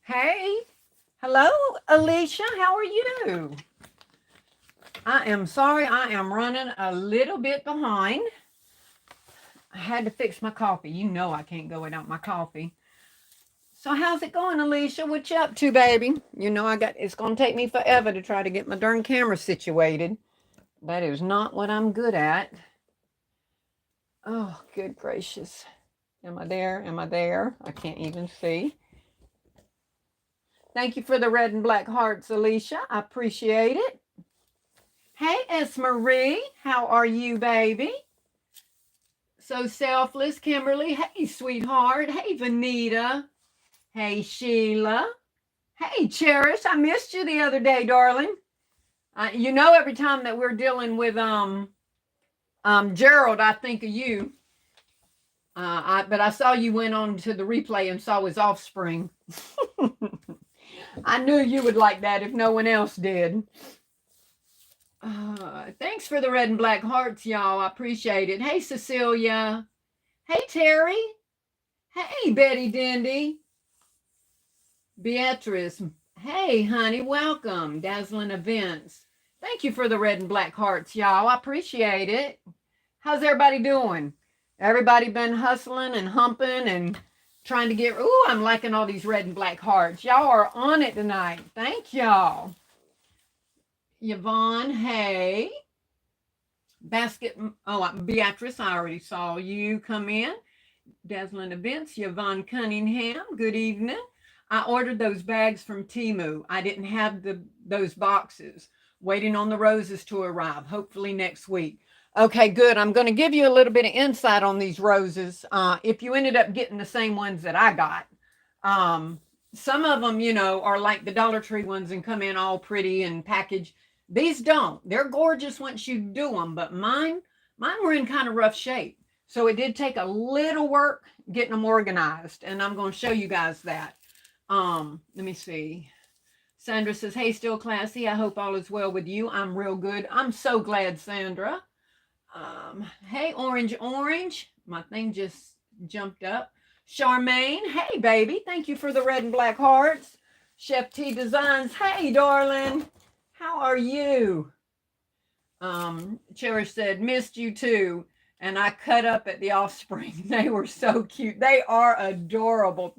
Hey, hello, Alicia. How are you? I am sorry, I am running a little bit behind. I had to fix my coffee. You know I can't go without my coffee. So how's it going, Alicia? What you up to, baby? You know it's gonna take me forever to try to get my darn camera situated. That is not what I'm good at. Oh, good gracious. Am I there? Am I there? I can't even see. Thank you for the red and black hearts, Alicia. I appreciate it. Hey, Esmarie, how are you, baby? So selfless, Kimberly. Hey, sweetheart. Hey, Vanita. Hey, Sheila. Hey, Cherish. I missed you the other day, darling. You know, every time that we're dealing with Gerald, I think of you. But I saw you went on to the replay and saw his offspring. I knew you would like that if no one else did. Thanks for the red and black hearts, y'all. I appreciate it. Hey, Cecilia. Hey, Terry. Hey, Betty Dindy. Beatrice. Hey, honey. Welcome. Dazzling Events. Thank you for the red and black hearts, y'all. I appreciate it. How's everybody doing? Everybody been hustling and humping and trying to get... Ooh, I'm liking all these red and black hearts. Y'all are on it tonight. Thank y'all. Yvonne, hey. Basket, Beatrice, I already saw you come in. Dazzling Events, Yvonne Cunningham, good evening. I ordered those bags from Temu. I didn't have those boxes. Waiting on the roses to arrive, hopefully next week. Okay, good. I'm going to give you a little bit of insight on these roses. If you ended up getting the same ones that I got, some of them, are like the Dollar Tree ones and come in all pretty and packaged. These don't. They're gorgeous once you do them, but mine were in kind of rough shape. So it did take a little work getting them organized, and I'm going to show you guys that. Let me see. Sandra says, hey, still classy. I hope all is well with you. I'm real good. I'm so glad, Sandra. Hey, Orange. My thing just jumped up. Charmaine, hey, baby. Thank you for the red and black hearts. Chef T Designs, hey, darling. How are you? Cherish said, missed you too. And I cut up at the offspring. They were so cute. They are adorable.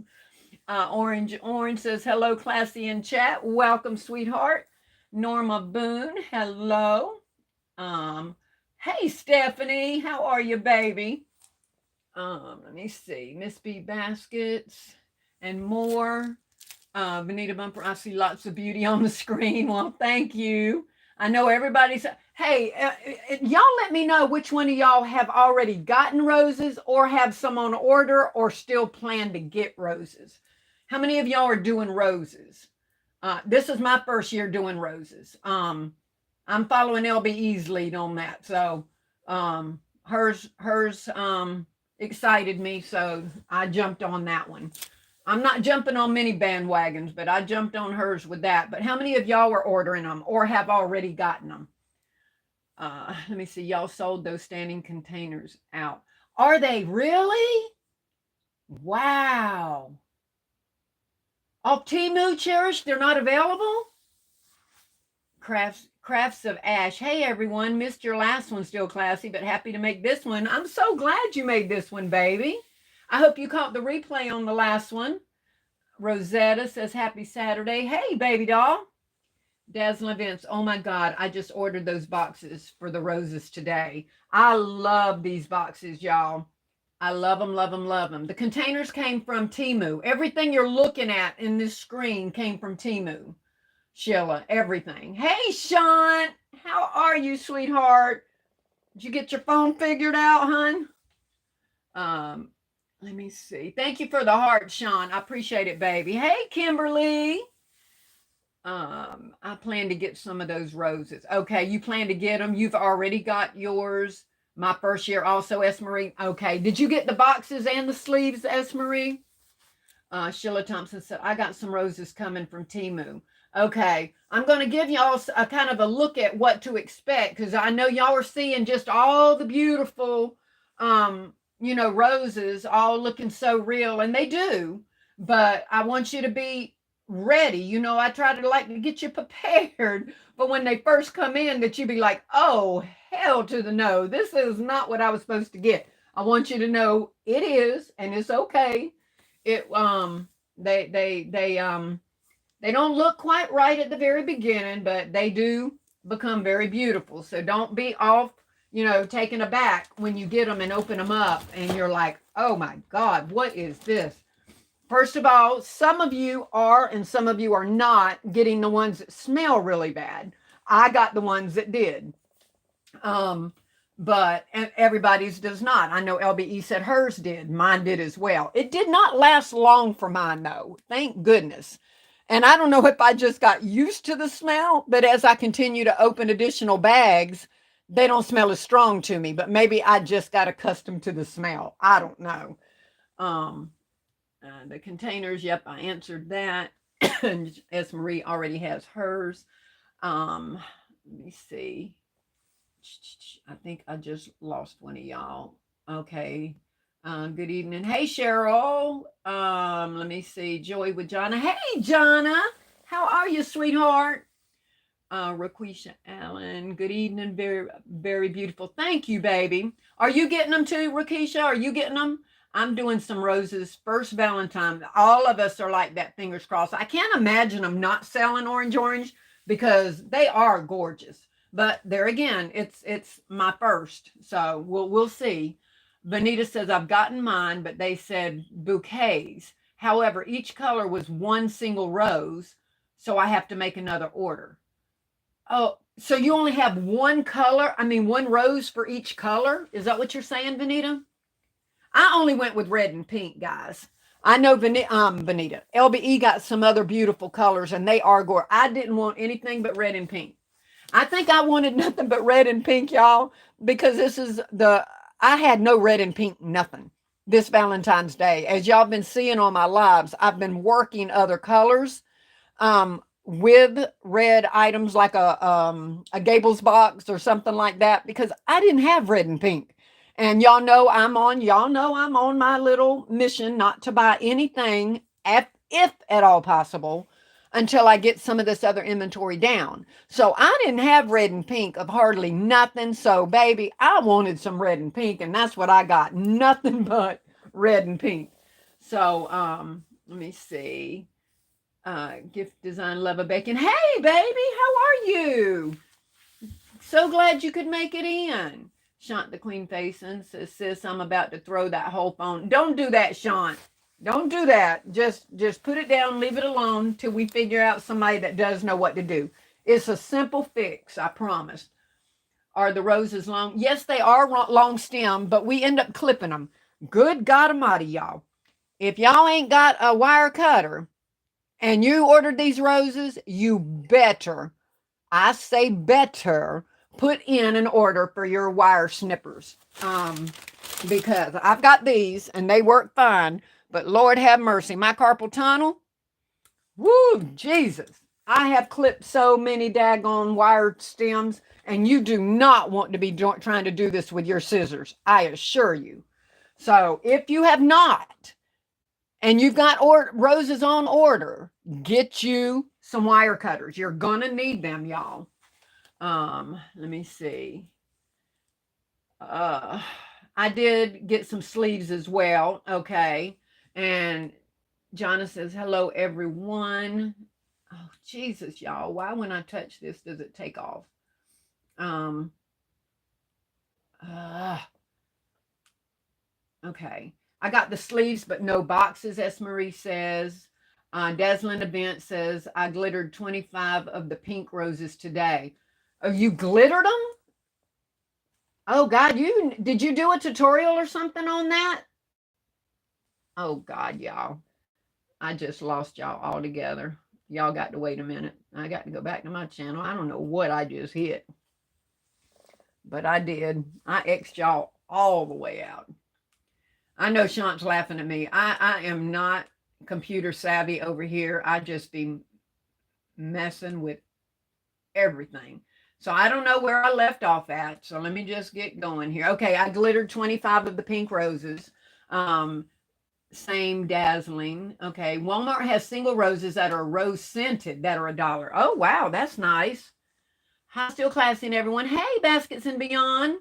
Orange says, hello, classy in chat. Welcome, sweetheart. Norma Boone, hello. Hey, Stephanie, how are you, baby? Let me see. Miss B Baskets and more. Vanita Bumper, I see lots of beauty on the screen. Well, thank you. I know everybody's... Hey, y'all let me know which one of y'all have already gotten roses or have some on order or still plan to get roses. How many of y'all are doing roses? This is my first year doing roses. I'm following LBE's lead on that. So hers excited me, so I jumped on that one. I'm not jumping on many bandwagons, but I jumped on hers with that. But how many of y'all are ordering them or have already gotten them? Let me see. Y'all sold those standing containers out. Are they really? Wow. Off Temu, Cherish, they're not available? Crafts of Ash. Hey, everyone. Missed your last one, still classy, but happy to make this one. I'm so glad you made this one, baby. I hope you caught the replay on the last one. Rosetta says, happy Saturday. Hey, baby doll. Dazzling Events. Oh, my God. I just ordered those boxes for the roses today. I love these boxes, y'all. I love them, love them, love them. The containers came from Temu. Everything you're looking at in this screen came from Temu. Sheila, everything. Hey, Sean. How are you, sweetheart? Did you get your phone figured out, hon? Let me see. Thank you for the heart, Sean. I appreciate it, baby. Hey, Kimberly. I plan to get some of those roses. Okay, you plan to get them. You've already got yours. My first year also, Esmarie. Okay, did you get the boxes and the sleeves, Esmarie? Sheila Thompson said, I got some roses coming from Temu. Okay, I'm going to give y'all a kind of a look at what to expect because I know y'all are seeing just all the beautiful, roses all looking so real, and they do. But I want you to be ready. You know, I try to like to get you prepared. But when they first come in, that you be like, oh, hell to the no. This is not what I was supposed to get. I want you to know it is, and it's okay. It they don't look quite right at the very beginning, but they do become very beautiful. So don't be off, taken aback when you get them and open them up and you're like, oh my God, what is this? First of all, some of you are and some of you are not getting the ones that smell really bad. I got the ones that did. But everybody's does not. I know LBE said hers did. Mine did as well. It did not last long for mine, though. Thank goodness. And I don't know if I just got used to the smell, but as I continue to open additional bags, they don't smell as strong to me. But maybe I just got accustomed to the smell. I don't know. The containers, yep, I answered that. S. Marie already has hers. Let me see. I think I just lost one of y'all. Okay. Good evening. Hey, Cheryl. Let me see. Joy with Jonna. Hey, Jonna. How are you, sweetheart? Raquisha Allen. Good evening. Very, very beautiful. Thank you, baby. Are you getting them too, Raquisha? Are you getting them? I'm doing some roses. First Valentine. All of us are like that, fingers crossed. I can't imagine them not selling orange because they are gorgeous. But there again, it's my first. So we'll see. Benita says, I've gotten mine, but they said bouquets. However, each color was one single rose. So I have to make another order. Oh, so you only have one color? I mean, one rose for each color? Is that what you're saying, Benita? I only went with red and pink, guys. I know Benita, LBE got some other beautiful colors, and they are gorgeous. I didn't want anything but red and pink. I think I wanted nothing but red and pink, y'all, because I had no red and pink, nothing this Valentine's Day. As y'all been seeing on my lives, I've been working other colors with red items like a Gables box or something like that because I didn't have red and pink. And y'all know I'm on my little mission not to buy anything if at all possible until I get some of this other inventory down. So I didn't have red and pink of hardly nothing. So baby, I wanted some red and pink and that's what I got. Nothing but red and pink. So let me see. Gift design, love a bacon. Hey baby, how are you? So glad you could make it in. Shant the Queen Faison says, sis, I'm about to throw that whole phone. Don't do that, Shant. Don't do that. Just put it down, leave it alone till we figure out somebody that does know what to do. It's a simple fix, I promise. Are the roses long? Yes, they are long stem, but we end up clipping them. Good God Almighty, y'all. If y'all ain't got a wire cutter and you ordered these roses, you better, I say better, put in an order for your wire snippers. Because I've got these and they work fine, but Lord have mercy, my carpal tunnel, woo, Jesus. I have clipped so many daggone wire stems, and you do not want to be trying to do this with your scissors, I assure you. So if you have not, and you've got roses on order, get you some wire cutters. You're gonna need them, y'all. Let me see. I did get some sleeves as well. Okay. And Jonna says, hello, everyone. Oh, Jesus, y'all. Why when I touch this, does it take off? Okay. I got the sleeves, but no boxes, as Marie says. Dazzling Event says, I glittered 25 of the pink roses today. Oh, you glittered them? Oh, God, did you do a tutorial or something on that? Oh, God, y'all. I just lost y'all altogether. Y'all got to wait a minute. I got to go back to my channel. I don't know what I just hit. But I did. I X'd y'all all the way out. I know Shant's laughing at me. I am not computer savvy over here. I just be messing with everything. So I don't know where I left off at. So let me just get going here. Okay, I glittered 25 of the pink roses. Same dazzling. Okay. Walmart has single roses that are rose scented that are $1. Oh, wow. That's nice. Hi, still classy and everyone. Hey, Baskets and Beyond.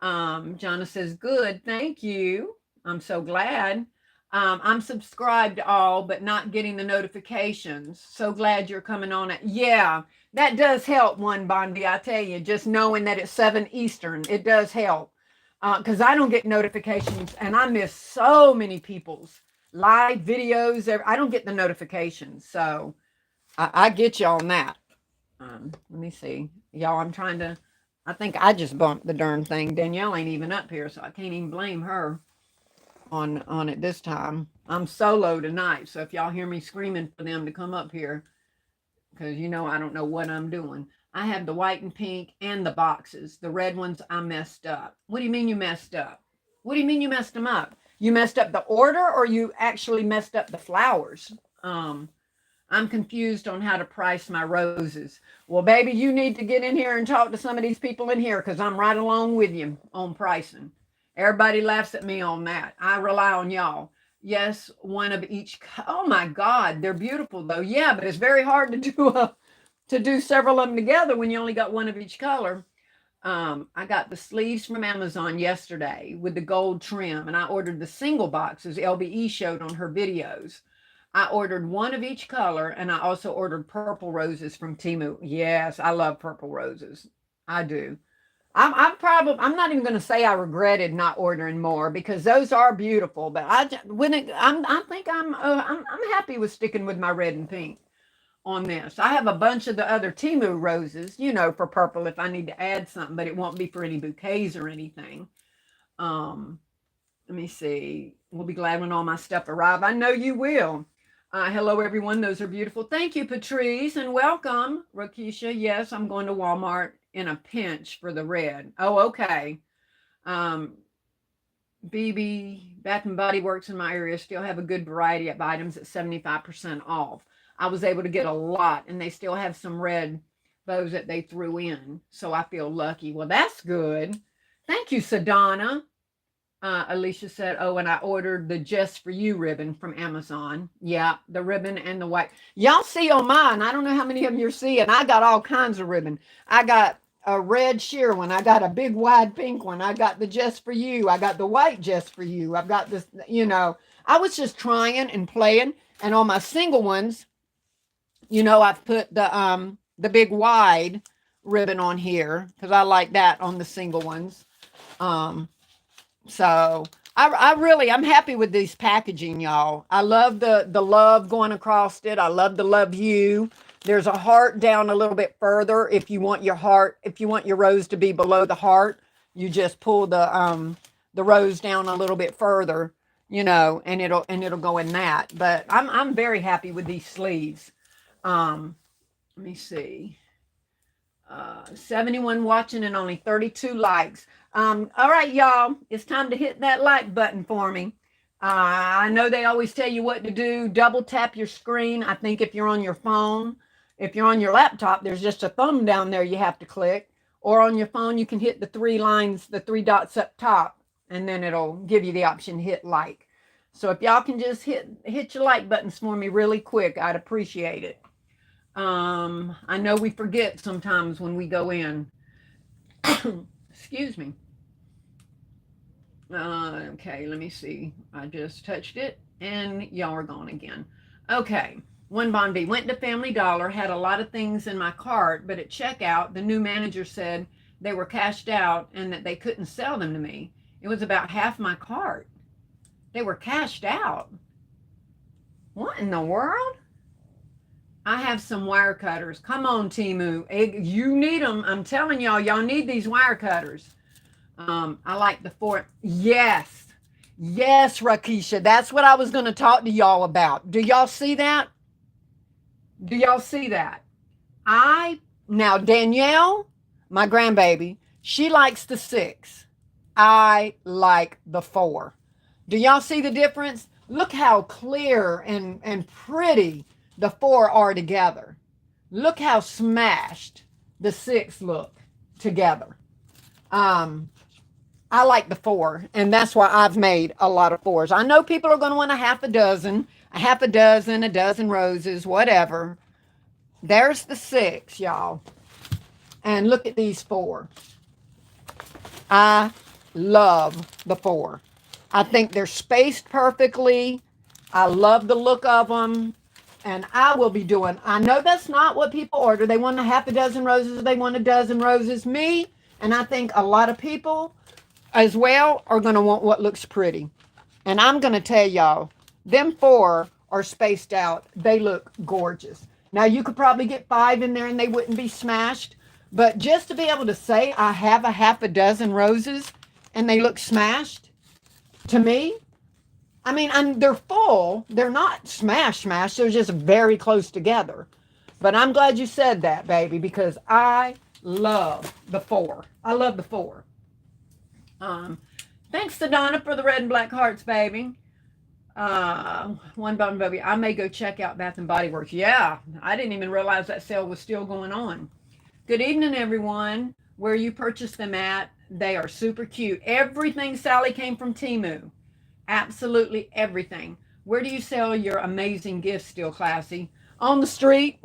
Jonna says, good. Thank you. I'm so glad. I'm subscribed to all, but not getting the notifications. So glad you're coming on it. Yeah, that does help, one Bondi. I tell you, just knowing that it's 7 Eastern, it does help. Because I don't get notifications and I miss so many people's live videos. I don't get the notifications. So I get you on that. Let me see. Y'all, I think I just bumped the darn thing. Danielle ain't even up here, so I can't even blame her on it this time. I'm solo tonight, so if y'all hear me screaming for them to come up here, because I don't know what I'm doing. I have the white and pink and the boxes. The red ones I messed up. What do you mean you messed up? What do you mean you messed them up? You messed up the order or you actually messed up the flowers? I'm confused on how to price my roses. Well, baby, you need to get in here and talk to some of these people in here because I'm right along with you on pricing. Everybody laughs at me on that. I rely on y'all. Yes, one of each. Oh my God, they're beautiful though. Yeah, but it's very hard to do several of them together when you only got one of each color. I got the sleeves from Amazon yesterday with the gold trim, and I ordered the single boxes LBE showed on her videos. I ordered one of each color, and I also ordered purple roses from Temu. Yes, I love purple roses. I do. I'm not even going to say I regretted not ordering more because those are beautiful. But I think I'm happy with sticking with my red and pink on this. I have a bunch of the other Temu roses, for purple if I need to add something, but it won't be for any bouquets or anything. Um, Let me see. We'll be glad when all my stuff arrive. I know you will. Hello, everyone. Those are beautiful. Thank you, Patrice, and welcome, Rakisha. Yes, I'm going to Walmart in a pinch for the red. Oh, okay. BB Bath and Body Works in my area still have a good variety of items at 75% off. I was able to get a lot, and they still have some red bows that they threw in, so I feel lucky. Well, that's good. Thank you, Sadonna. Alicia said, oh, and I ordered the Just For You ribbon from Amazon. Yeah, the ribbon and the white. Y'all see on mine, I don't know how many of you are seeing. I got all kinds of ribbon. I got a red sheer one. I got a big wide pink one. I got the Just For You. I got the white Just For You. I've got this, I was just trying and playing. And on my single ones, I've put the big wide ribbon on here because I like that on the single ones. So I'm happy with these packaging, y'all. I love the love going across it. I love the love you. There's a heart down a little bit further. If you want your rose to be below the heart, you just pull the rose down a little bit further, and it'll go in that. But I'm very happy with these sleeves. Let me see. 71 watching and only 32 likes. All right, y'all, it's time to hit that like button for me. I know they always tell you what to do. Double tap your screen. I think if you're on your phone, if you're on your laptop, there's just a thumb down there you have to click. Or on your phone, you can hit the 3 lines, the 3 dots up top, and then it'll give you the option to hit like. So if y'all can just hit your like buttons for me really quick, I'd appreciate it. I know we forget sometimes when we go in. Excuse me. Okay, let me see. I just touched it and y'all are gone again. Okay. One Bondi went to Family Dollar, had a lot of things in my cart, but at checkout, the new manager said they were cashed out and that they couldn't sell them to me. It was about half my cart. They were cashed out. What in the world? I have some wire cutters. Come on, Temu. You need them. I'm telling y'all need these wire cutters. I like the 4. Yes, Rakisha. That's what I was going to talk to y'all about. Do y'all see that? Now Danielle, my grandbaby, she likes the 6. I like the 4. Do y'all see the difference? Look how clear and pretty the 4 are together. Look how smashed the 6 look together. I like the 4, and that's why I've made a lot of 4s. I know people are going to want a half a dozen, a dozen roses, whatever. There's the 6, y'all. And look at these 4. I love the 4. I think they're spaced perfectly. I love the look of them. And I will be doing, I know that's not what people order. They want a half a dozen roses. They want a dozen roses. Me, and I think a lot of people as well are going to want what looks pretty. And I'm going to tell y'all, them 4 are spaced out. They look gorgeous. Now, you could probably get 5 in there and they wouldn't be smashed. But just to be able to say I have a half a dozen roses and they look smashed, to me, I mean, they're full. They're not smashed. They're just very close together. But I'm glad you said that, baby, because I love the 4. I love the 4. Thanks to Donna for the red and black hearts, baby. One button, baby. I may go check out Bath and Body Works. Yeah, I didn't even realize that sale was still going on. Good evening, everyone. Where you purchased them at, they are super cute. Everything, Sally, came from Temu. Absolutely everything. Where do you sell your amazing gifts, Still Classy? On the street.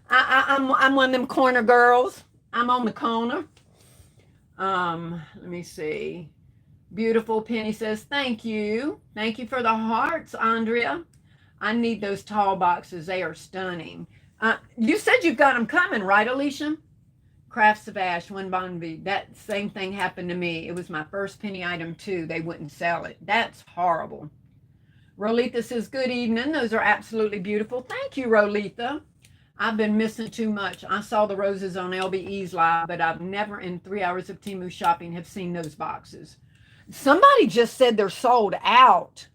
I'm one of them corner girls. I'm on the corner. Let me see. Beautiful Penny says, thank you. Thank you for the hearts, Andrea. I need those tall boxes. They are stunning. You said you've got them coming, right, Alicia? Crafts of Ash, one Bonvi. That same thing happened to me. It was my first penny item, too. They wouldn't sell it. That's horrible. Rolitha says, good evening. Those are absolutely beautiful. Thank you, Rolitha. I've been missing too much. I saw the roses on LBE's live, but I've never in 3 hours of Temu shopping have seen those boxes. Somebody just said they're sold out.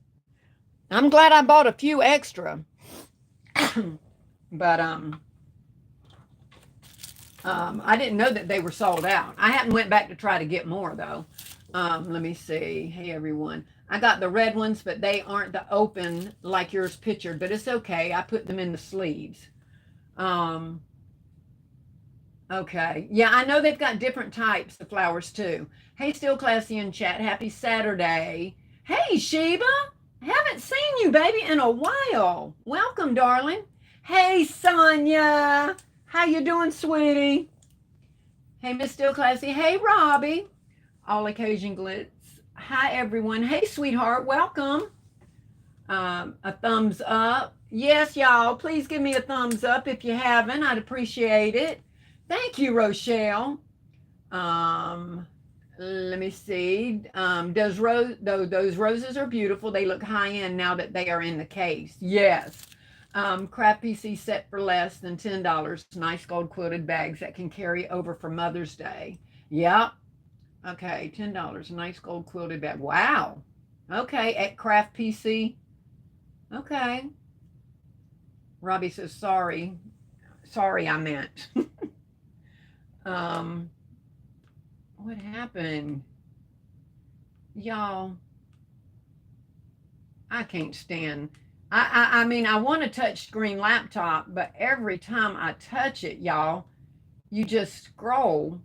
I'm glad I bought a few extra. But I didn't know that they were sold out. I haven't went back to try to get more though. Let me see. Hey everyone. I got the red ones, but they aren't the open like yours pictured, but it's okay. I put them in the sleeves. Okay. Yeah, I know they've got different types of flowers too. Hey, Still Classy in chat. Happy Saturday. Hey, Sheba. Haven't seen you, baby, in a while. Welcome, darling. Hey, Sonia. How you doing, sweetie? Hey, Miss Still Classy. Hey, Robbie. All occasion glitz. Hi, everyone. Hey, sweetheart. Welcome. A thumbs up. Yes, y'all. Please give me a thumbs up if you haven't. I'd appreciate it. Thank you, Rochelle. Let me see. Those roses are beautiful. They look high end now that they are in the case. Yes. Craft PC set for less than $10. Nice gold quilted bags that can carry over for Mother's Day. Yep. Okay, $10. Nice gold quilted bag. Wow. Okay, at Craft PC. Okay. Robbie says, sorry. Sorry, I meant. What happened? Y'all, I can't stand. I mean, I want a touch screen laptop, but every time I touch it, y'all, you just scroll.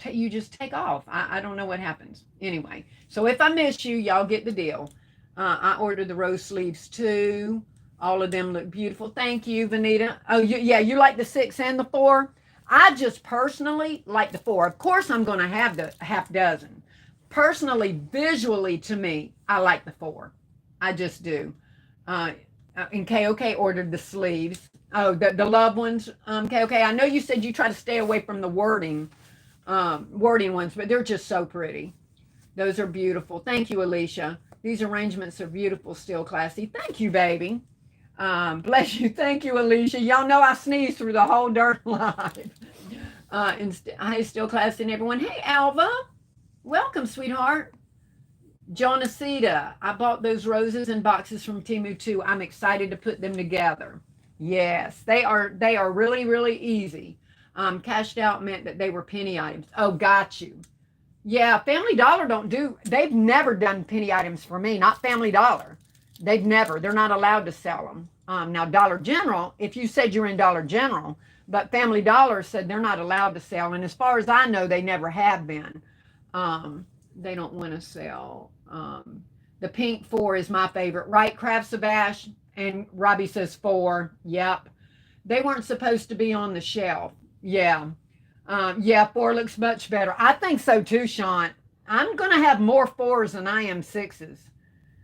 You just take off. I don't know what happens. Anyway, so if I miss you, y'all get the deal. I ordered the rose sleeves too. All of them look beautiful. Thank you, Vanita. Oh, yeah, you like the 6 and the 4? I just personally like the 4. Of course, I'm going to have the half dozen. Personally, visually to me, I like the 4. I just do. And KOK ordered the sleeves. Oh, the loved ones. KOK, I know you said you try to stay away from the wording ones, but they're just so pretty. Those are beautiful. Thank you, Alicia. These arrangements are beautiful, Still Classy. Thank you, baby. Bless you. Thank you, Alicia. Y'all know I sneezed through the whole darn live. Hi, Still Classy and everyone. Hey, Alva. Welcome, sweetheart. Jonasita, I bought those roses in boxes from Temu too. I'm excited to put them together. Yes, they are really, really easy. Cashed out meant that they were penny items. Oh, got you. Yeah, Family Dollar they've never done penny items for me, not Family Dollar. They're not allowed to sell them. Now Dollar General, if you said you're in Dollar General, But Family Dollar said they're not allowed to sell. And as far as I know, they never have been. They don't want to sell. The pink 4 is my favorite, right? Crafts of Ash. And Robbie says 4. Yep. They weren't supposed to be on the shelf. Yeah. Yeah, 4 looks much better. I think so too, Sean. I'm going to have more 4s than I am 6s.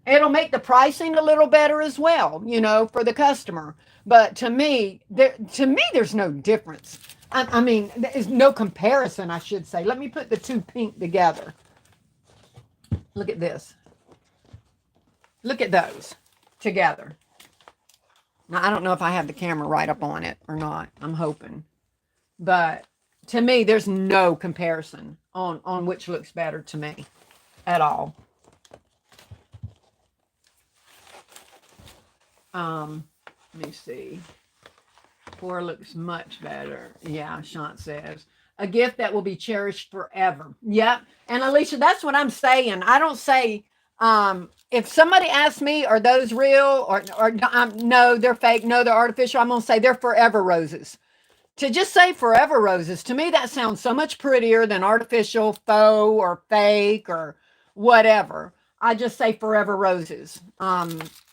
It'll make the pricing a little better as well, you know, for the customer. But to me, there's no difference. I mean, there's no comparison, I should say. Let me put the 2 pink together. Look at this. Look at those together. Now, I don't know if I have the camera right up on it or not. I'm hoping. But to me, there's no comparison on which looks better to me at all. Let me see. 4 looks much better. Yeah, Shant says. A gift that will be cherished forever. Yep. And Alicia, that's what I'm saying. I don't say, if somebody asks me, are those real or no, they're fake. No, they're artificial. I'm going to say they're forever roses. To just say forever roses, to me, that sounds so much prettier than artificial, faux, or fake, or whatever. I just say forever roses.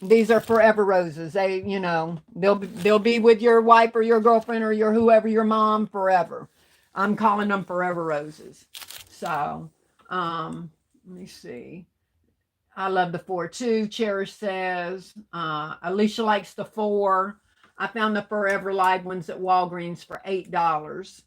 These are forever roses. They, you know, they'll be with your wife or your girlfriend or your whoever, your mom forever. I'm calling them forever roses. So, let me see. I love the 4 too. Cherish says. Alicia likes the 4. I found the Forever Live ones at Walgreens for $8.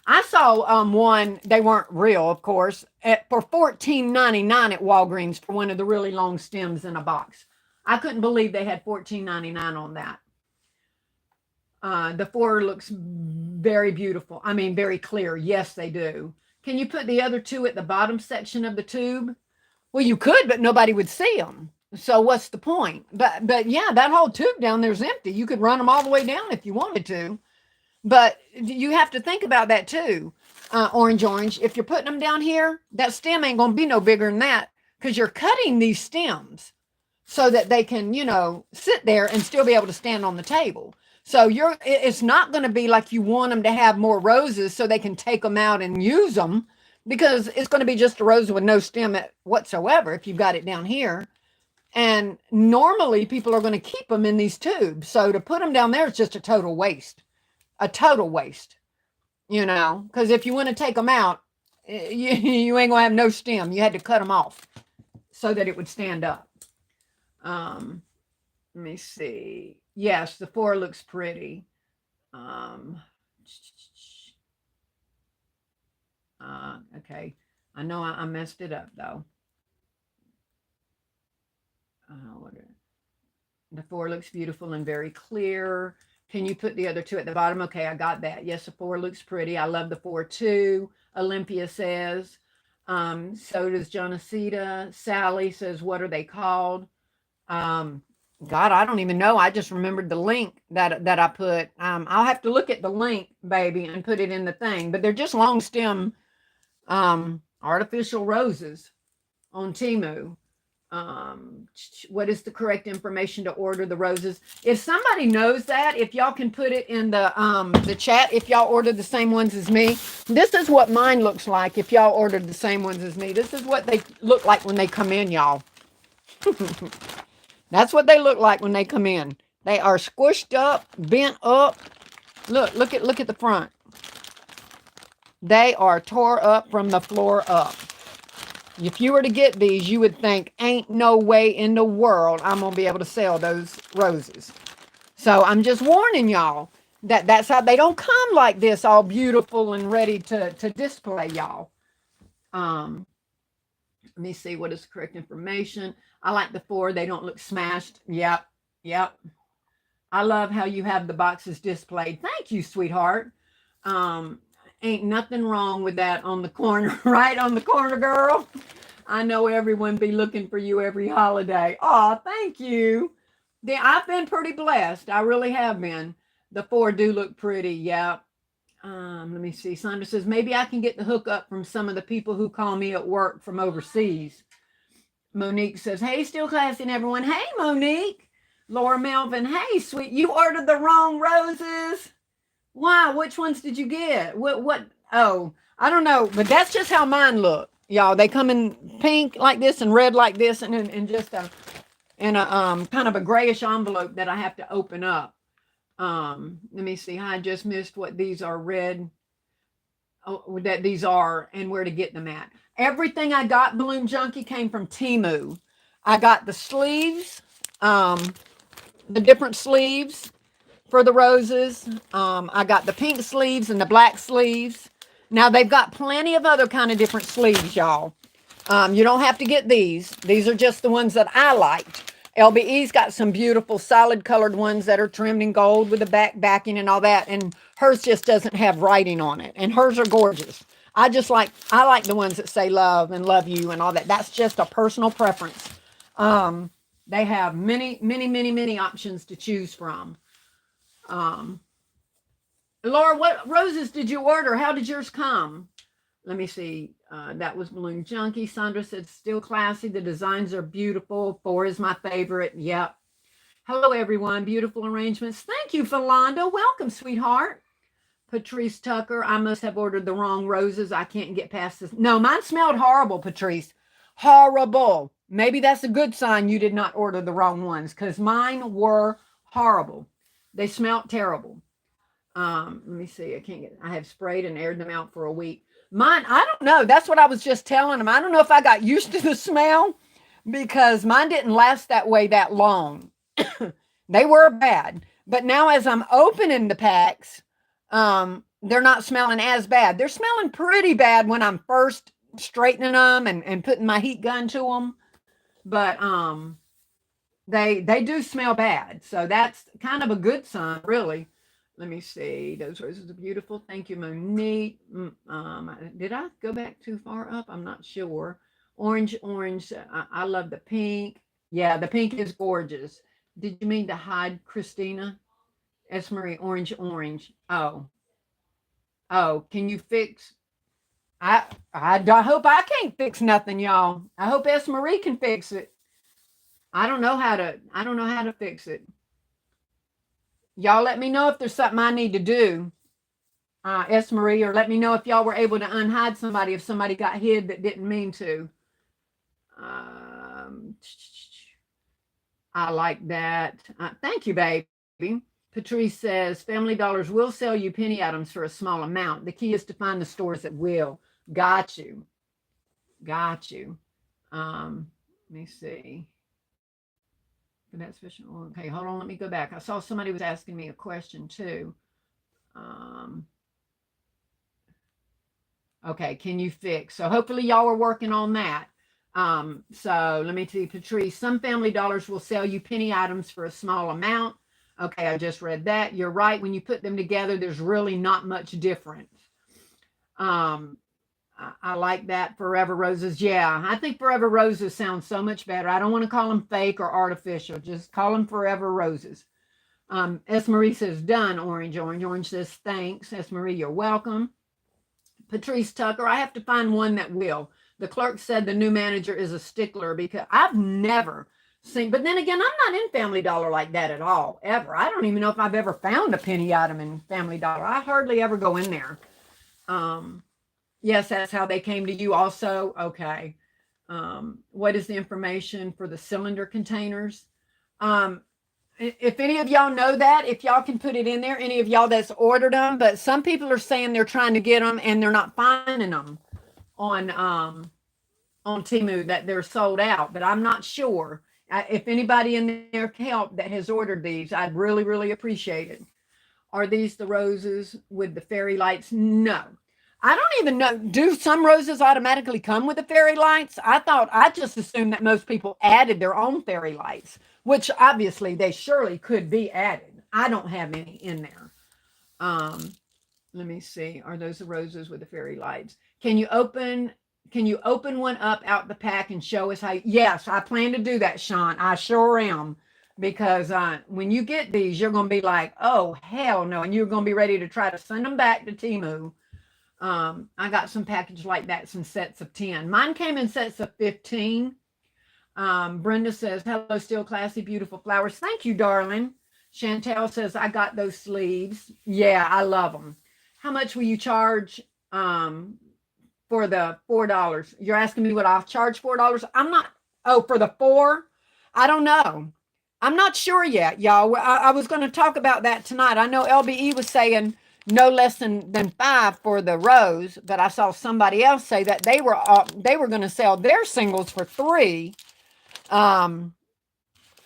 I saw one, they weren't real, of course, for $14.99 at Walgreens for one of the really long stems in a box. I couldn't believe they had $14.99 on that. The 4 looks very beautiful. I mean, very clear. Yes, they do. Can you put the other 2 at the bottom section of the tube? Well, you could, but nobody would see them. So what's the point? But yeah, that whole tube down there is empty. You could run them all the way down if you wanted to. But you have to think about that too. Orange. If you're putting them down here, that stem ain't going to be no bigger than that because you're cutting these stems so that they can, you know, sit there and still be able to stand on the table. So it's not going to be like you want them to have more roses so they can take them out and use them, because it's going to be just a rose with no stem whatsoever if you've got it down here. And normally people are going to keep them in these tubes. So to put them down there is just a total waste. You know, because if you want to take them out, you ain't gonna have no stem. You had to cut them off so that it would stand up. Let me see. Yes, the 4 looks pretty. Okay. I know I messed it up though. The 4 looks beautiful and very clear. Can you put the other 2 at the bottom? Okay, I got that. Yes, the 4 looks pretty. I love the 4 too. Olympia says. So does Jonasita. Sally says, what are they called? God, I don't even know. I just remembered the link that I put. I'll have to look at the link, baby, and put it in the thing. But they're just long stem artificial roses on Temu. What is the correct information to order the roses? If somebody knows that, if y'all can put it in the chat, if y'all ordered the same ones as me, this is what mine looks like. If y'all ordered the same ones as me, this is what they look like when they come in, y'all. That's what they look like when they come in. They are squished up, bent up. Look at the front. They are tore up from the floor up. If you were to get these, you would think, ain't no way in the world I'm going to be able to sell those roses. So I'm just warning y'all that's how they don't come like this, all beautiful and ready to display, y'all. Let me see what is the correct information. I like the 4. They don't look smashed. Yep. I love how you have the boxes displayed. Thank you, sweetheart. Ain't nothing wrong with that on the corner, right on the corner, girl. I know everyone be looking for you every holiday. Oh, thank you. I've been pretty blessed. I really have been. The 4 do look pretty. Yeah. Let me see. Sandra says, maybe I can get the hookup from some of the people who call me at work from overseas. Monique says, hey, still classing everyone. Hey, Monique. Laura Melvin, hey, sweet. You ordered the wrong roses. Why? Which ones did you get? What? Oh, I don't know, but that's just how mine look, y'all. They come in pink like this and red like this, and in just a in a kind of a grayish envelope that I have to open up. Let me see. I just missed what these are red. Oh, that these are and where to get them at. Everything I got, Balloon Junkie, came from Temu. I got the sleeves, the different sleeves for the roses. I got the pink sleeves and the black sleeves. Now they've got plenty of other kind of different sleeves, y'all. You don't have to get these. These are just the ones that I liked. LBE's got some beautiful solid colored ones that are trimmed in gold with the backing and all that. And hers just doesn't have writing on it. And hers are gorgeous. I like the ones that say love and love you and all that. That's just a personal preference. They have many options to choose from. Um, Laura, what roses did you order? How did yours come? Let me see. That was Balloon Junkie. Sandra said, still classy. The designs are beautiful. 4 is my favorite. Yep. Hello, everyone. Beautiful arrangements. Thank you, Philanda. Welcome, sweetheart. Patrice Tucker, I must have ordered the wrong roses. I can't get past this. No, mine smelled horrible, Patrice. Horrible. Maybe that's a good sign you did not order the wrong ones because mine were horrible. They smelled terrible. Let me see. I have sprayed and aired them out for a week. Mine, I don't know. That's what I was just telling them. I don't know if I got used to the smell because mine didn't last that way that long. They were bad. But now as I'm opening the packs, they're not smelling as bad. They're smelling pretty bad when I'm first straightening them and putting my heat gun to them. But they do smell bad. So that's kind of a good sign, really. Let me see. Those roses are beautiful. Thank you, Monique. Did I go back too far up? I'm not sure. Orange. I love the pink. Yeah, the pink is gorgeous. Did you mean to hide Christina? S. Marie, orange. Oh, can you fix? I hope I can't fix nothing, y'all. I hope S. Marie can fix it. I don't know how to fix it. Y'all let me know if there's something I need to do. S. Marie, or let me know if y'all were able to unhide somebody if somebody got hid that didn't mean to. Um, I like that. Thank you, baby. Patrice says Family Dollars will sell you penny items for a small amount. The key is to find the stores that will. Got you. Got you. Let me see. For that special. Okay, hold on. Let me go back. I saw somebody was asking me a question too. Um, okay, can you fix? So hopefully y'all are working on that. So let me see, Patrice. Some Family Dollars will sell you penny items for a small amount. Okay, I just read that. You're right. When you put them together, there's really not much difference. Um, I like that. Forever Roses. Yeah, I think Forever Roses sounds so much better. I don't want to call them fake or artificial. Just call them Forever Roses. S. Marie says, done, orange. Orange says, thanks. S. Marie, you're welcome. Patrice Tucker, I have to find one that will. The clerk said the new manager is a stickler because I've never seen, but then again, I'm not in Family Dollar like that at all, ever. I don't even know if I've ever found a penny item in Family Dollar. I hardly ever go in there. Um, yes, that's how they came to you also. Okay. What is the information for the cylinder containers? Um, if any of y'all know that, if y'all can put it in there, any of y'all that's ordered them, but some people are saying they're trying to get them and they're not finding them on on Temu, that they're sold out, but I'm not sure. If anybody in there can help that has ordered these, I'd really appreciate it. Are these the roses with the fairy lights? No. I don't even know. Do some roses automatically come with the fairy lights? I just assumed that most people added their own fairy lights, which obviously they surely could be added. I don't have any in there. Um, let me see. Are those the roses with the fairy lights? Can you open one up out the pack and show us how? Yes, I plan to do that, Sean. I sure am. Because when you get these, you're going to be like, oh, hell no. And you're going to be ready to try to send them back to Temu. I got some package like that, some sets of 10. Mine came in sets of 15. Brenda says, hello, still classy, beautiful flowers. Thank you, darling. Chantel says, I got those sleeves. Yeah, I love them. How much will you charge for the $4? You're asking me what I'll charge $4? I'm not, oh, for the four? I don't know. I'm not sure yet, y'all. I was going to talk about that tonight. I know LBE was saying no less than five for the rose, but I saw somebody else say that they were going to sell their singles for $3. Um,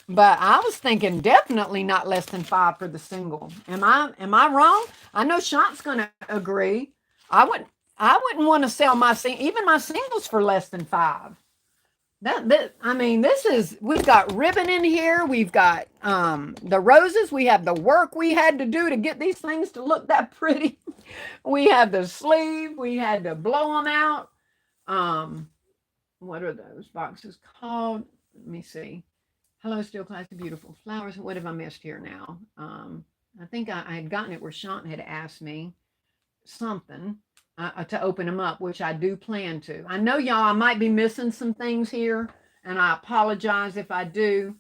but I was thinking definitely not less than 5 for the single. Am I wrong? I know Shant's gonna agree. I wouldn't want to sell even my singles for less than 5. That I mean, we've got ribbon in here, we've got the roses, we have the work we had to do to get these things to look that pretty. We have the sleeve, we had to blow them out. What are those boxes called? Let me see. Hello, Still Classy Beautiful Flowers. What have I missed here now? I think I had gotten it where Shant had asked me something to open them up, which I do plan to. I know y'all, I might be missing some things here, and I apologize if I do.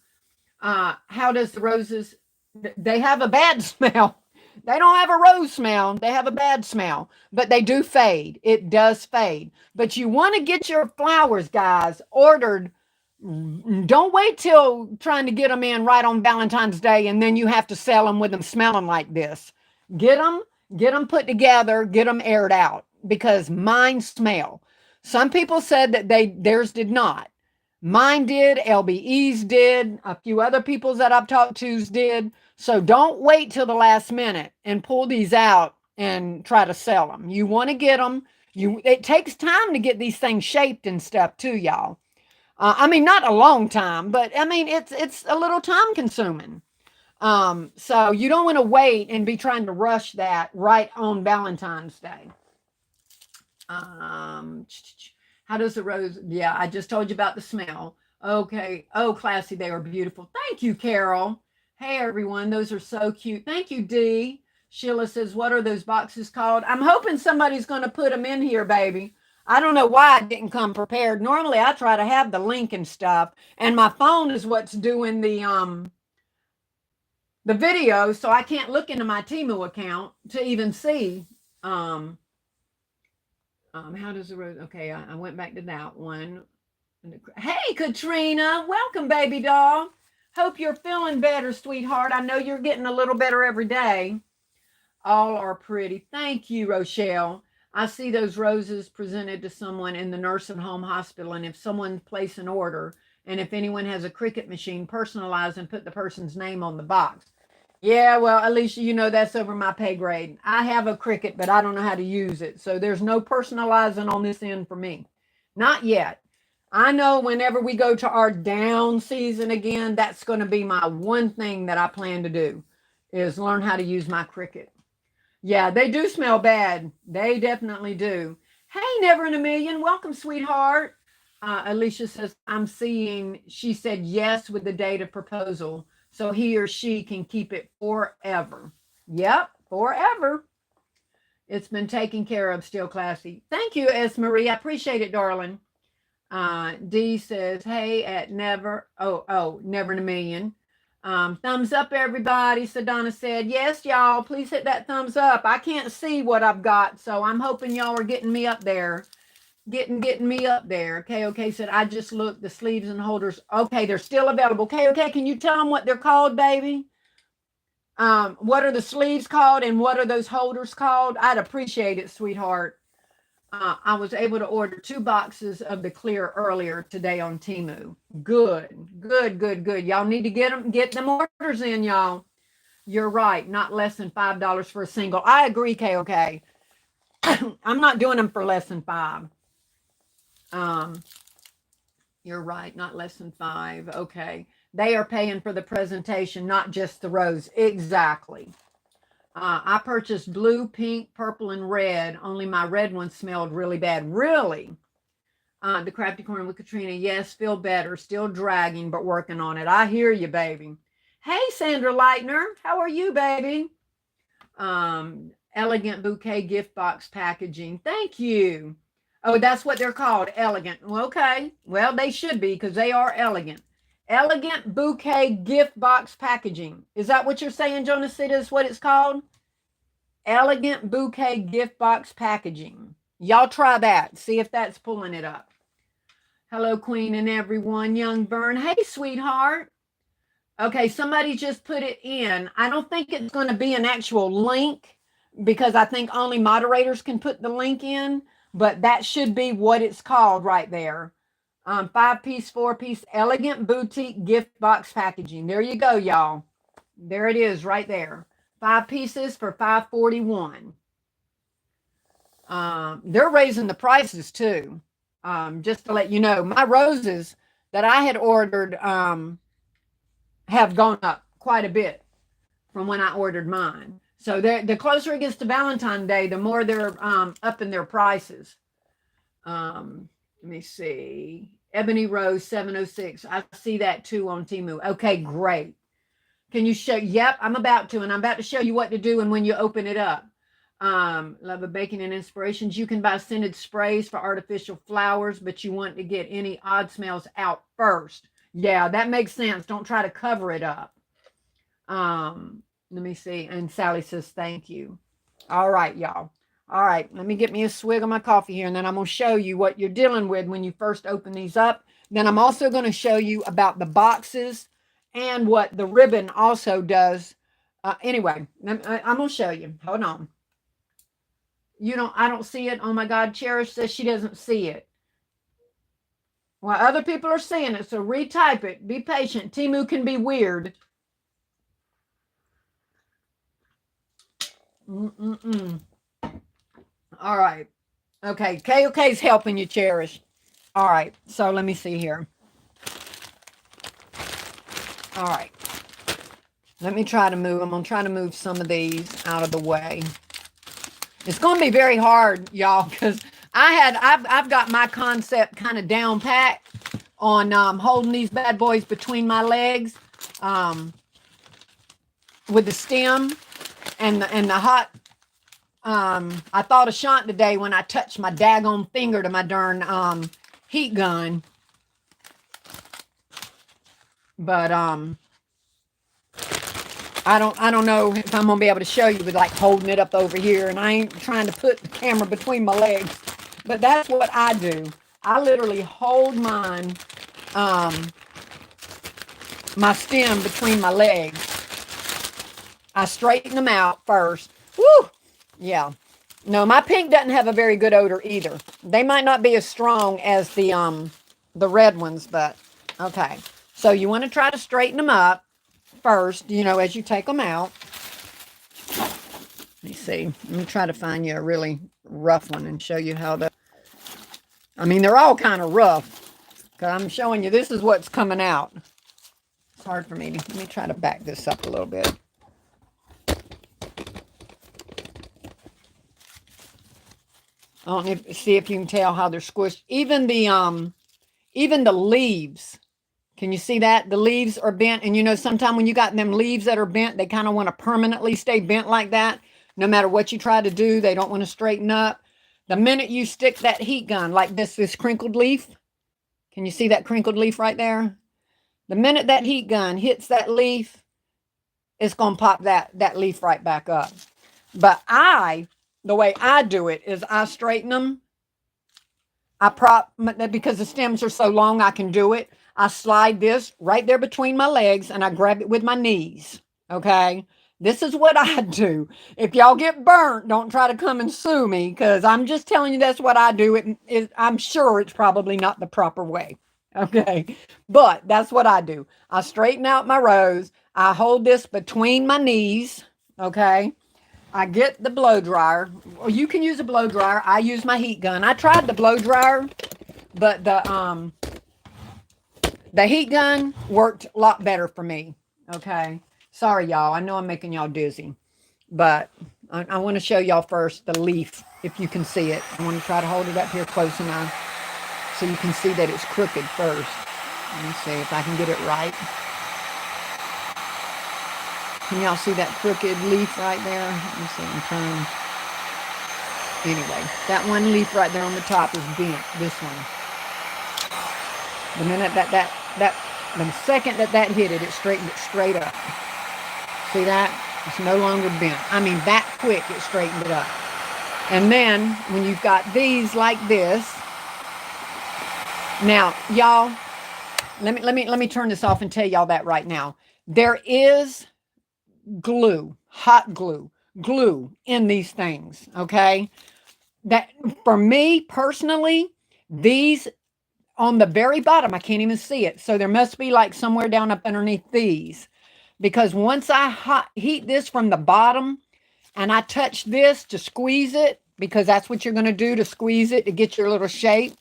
How does the roses, they have a bad smell. They don't have a rose smell. They have a bad smell, but they do fade. It does fade. But you want to get your flowers, guys, ordered. Don't wait till trying to get them in right on Valentine's Day and then you have to sell them with them smelling like this. Get them put together, get them aired out, because mine smell. Some people said that theirs did not. Mine did, LBE's did, a few other people that I've talked to's did. So don't wait till the last minute and pull these out and try to sell them. You want to get them. It takes time to get these things shaped and stuff too, y'all. I mean, not a long time, but I mean, it's a little time consuming. So you don't want to wait and be trying to rush that right on Valentine's Day. How does the rose? Yeah, I just told you about the smell. Okay. Oh, classy. They are beautiful. Thank you, Carol. Hey, everyone. Those are so cute. Thank you, Dee. Sheila says, what are those boxes called? I'm hoping somebody's going to put them in here, baby. I don't know why I didn't come prepared. Normally I try to have the link and stuff, and my phone is what's doing the video, so I can't look into my Temu account to even see how does the rose, okay, I went back to that one. Hey, Katrina, welcome, baby doll. Hope you're feeling better, sweetheart. I know you're getting a little better every day. All are pretty. Thank you, Rochelle. I see those roses presented to someone in the nursing home hospital, and if someone place an order, and if anyone has a Cricut machine, personalize and put the person's name on the box. Yeah, well, Alicia, you know that's over my pay grade. I have a Cricut, but I don't know how to use it, so there's no personalizing on this end for me. Not yet. I know whenever we go to our down season again, that's going to be my one thing that I plan to do, is learn how to use my Cricut. Yeah, they do smell bad. They definitely do. Hey, Never in a Million. Welcome, sweetheart. Alicia says, she said yes with the date of proposal, so he or she can keep it forever. Yep, forever. It's been taken care of, Still Classy. Thank you, S. Marie. I appreciate it, darling. Dee says, hey, at Never in a Million. Thumbs up, everybody. Sedona said, yes, y'all, please hit that thumbs up. I can't see what I've got, so I'm hoping y'all are getting me up there. Getting me up there. Okay, said, I just looked, the sleeves and holders. Okay, they're still available. Okay, can you tell them what they're called, baby? What are the sleeves called and what are those holders called? I'd appreciate it, sweetheart. I was able to order 2 boxes of the clear earlier today on Temu. Good. Y'all need to get them orders in, y'all. You're right. Not less than $5 for a single. I agree, KOK. I'm not doing them for less than 5. You're right. Not less than 5. Okay. They are paying for the presentation, not just the rose. Exactly. I purchased blue, pink, purple, and red. Only my red one smelled really bad. Really? The Crafty Corner with Katrina. Yes, feel better. Still dragging, but working on it. I hear you, baby. Hey, Sandra Leitner. How are you, baby? Elegant bouquet gift box packaging. Thank you. Oh, that's what they're called. Elegant. Okay. Well, they should be because they are elegant. Elegant Bouquet Gift Box Packaging. Is that what you're saying, Jonasita, is what it's called? Elegant Bouquet Gift Box Packaging. Y'all try that. See if that's pulling it up. Hello, Queen and everyone. Young Vern. Hey, sweetheart. Okay, somebody just put it in. I don't think it's going to be an actual link because I think only moderators can put the link in, but that should be what it's called right there. 5-piece, 4-piece, elegant boutique gift box packaging. There you go, y'all. There it is right there. 5 pieces for $5.41. They're raising the prices too. Just to let you know, my roses that I had ordered have gone up quite a bit from when I ordered mine. So the closer it gets to Valentine's Day, the more they're upping their prices. Let me see. Ebony Rose 706. I see that too on Temu. Okay, great. Can you show? Yep, I'm about to, and I'm about to show you what to do and when you open it up. Love of Baking and Inspirations. You can buy scented sprays for artificial flowers, but you want to get any odd smells out first. Yeah, that makes sense. Don't try to cover it up. Let me see. And Sally says, thank you. All right, y'all. All right, let me get me a swig of my coffee here, and then I'm going to show you what you're dealing with when you first open these up. Then I'm also going to show you about the boxes and what the ribbon also does. Anyway, I'm going to show you. Hold on. I don't see it. Oh my God, Cherish says she doesn't see it. Well, other people are seeing it, so retype it. Be patient. Temu can be weird. All right. Okay. KOK's helping you, Cherish. All right. So let me see here. All right. Let me try to move. I'm going to try to move some of these out of the way. It's going to be very hard, y'all, because I've got my concept kind of down pat on holding these bad boys between my legs with the stem and the hot. I thought of Shant today when I touched my daggone finger to my darn heat gun. But I don't know if I'm gonna be able to show you with like holding it up over here, and I ain't trying to put the camera between my legs, but that's what I do. I literally hold mine, my stem between my legs. I straighten them out first. Woo! Yeah. No, my pink doesn't have a very good odor either. They might not be as strong as the red ones, but okay. So you want to try to straighten them up first, as you take them out. Let me see. Let me try to find you a really rough one and show you how they're all kind of rough. Because I'm showing you this is what's coming out. It's hard for me. Let me try to back this up a little bit. I don't know see if you can tell how they're squished. Even the leaves. Can you see that? The leaves are bent. And sometimes when you got them leaves that are bent, they kind of want to permanently stay bent like that. No matter what you try to do, they don't want to straighten up. The minute you stick that heat gun, like this crinkled leaf. Can you see that crinkled leaf right there? The minute that heat gun hits that leaf, it's going to pop that leaf right back up. But the way I do it is I straighten them. I prop, because the stems are so long, I can do it. I slide this right there between my legs and I grab it with my knees. Okay. This is what I do. If y'all get burnt, don't try to come and sue me, because I'm just telling you that's what I do. I'm sure it's probably not the proper way. Okay. But that's what I do. I straighten out my rows. I hold this between my knees. Okay. I get the blow dryer, or you can use a blow dryer. I use my heat gun. I tried the blow dryer, but the heat gun worked a lot better for me. Okay. Sorry, y'all. I know I'm making y'all dizzy, but I want to show y'all first the leaf, if you can see it. I want to try to hold it up here close enough so you can see that it's crooked first. Let me see if I can get it right. Can y'all see that crooked leaf right there? Let me see. I'm trying. Anyway, that one leaf right there on the top is bent. This one. The minute that The second that that hit it, it straightened it straight up. See that? It's no longer bent. I mean, that quick, it straightened it up. And then when you've got these like this, now, y'all, let me turn this off and tell y'all that right now. There is glue, hot glue in these things, okay? That for me personally, these on the very bottom, I can't even see it. So there must be like somewhere down up underneath these. Because once I heat this from the bottom and I touch this to squeeze it, because that's what you're going to do to squeeze it to get your little shape,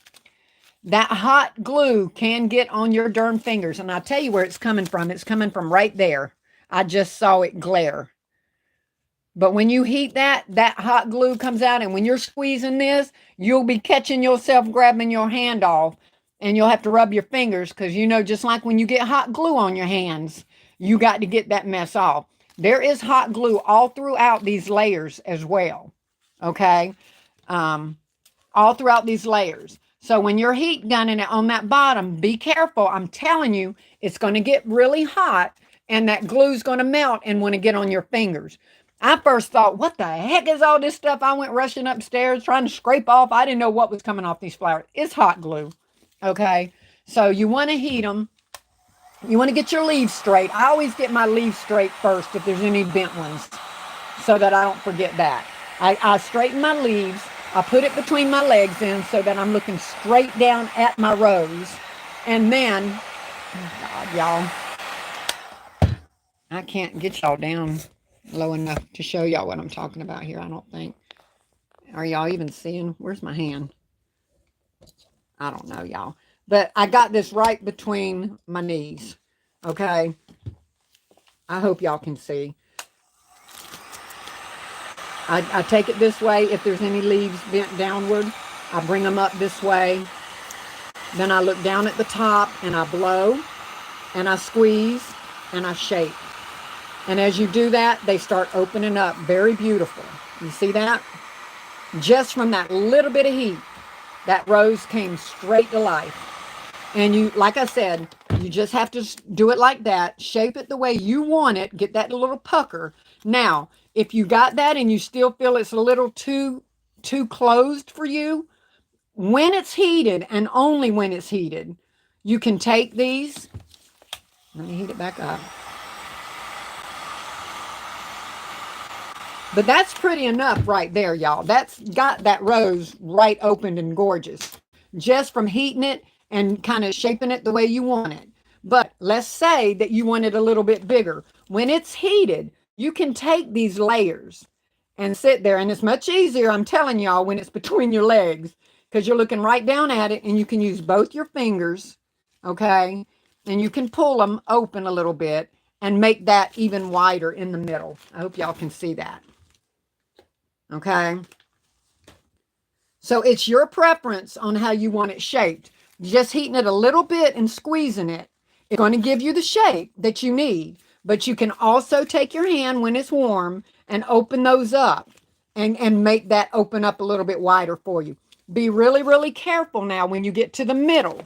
that hot glue can get on your darn fingers. And I'll tell you where it's coming from. It's coming from right there. I just saw it glare. But when you heat that hot glue comes out. And when you're squeezing this, you'll be catching yourself grabbing your hand off. And you'll have to rub your fingers because, you know, just like when you get hot glue on your hands, you got to get that mess off. There is hot glue all throughout these layers as well. Okay? All throughout these layers. So when you're heat gunning it on that bottom, be careful. I'm telling you, it's going to get really hot and that glue's going to melt and want to get on your fingers. I first thought, what the heck is all this stuff? I went rushing upstairs trying to scrape off. I didn't know what was coming off these flowers. It's hot glue. Okay, so you want to heat them. You want to get your leaves straight. I always get my leaves straight first if there's any bent ones so that I don't forget that. I straighten my leaves. I put it between my legs in so that I'm looking straight down at my rose. And then, oh God, y'all, I can't get y'all down low enough to show y'all what I'm talking about here, I don't think. Are y'all even seeing? Where's my hand? I don't know, y'all. But I got this right between my knees. Okay? I hope y'all can see. I take it this way. If there's any leaves bent downward, I bring them up this way. Then I look down at the top and I blow and I squeeze and I shape. And as you do that, they start opening up. Very beautiful. You see that? Just from that little bit of heat, that rose came straight to life. And you, like I said, you just have to do it like that. Shape it the way you want it. Get that little pucker. Now, if you got that and you still feel it's a little too closed for you, when it's heated and only when it's heated, you can take these. Let me heat it back up. But that's pretty enough right there, y'all. That's got that rose right opened and gorgeous. Just from heating it and kind of shaping it the way you want it. But let's say that you want it a little bit bigger. When it's heated, you can take these layers and sit there. And it's much easier, I'm telling y'all, when it's between your legs. Because you're looking right down at it and you can use both your fingers. Okay? And you can pull them open a little bit and make that even wider in the middle. I hope y'all can see that. Okay? So it's your preference on how you want it shaped. Just heating it a little bit and squeezing it, it's going to give you the shape that you need. But you can also take your hand when it's warm and open those up and make that open up a little bit wider for you. Be really, really careful now when you get to the middle.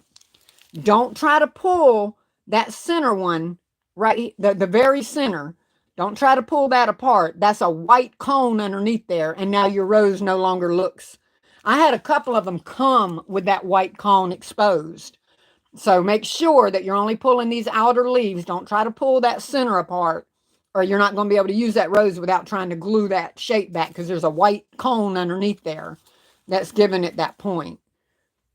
Don't try to pull that center one, right, the very center. Don't try to pull that apart. That's a white cone underneath there, and now your rose no longer looks. I had a couple of them come with that white cone exposed. So make sure that you're only pulling these outer leaves. Don't try to pull that center apart, or you're not going to be able to use that rose without trying to glue that shape back because there's a white cone underneath there that's giving it that point.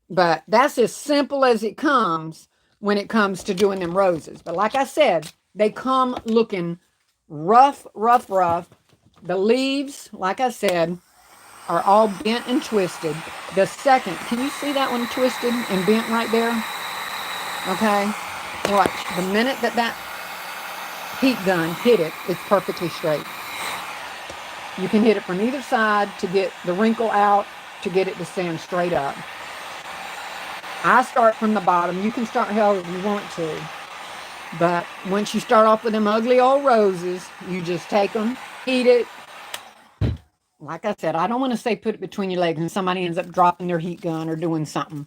But that's as simple as it comes when it comes to doing them roses. But like I said, they come looking rough. The leaves, like I said, are all bent and twisted. The second, can you see that one twisted and bent right there? Okay, watch. The minute that heat gun hit it, it's perfectly straight. You can hit it from either side to get the wrinkle out, to get it to stand straight up. I start from the bottom. You can start however you want to. But once you start off with them ugly old roses, you just take them, heat it. Like I said, I don't want to say put it between your legs and somebody ends up dropping their heat gun or doing something.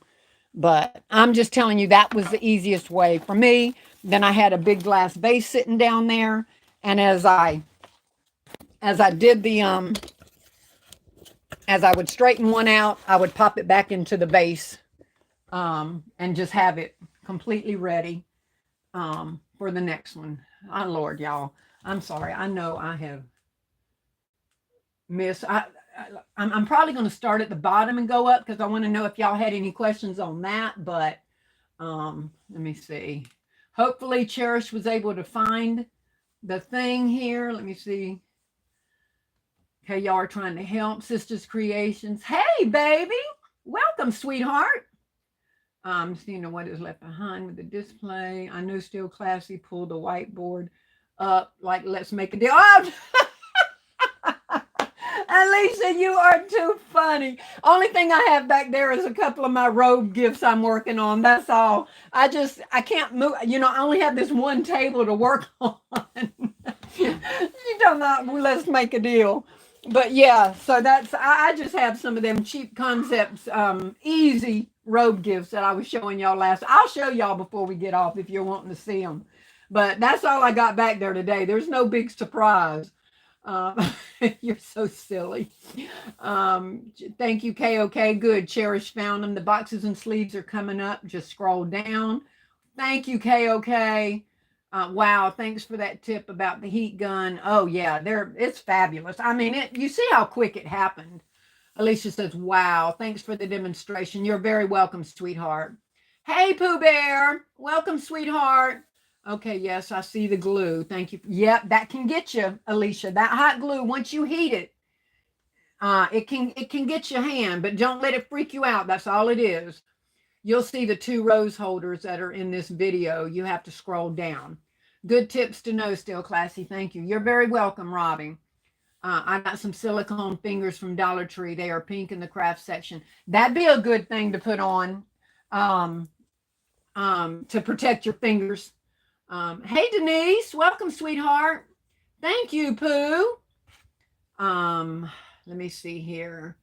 But I'm just telling you that was the easiest way for me. Then I had a big glass vase sitting down there, and as I did the as I would straighten one out, I would pop it back into the vase, and just have it completely ready for the next one. Oh Lord, y'all, I'm sorry. I know I have missed. I'm probably going to start at the bottom and go up because I want to know if y'all had any questions on that. But let me see. Hopefully, Cherish was able to find the thing here. Let me see. Okay, y'all are trying to help Sisters Creations. Hey, baby. Welcome, sweetheart. Just you know what is left behind with the display. I know Still Classy pulled the whiteboard up like let's make a deal. Oh! Alicia, you are too funny. Only thing I have back there is a couple of my robe gifts I'm working on. That's all. I can't move. You know, I only have this one table to work on. You don't know. Let's make a deal. But yeah, so I just have some of them cheap concepts, easy robe gifts that I was showing y'all last. I'll show y'all before we get off if you're wanting to see them. But that's all I got back there today. There's no big surprise. You're so silly. Thank you, KOK. Good. Cherish found them. The boxes and sleeves are coming up. Just scroll down. Thank you, KOK. Wow, thanks for that tip about the heat gun. Oh yeah, it's fabulous. I mean, you see how quick it happened. Alicia says, wow, thanks for the demonstration. You're very welcome, sweetheart. Hey, Pooh Bear. Welcome, sweetheart. Okay, yes, I see the glue. Thank you. Yep, that can get you, Alicia. That hot glue, once you heat it, it can get your hand, but don't let it freak you out. That's all it is. You'll see the 2 rose holders that are in this video. You have to scroll down. Good tips to know, Still Classy. Thank you. You're very welcome, Robbie. I got some silicone fingers from Dollar Tree. They are pink in the craft section. That'd be a good thing to put on to protect your fingers. Hey, Denise. Welcome, sweetheart. Thank you, Pooh. Let me see here.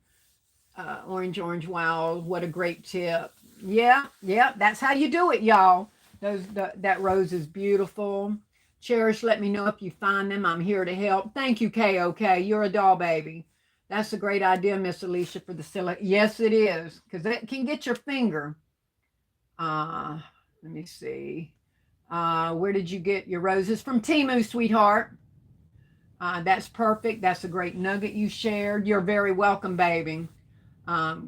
Orange. Wow. What a great tip. Yeah. That's how you do it, y'all. That rose is beautiful. Cherish, let me know if you find them. I'm here to help. Thank you, KOK. You're a doll baby. That's a great idea, Miss Alicia, for the silly. Yes, it is, because it can get your finger. Let me see. Where did you get your roses? From Temu, sweetheart. That's perfect. That's a great nugget you shared. You're very welcome, baby.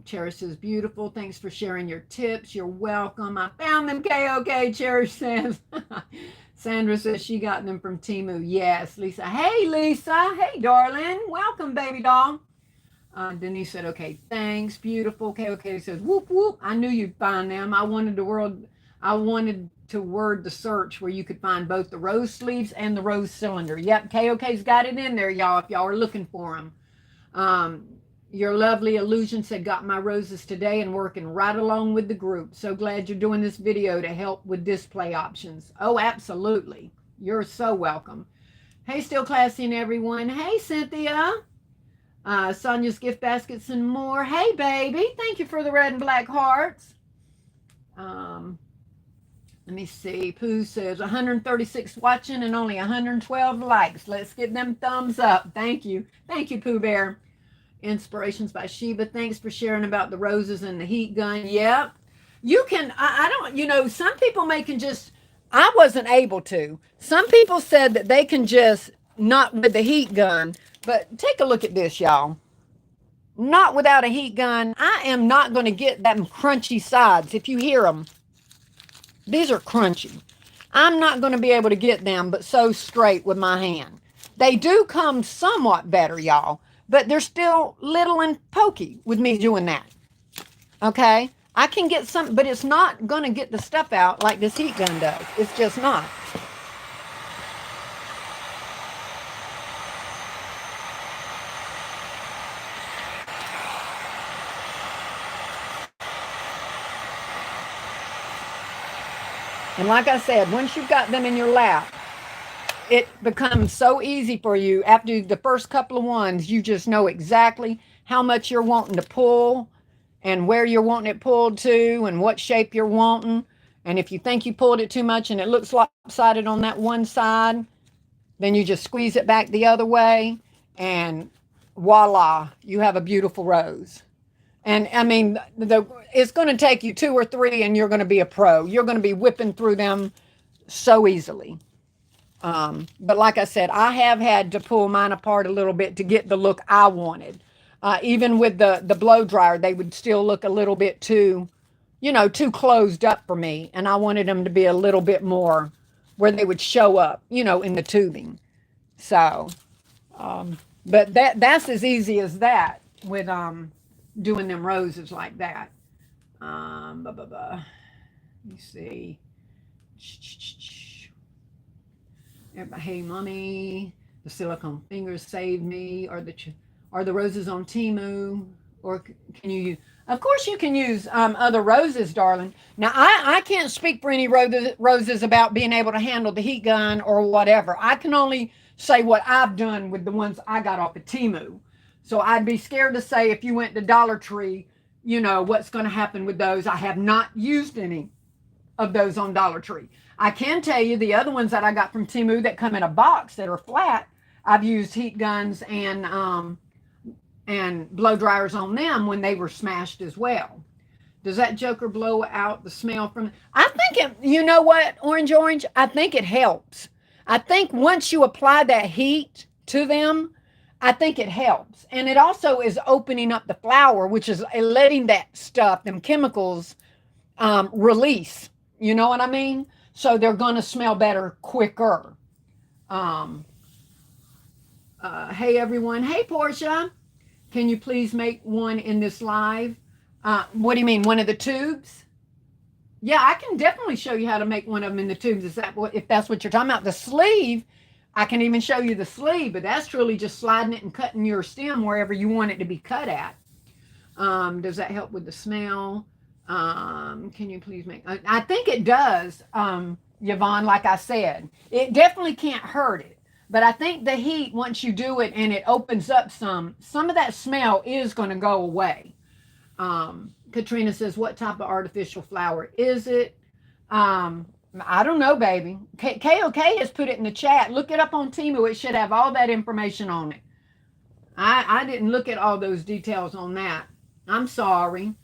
Cherish says, beautiful. Thanks for sharing your tips. You're welcome. I found them, KOK, Cherish says. Sandra says she got them from Temu. Yes, Lisa. Hey, Lisa. Hey, darling. Welcome, baby doll. Denise said, okay, thanks. Beautiful. KOK says, whoop, whoop. I knew you'd find them. I wanted to word the search where you could find both the rose sleeves and the rose cylinder. Yep, KOK's got it in there, y'all, if y'all are looking for them. Your lovely Illusion said, got my roses today and working right along with the group. So glad you're doing this video to help with display options. Oh, absolutely. You're so welcome. Hey, Still Classy and everyone. Hey, Cynthia. Sonia's gift baskets and more. Hey, baby. Thank you for the red and black hearts. Let me see. Pooh says 136 watching and only 112 likes. Let's get them thumbs up. Thank you. Thank you, Pooh Bear. Inspirations by Sheba. Thanks for sharing about the roses and the heat gun. Yep. You can, I don't, some people I wasn't able to. Some people said that they can just, not with the heat gun, but take a look at this, y'all. Not without a heat gun. I am not going to get them crunchy sides. If you hear them, these are crunchy. I'm not going to be able to get them, but so straight with my hand. They do come somewhat better, y'all, but they're still little and pokey with me doing that. Okay? I can get some, but it's not going to get the stuff out like this heat gun does. It's just not. And like I said, once you've got them in your lap, it becomes so easy for you. After the first couple of ones, you just know exactly how much you're wanting to pull and where you're wanting it pulled to and what shape you're wanting. And if you think you pulled it too much and it looks lopsided on that one side, then you just squeeze it back the other way, and voila, you have a beautiful rose. And I mean, it's going to take you 2 or 3 and you're going to be a pro. You're going to be whipping through them so easily. But like I said, I have had to pull mine apart a little bit to get the look I wanted. Even with the blow dryer, they would still look a little bit too, too closed up for me. And I wanted them to be a little bit more where they would show up, in the tubing. So, but that's as easy as that with doing them roses like that. Let me see. Hey, mommy, the silicone fingers saved me. Are the roses on Temu? Or can you use? Of course you can use other roses, darling. Now, I can't speak for any roses about being able to handle the heat gun or whatever. I can only say what I've done with the ones I got off of Temu. So I'd be scared to say if you went to Dollar Tree, what's going to happen with those. I have not used any of those on Dollar Tree. I can tell you the other ones that I got from Temu that come in a box that are flat, I've used heat guns and blow dryers on them when they were smashed as well. Does that joker blow out the smell from? I think you know what, Orange? I think it helps. I think once you apply that heat to them, I think it helps. And it also is opening up the flower, which is letting that stuff, them chemicals, release. You know what I mean? So they're going to smell better quicker. Hey, everyone. Hey, Portia. Can you please make one in this live? What do you mean, one of the tubes? Yeah, I can definitely show you how to make one of them in the tubes. If that's what you're talking about? The sleeve, I can even show you the sleeve, but that's truly just sliding it and cutting your stem wherever you want it to be cut at. Does that help with the smell? Can you please make? I think it does, Yvonne. Like I said, it definitely can't hurt it. But I think the heat, once you do it and it opens up some of that smell is going to go away. Katrina says, what type of artificial flower is it? I don't know, baby. KOK has put it in the chat. Look it up on Temu. It should have all that information on it. I didn't look at all those details on that. I'm sorry.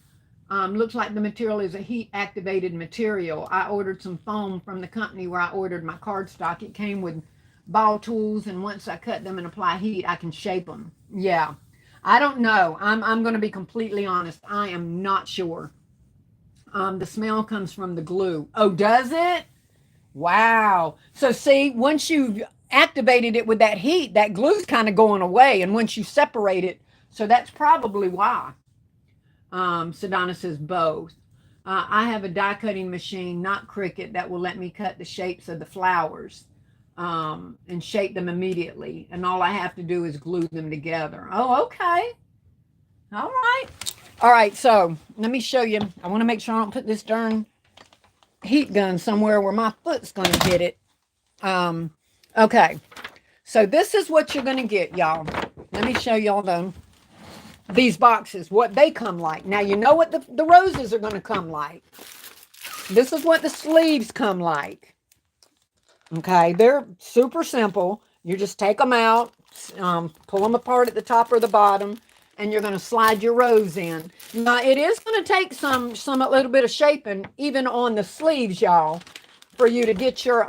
Looks like the material is a heat activated material. I ordered some foam from the company where I ordered my cardstock. It came with ball tools, and once I cut them and apply heat, I can shape them. Yeah, I don't know. I'm going to be completely honest. I am not sure. The smell comes from the glue. Oh, does it? Wow. So see, once you've activated it with that heat, that glue's kind of going away, and once you separate it, so that's probably why. Sedona says both. I have a die cutting machine, not Cricut, that will let me cut the shapes of the flowers. And shape them immediately, and all I have to do is glue them together. Oh, okay. All right, so let me show you. I want to make sure I don't put this darn heat gun somewhere where my foot's going to hit it. Okay, so this is what you're going to get, y'all. Let me show y'all these boxes, what they come like. Now you know what the roses are going to come like. This is what the sleeves come like. Okay, they're super simple. You just take them out, pull them apart at the top or the bottom, and you're going to slide your rose in. Now, it is going to take a little bit of shaping, even on the sleeves, y'all, for you to get your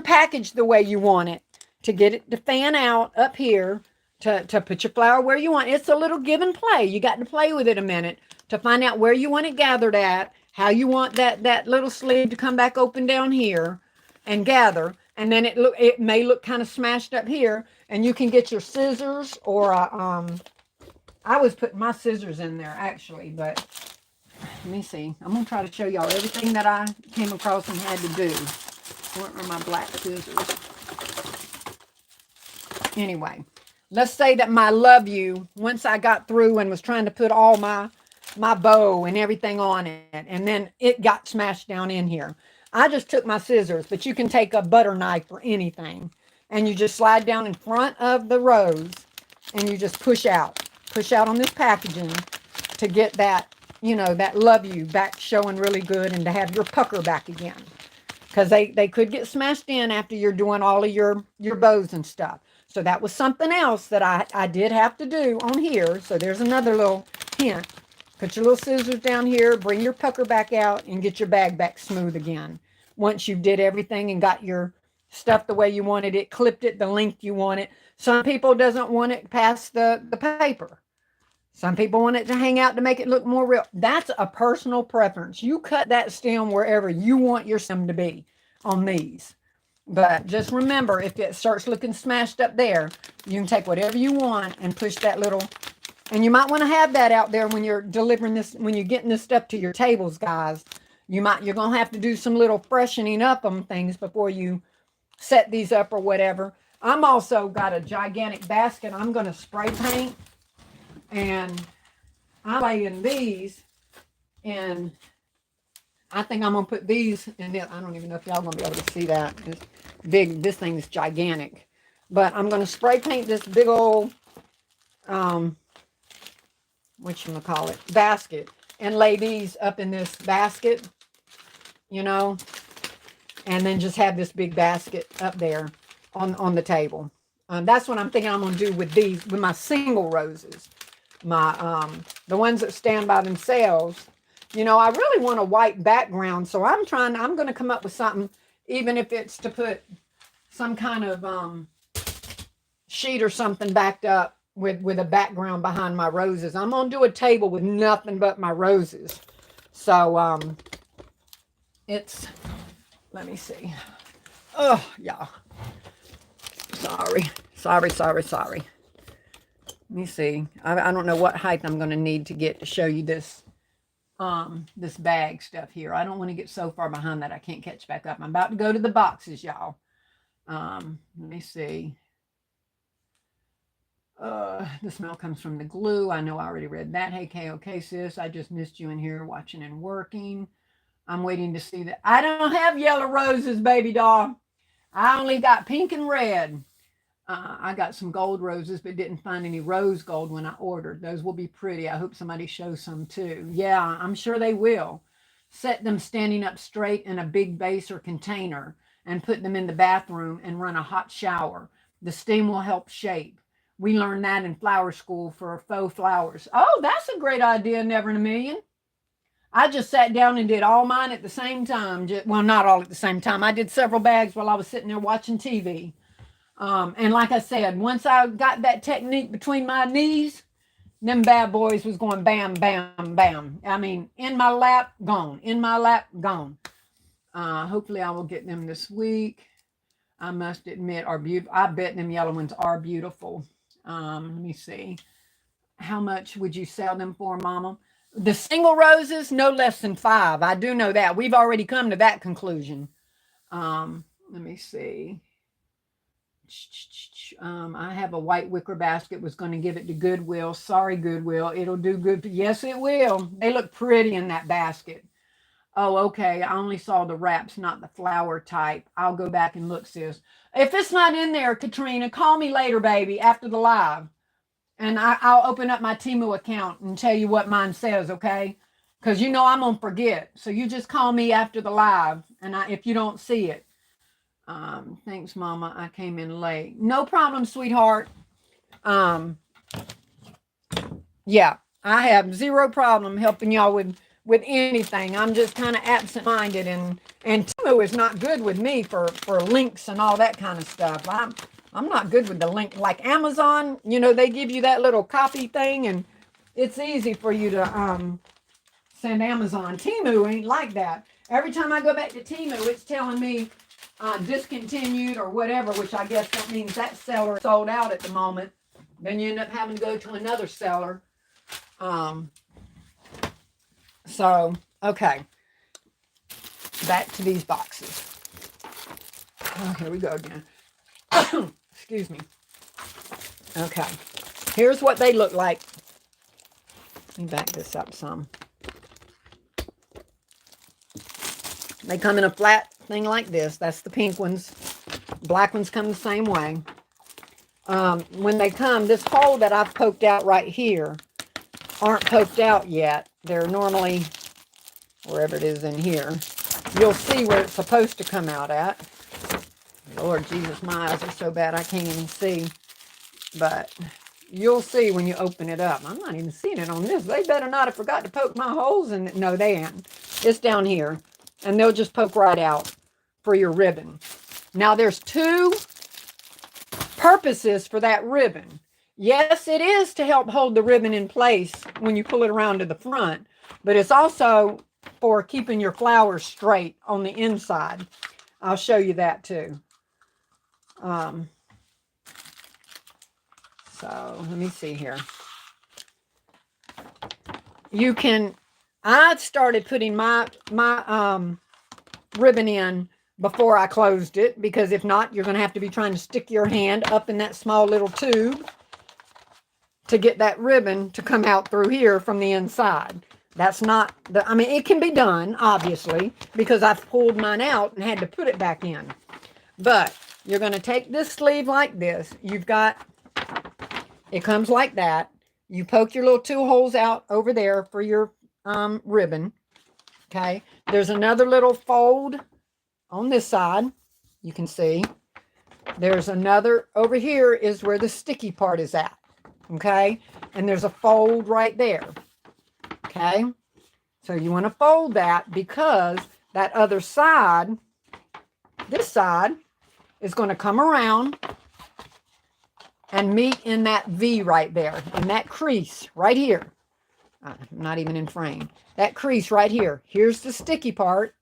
package the way you want it, to get it to fan out up here, to put your flower where you want. It's a little give and play. You got to play with it a minute to find out where you want it gathered at, how you want that little sleeve to come back open down here and gather. And then it may look kind of smashed up here, and you can get your scissors or I was putting my scissors in there actually, but let me see. I'm going to try to show y'all everything that I came across and had to do. Where are my black scissors? Anyway, let's say that my love you, once I got through and was trying to put all my bow and everything on it, and then it got smashed down in here. I just took my scissors, but you can take a butter knife or anything, and you just slide down in front of the rose, and you just push out. push out on this packaging to get that, you know, that love you back showing really good, and to have your pucker back again. Because they could get smashed in after you're doing all of your bows and stuff. So that was something else that I did have to do on here. So there's another little hint. Put your little scissors down here, bring your pucker back out, and get your bag back smooth again. Once you did everything and got your stuff the way you wanted it, clipped it the length you want it. Some people doesn't want it past the paper. Some people want it to hang out to make it look more real. That's a personal preference. You cut that stem wherever you want your stem to be on these. But just remember, if it starts looking smashed up there, you can take whatever you want and push that little, and you might want to have that out there when you're delivering this, when you're getting this stuff to your tables, guys. You're going to have to do some little freshening up on things before you set these up or whatever. I'm also got a gigantic basket I'm going to spray paint. And I lay in these, and I think I'm going to put these in it. I don't even know if y'all going to be able to see that. It's big. This thing is gigantic. But I'm going to spray paint this big old, whatchamacallit, basket, and lay these up in this basket, you know, and then just have this big basket up there on the table. That's what I'm thinking I'm going to do with these, with my single roses. My the ones that stand by themselves. You know, I really want a white background, so I'm going to come up with something, even if it's to put some kind of sheet or something backed up with a background behind my roses. I'm going to do a table with nothing but my roses. So it's, let me see. Oh, yeah. Sorry. Let me see. I don't know what height I'm going to need to get to show you this this bag stuff here. I don't want to get so far behind that I can't catch back up. I'm about to go to the boxes, y'all. Let me see. The smell comes from the glue. I know I already read that. Hey, okay, sis. I just missed you in here watching and working. I'm waiting to see that. I don't have yellow roses, baby doll. I only got pink and red. I got some gold roses, but didn't find any rose gold when I ordered. Those will be pretty. I hope somebody shows some too. Yeah, I'm sure they will. Set them standing up straight in a big vase or container and put them in the bathroom and run a hot shower. The steam will help shape. We learned that in flower school for faux flowers. Oh, that's a great idea, never in a million. I just sat down and did all mine at the same time. Well, not all at the same time. I did several bags while I was sitting there watching TV. And like I said, once I got that technique between my knees, them bad boys was going bam, bam, bam. I mean, in my lap, gone. In my lap, gone. Hopefully I will get them this week. I must admit, are beautiful. I bet them yellow ones are beautiful. Let me see. How much would you sell them for, Mama? The single roses, no less than $5. I do know that. We've already come to that conclusion. Let me see. I have a white wicker basket. Was going to give it to Goodwill. Sorry, Goodwill. It'll do good. Yes, it will. They look pretty in that basket. Oh, okay. I only saw the wraps, not the flower type. I'll go back and look, sis. If it's not in there, Katrina, call me later, baby, after the live. And I'll open up my Temu account and tell you what mine says, okay? Because you know I'm going to forget. So you just call me after the live, and if you don't see it. Thanks, Mama. I came in late. No problem, sweetheart. Yeah, I have zero problem helping y'all with anything. I'm just kind of absent-minded, and Temu is not good with me for links and all that kind of stuff. I'm not good with the link. Like Amazon, you know, they give you that little copy thing, and it's easy for you to send Amazon. Temu ain't like that. Every time I go back to Temu, it's telling me discontinued or whatever, which I guess that means that seller sold out at the moment. Then you end up having to go to another seller. So, okay. Back to these boxes. Oh, here we go again. Excuse me. Okay. Here's what they look like. Let me back this up some. They come in a flat thing like this. That's the pink ones. Black ones come the same way. when they come, this hole that I've poked out right here aren't poked out yet. They're normally wherever it is in here. You'll see where it's supposed to come out at. Lord Jesus, my eyes are so bad I can't even see. But you'll see when you open it up. I'm not even seeing it on this. They better not have forgot to poke my holes in it. No, they ain't. It's down here. And they'll just poke right out for your ribbon. Now, there's two purposes for that ribbon. Yes, it is to help hold the ribbon in place when you pull it around to the front. But it's also for keeping your flowers straight on the inside. I'll show you that too. So let me see here. You can, I started putting my ribbon in before I closed it, because if not, you're going to have to be trying to stick your hand up in that small little tube to get that ribbon to come out through here from the inside. That's not the, I mean, it can be done, obviously, because I've pulled mine out and had to put it back in. But you're going to take this sleeve like this. You've got, it comes like that. You poke your little two holes out over there for your ribbon. Okay. There's another little fold on this side. You can see. There's another over here is where the sticky part is at. Okay. And there's a fold right there. Okay. So you want to fold that because that other side, this side, is going to come around and meet in that V right there, in that crease right here. Not even in frame. That crease right here. Here's the sticky part.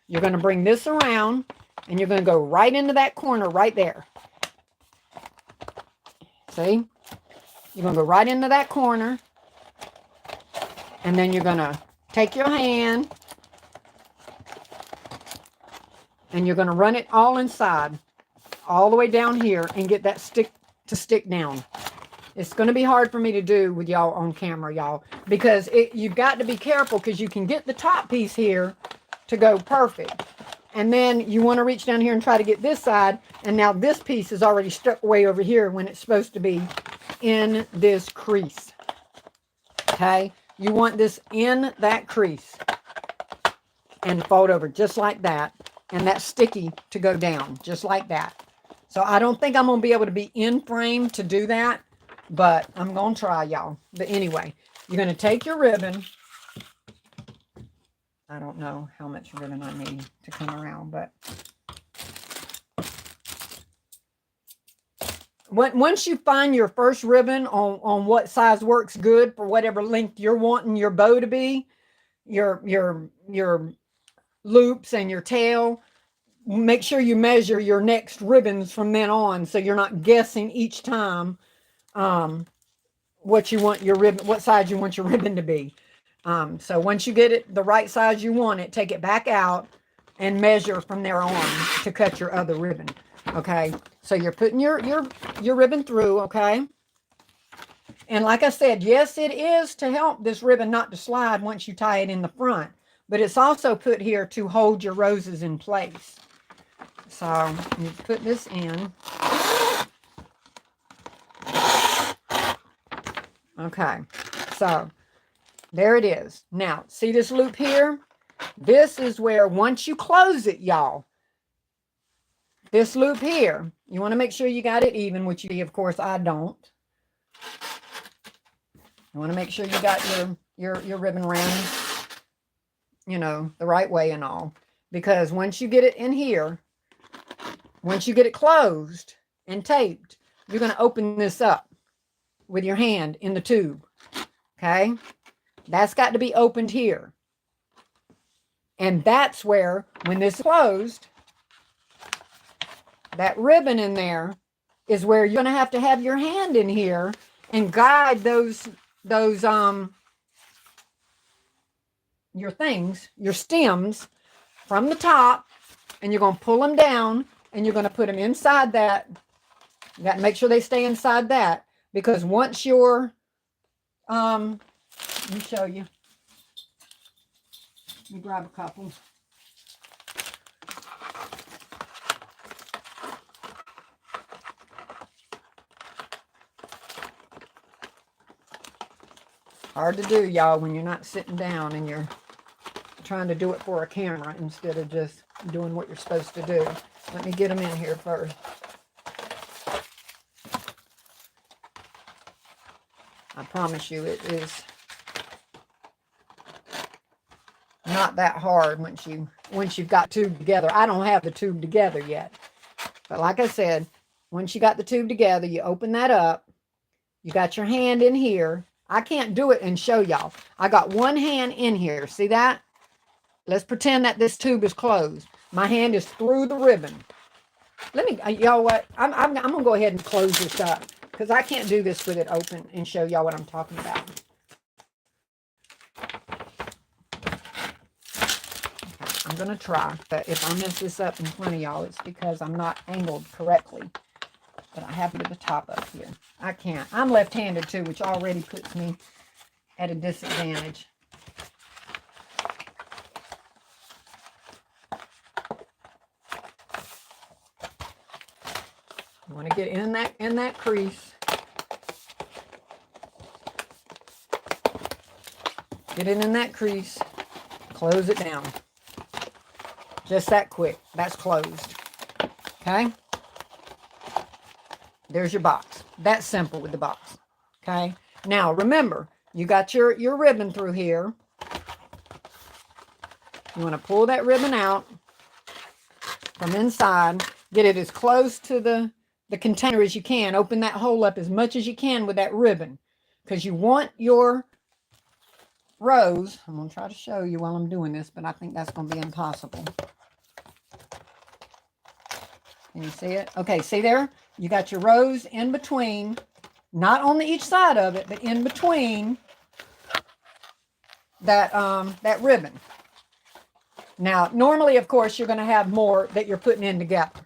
You're going to bring this around and you're going to go right into that corner right there. See? You're going to go right into that corner. And then you're going to take your hand and you're going to run it all inside, all the way down here, and get that stick to stick down. It's going to be hard for me to do with y'all on camera, y'all, because you've got to be careful, because you can get the top piece here to go perfect. And then you want to reach down here and try to get this side, and now this piece is already stuck way over here when it's supposed to be in this crease. Okay? You want this in that crease and fold over just like that, and that sticky to go down just like that. So I don't think I'm going to be able to be in frame to do that, but I'm going to try, y'all. But anyway, you're going to take your ribbon. I don't know how much ribbon I need to come around, but once you find your first ribbon on what size works good for whatever length you're wanting your bow to be, your loops and your tail, make sure you measure your next ribbons from then on, so you're not guessing each time what you want your ribbon, what size you want your ribbon to be. So once you get it the right size you want it, take it back out and measure from there on to cut your other ribbon. Okay, so you're putting your ribbon through. Okay, and like I said, yes, it is to help this ribbon not to slide once you tie it in the front, but it's also put here to hold your roses in place. So you put this in. Okay, so there it is. Now, see this loop here? This is where, once you close it, y'all, this loop here, you want to make sure you got it even, which you, of course, I don't. You want to make sure you got your ribbon round, you know, the right way and all. Because once you get it in here, once you get it closed and taped, you're going to open this up with your hand in the tube. Okay? That's got to be opened here. And that's where, when this is closed, that ribbon in there is where you're going to have your hand in here and guide those your things, your stems, from the top, and you're going to pull them down and you're going to put them inside that. You got to make sure they stay inside that, because once you're let me show you. Let me grab a couple. Hard to do, y'all, when you're not sitting down and you're trying to do it for a camera instead of just doing what you're supposed to do. Let me get them in here first. I promise you it is not that hard once you've got tube together. I don't have the tube together yet. But like I said, once you got the tube together, you open that up. You got your hand in here. I can't do it and show y'all. I got one hand in here. See that? Let's pretend that this tube is closed. My hand is through the ribbon. Let me, y'all what? I'm going to go ahead and close this up because I can't do this with it open and show y'all what I'm talking about. I'm going to try, but if I mess this up in front of y'all, it's because I'm not angled correctly. But I have it at the top up here. I can't. I'm left-handed too, which already puts me at a disadvantage. You want to get in that crease. Get it in that crease. Close it down. Just that quick. That's closed. Okay? There's your box. That's simple with the box. Okay? Now, remember, you got your ribbon through here. You want to pull that ribbon out from inside. Get it as close to the container as you can. Open that hole up as much as you can with that ribbon. Because you want your rose. I'm going to try to show you while I'm doing this, but I think that's going to be impossible. Can you see it? Okay, see there? You got your rose in between, not on each side of it, but in between that ribbon. Now, normally, of course, you're going to have more that you're putting in together.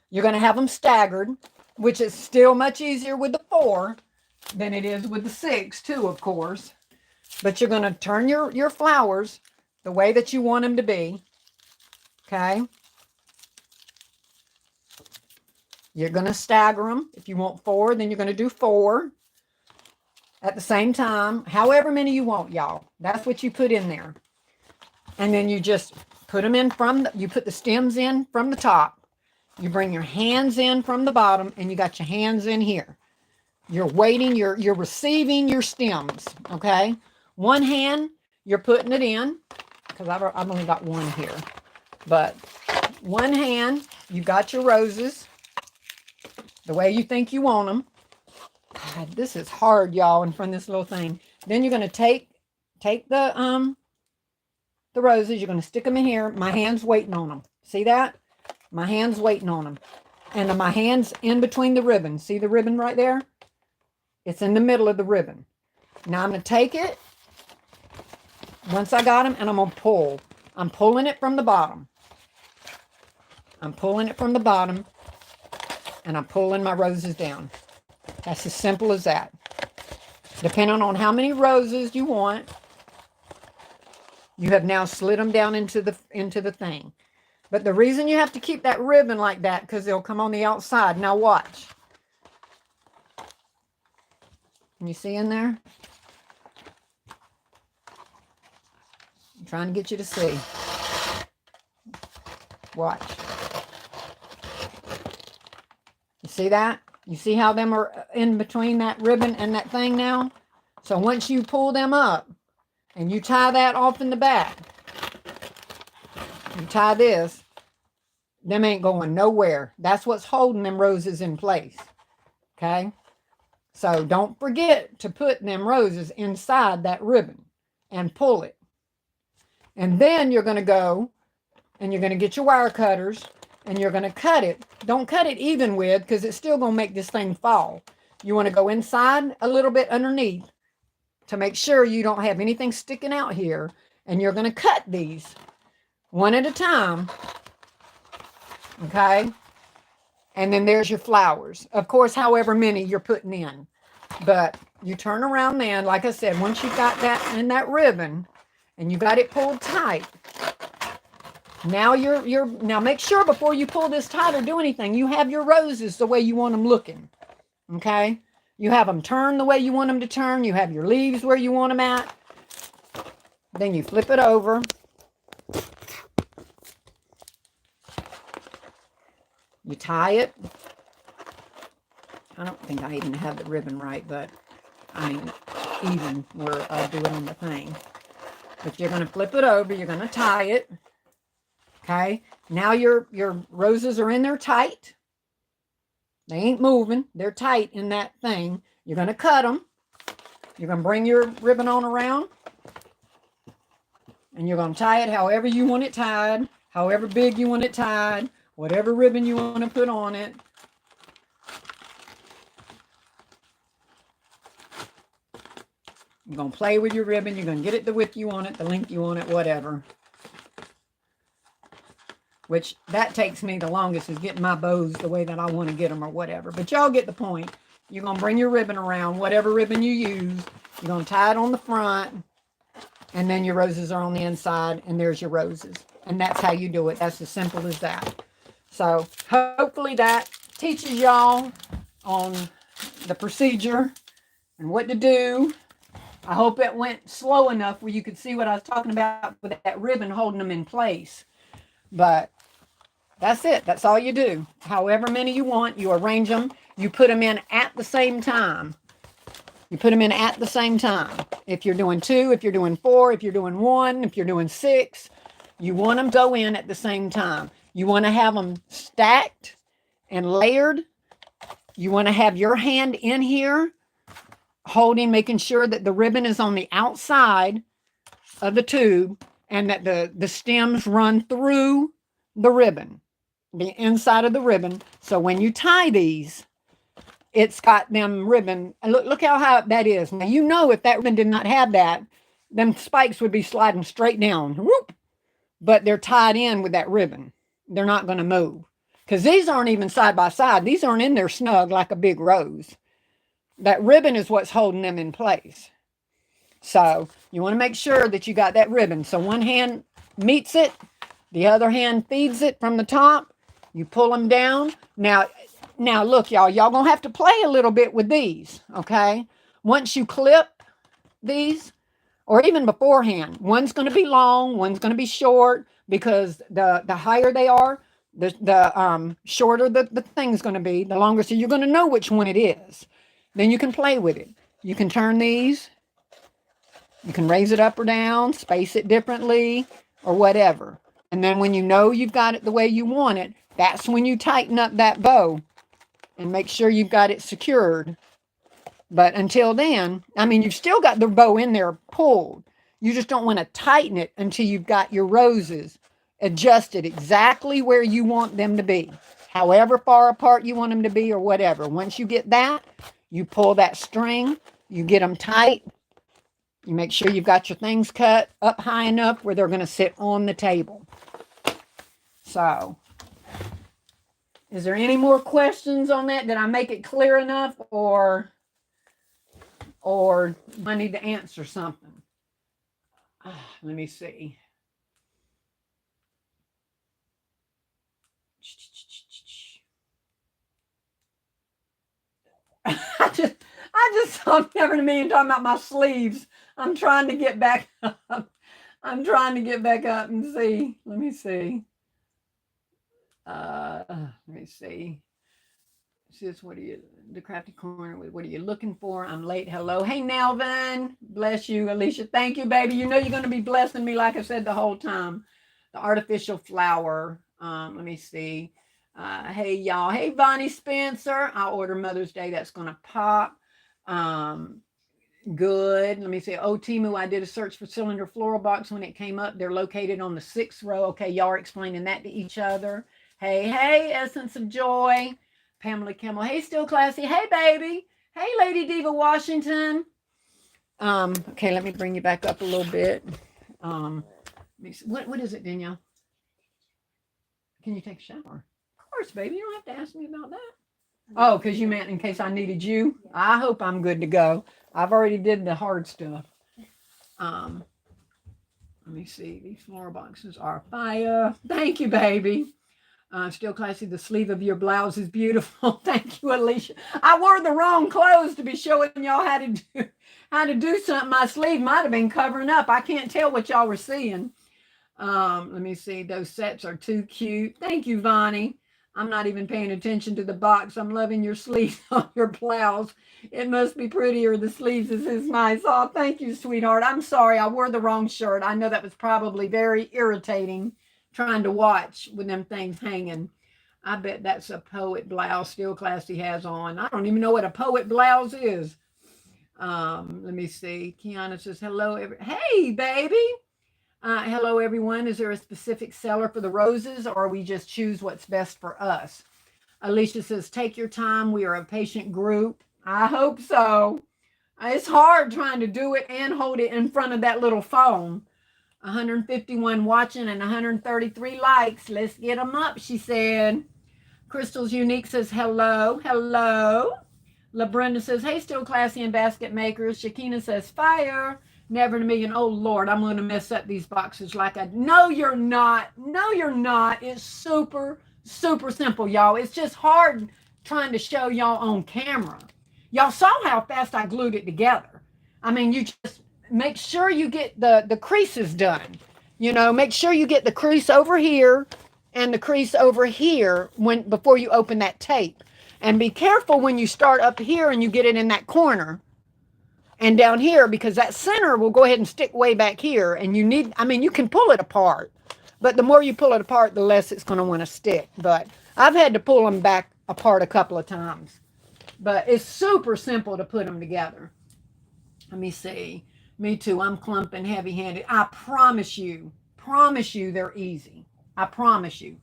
You're going to have them staggered, which is still much easier with the 4 than it is with the 6, too, of course. But you're going to turn your flowers the way that you want them to be. Okay? You're going to stagger them. If you want 4, then you're going to do 4 at the same time. However many you want, y'all. That's what you put in there. And then you just put them in you put the stems in from the top. You bring your hands in from the bottom, and you got your hands in here. You're waiting. You're receiving your stems, okay? One hand, you're putting it in, because I've only got one here. But one hand, you got your roses the way you think you want them. God, this is hard, y'all, in front of this little thing. Then you're going to take the roses. You're going to stick them in here. My hand's waiting on them. See that? My hand's waiting on them. And my hand's in between the ribbons. See the ribbon right there? It's in the middle of the ribbon. Now I'm going to take it. Once I got them, and I'm going to pull. I'm pulling it from the bottom. I'm pulling it from the bottom. And I'm pulling my roses down. That's as simple as that. Depending on how many roses you want, you have now slid them down into the thing. But the reason you have to keep that ribbon like that, because they'll come on the outside. Now watch. Can you see in there? I'm trying to get you to see. Watch. You see that? You see how them are in between that ribbon and that thing now? So once you pull them up and you tie that off in the back, you tie this, them ain't going nowhere. That's what's holding them roses in place. Okay? So don't forget to put them roses inside that ribbon and pull it. And then you're going to go and you're going to get your wire cutters and you're going to cut it. Don't cut it even with, because it's still going to make this thing fall. You want to go inside a little bit underneath to make sure you don't have anything sticking out here. And you're going to cut these one at a time. Okay? And then there's your flowers. Of course, however many you're putting in. But you turn around then, like I said, once you've got that in that ribbon and you got it pulled tight, now now make sure before you pull this tight or do anything, you have your roses the way you want them looking. Okay? You have them turn the way you want them to turn. You have your leaves where you want them at. Then you flip it over. You tie it. I don't think I even have the ribbon right, but I mean, even where I do it on the thing. But you're going to flip it over. You're going to tie it. Okay. Now your roses are in there tight. They ain't moving. They're tight in that thing. You're going to cut them. You're going to bring your ribbon on around. And you're going to tie it however you want it tied. However big you want it tied. Whatever ribbon you want to put on it. You're going to play with your ribbon. You're going to get it the width you want it, the length you want it, whatever. Which, that takes me the longest, is getting my bows the way that I want to get them or whatever. But y'all get the point. You're going to bring your ribbon around, whatever ribbon you use. You're going to tie it on the front. And then your roses are on the inside. And there's your roses. And that's how you do it. That's as simple as that. So, hopefully that teaches y'all on the procedure and what to do. I hope it went slow enough where you could see what I was talking about with that ribbon holding them in place. But that's it. That's all you do. However many you want, you arrange them. You put them in at the same time. You put them in at the same time. If you're doing 2, if you're doing 4, if you're doing 1, if you're doing 6, you want them to go in at the same time. You want to have them stacked and layered. You want to have your hand in here holding, making sure that the ribbon is on the outside of the tube and that the stems run through the ribbon, the inside of the ribbon. So when you tie these, it's got them ribbon. Look how high that is. Now, you know, if that ribbon did not have that, them spikes would be sliding straight down. Whoop! But they're tied in with that ribbon. They're not going to move. Because these aren't even side by side. These aren't in there snug like a big rose. That ribbon is what's holding them in place. So you want to make sure that you got that ribbon. So one hand meets it. The other hand feeds it from the top. You pull them down. Now look, y'all going to have to play a little bit with these, okay? Once you clip these, or even beforehand, one's going to be long, one's going to be short, because the higher they are, the shorter the thing's going to be, the longer. So you're going to know which one it is. Then you can play with it. You can turn these. You can raise it up or down, space it differently, or whatever. And then when you know you've got it the way you want it, that's when you tighten up that bow and make sure you've got it secured. But until then, I mean, you've still got the bow in there pulled. You just don't want to tighten it until you've got your roses adjusted exactly where you want them to be. However far apart you want them to be or whatever. Once you get that, you pull that string, you get them tight. You make sure you've got your things cut up high enough where they're going to sit on the table. So, is there any more questions on that? Did I make it clear enough, or I need to answer something? Let me see. I just saw never to me and talking about my sleeves. I'm trying to get back up. I'm trying to get back up and see. Let me see. Sis, what are you, the crafty corner, what are you looking for? I'm late. Hello. Hey, Nelvin. Bless you, Alicia. Thank you, baby. You know you're going to be blessing me, like I said the whole time. The artificial flower. Let me see. Hey, y'all. Hey, Bonnie Spencer. I'll order Mother's Day. That's going to pop. Good. Let me see. Oh, Timu, I did a search for cylinder floral box when it came up. They're located on the 6th row. Okay, y'all are explaining that to each other. Hey, Essence of Joy. Pamela Kimmel. Hey, Still Classy. Hey, baby. Hey, Lady Diva Washington. Okay, let me bring you back up a little bit. What is it, Danielle? Can you take a shower? Of course, baby. You don't have to ask me about that. Oh, because you meant in case I needed you? I hope I'm good to go. I've already did the hard stuff. Let me see. These floral boxes are fire. Thank you, baby. Still classy. The sleeve of your blouse is beautiful. Thank you, Alicia. I wore the wrong clothes to be showing y'all how to do something. My sleeve might have been covering up. I can't tell what y'all were seeing. Let me see. Those sets are too cute. Thank you, Vonnie. I'm not even paying attention to the box. I'm loving your sleeves on your blouse. It must be prettier. The sleeves is nice. Oh, thank you, sweetheart. I'm sorry. I wore the wrong shirt. I know that was probably very irritating trying to watch with them things hanging. I bet that's a poet blouse Still Classy has on. I don't even know what a poet blouse is. Let me see. Kiana says, hello. Hey, baby. Hello, everyone. Is there a specific seller for the roses, or we just choose what's best for us? Alicia says, take your time. We are a patient group. I hope so. It's hard trying to do it and hold it in front of that little phone. 151 watching and 133 likes. Let's get them up, she said. Crystal's Unique says, hello. Hello. LaBrenda says, hey, Still Classy and Basket Makers. Shakina says, fire. Never in a million. Oh, Lord, I'm going to mess up these boxes like I... No, you're not. No, you're not. It's super, super simple, y'all. It's just hard trying to show y'all on camera. Y'all saw how fast I glued it together. I mean, you just make sure you get the creases done. You know, make sure you get the crease over here and the crease over here before you open that tape. And be careful when you start up here and you get it in that corner and down here, because that center will go ahead and stick way back here. And you need, I mean, you can pull it apart, but the more you pull it apart, the less it's going to want to stick. But I've had to pull them back apart a couple of times. But it's super simple to put them together. Let me see. Me too. I'm clumping heavy-handed. I promise you they're easy. I promise you.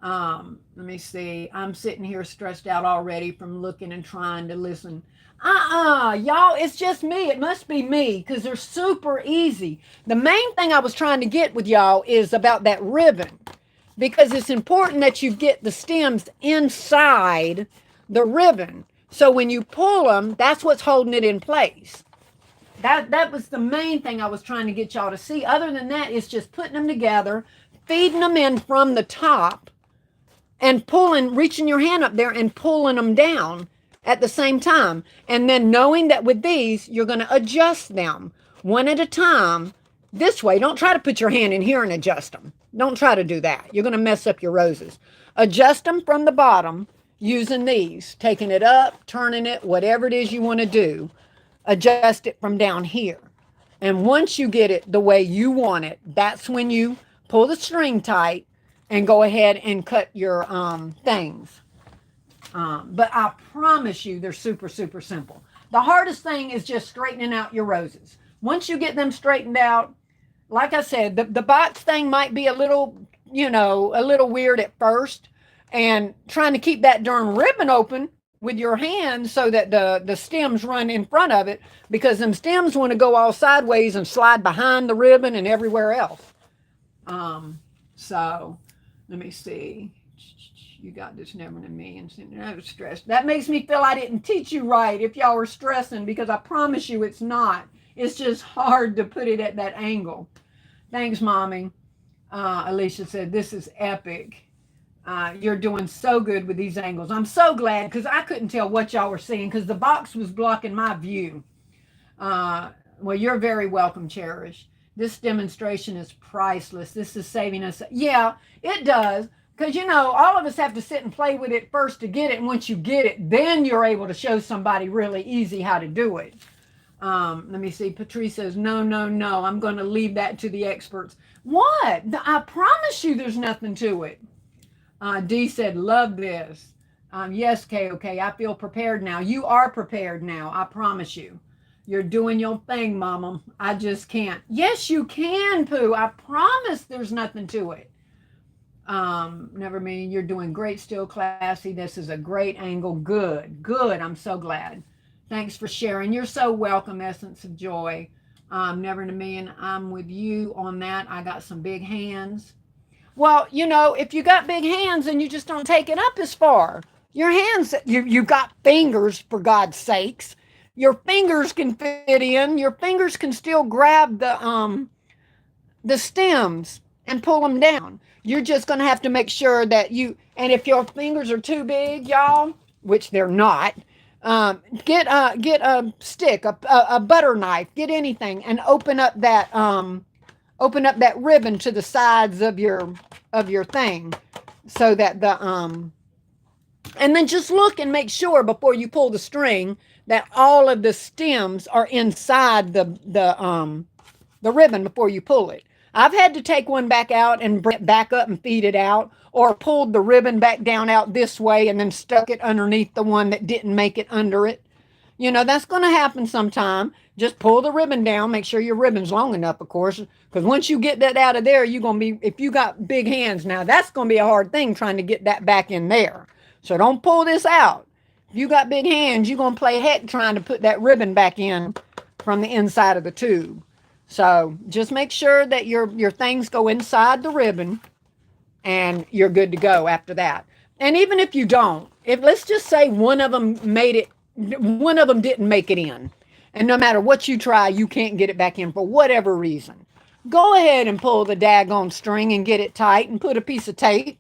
Let me see. I'm sitting here stressed out already from looking and trying to listen. Y'all, it's just me. It must be me, because they're super easy. The main thing I was trying to get with y'all is about that ribbon, because it's important that you get the stems inside the ribbon. So when you pull them, that's what's holding it in place. That was the main thing I was trying to get y'all to see. Other than that, it's just putting them together, feeding them in from the top, and reaching your hand up there and pulling them down at the same time. And then knowing that with these, you're going to adjust them one at a time this way. Don't try to put your hand in here and adjust them. Don't try to do that. You're going to mess up your roses. Adjust them from the bottom using these, taking it up, turning it, whatever it is you want to do. Adjust it from down here. And once you get it the way you want it, that's when you pull the string tight and go ahead and cut your things. But I promise you, they're super, super simple. The hardest thing is just straightening out your roses. Once you get them straightened out, like I said, the box thing might be a little weird at first. And trying to keep that darn ribbon open with your hand so that the stems run in front of it, because them stems want to go all sideways and slide behind the ribbon and everywhere else. So let me see. You got this, never in me, and I was stressed. That makes me feel I didn't teach you right if y'all were stressing, because I promise you it's not. It's just hard to put it at that angle. Thanks, Mommy. Alicia said, this is epic. You're doing so good with these angles. I'm so glad, because I couldn't tell what y'all were seeing because the box was blocking my view. Well, you're very welcome, Cherish. This demonstration is priceless. This is saving us. Yeah, it does. Because, all of us have to sit and play with it first to get it. And once you get it, then you're able to show somebody really easy how to do it. Let me see. Patrice says, no. I'm going to leave that to the experts. What? I promise you there's nothing to it. Dee said, love this. Yes, KOK, I feel prepared now. You are prepared now. I promise you. You're doing your thing, Mama. I just can't. Yes, you can, Pooh. I promise there's nothing to it. Never mean, you're doing great, Still Classy. This is a great angle. Good. I'm so glad. Thanks for sharing. You're so welcome, Essence of Joy. Never in a million. I'm with you on that. I got some big hands. Well, if you got big hands and you just don't take it up as far, your hands, you got fingers, for God's sakes. Your fingers can fit in. Your fingers can still grab the stems and pull them down. You're just going to have to make sure that and if your fingers are too big, y'all, which they're not, get a stick, a butter knife, get anything, and open up that ribbon to the sides of your thing, so that and then just look and make sure before you pull the string that all of the stems are inside the ribbon before you pull it. I've had to take one back out and bring it back up and feed it out, or pulled the ribbon back down out this way and then stuck it underneath the one that didn't make it under it. That's going to happen sometime. Just pull the ribbon down. Make sure your ribbon's long enough, of course, because once you get that out of there, you're going to be, if you got big hands now, that's going to be a hard thing trying to get that back in there. So don't pull this out. If you got big hands, you're going to play heck trying to put that ribbon back in from the inside of the tube. So just make sure that your things go inside the ribbon, and you're good to go after that. And even if you don't, if let's just say one of them didn't make it in, and no matter what you try, you can't get it back in for whatever reason, go ahead and pull the daggone string and get it tight, and put a piece of tape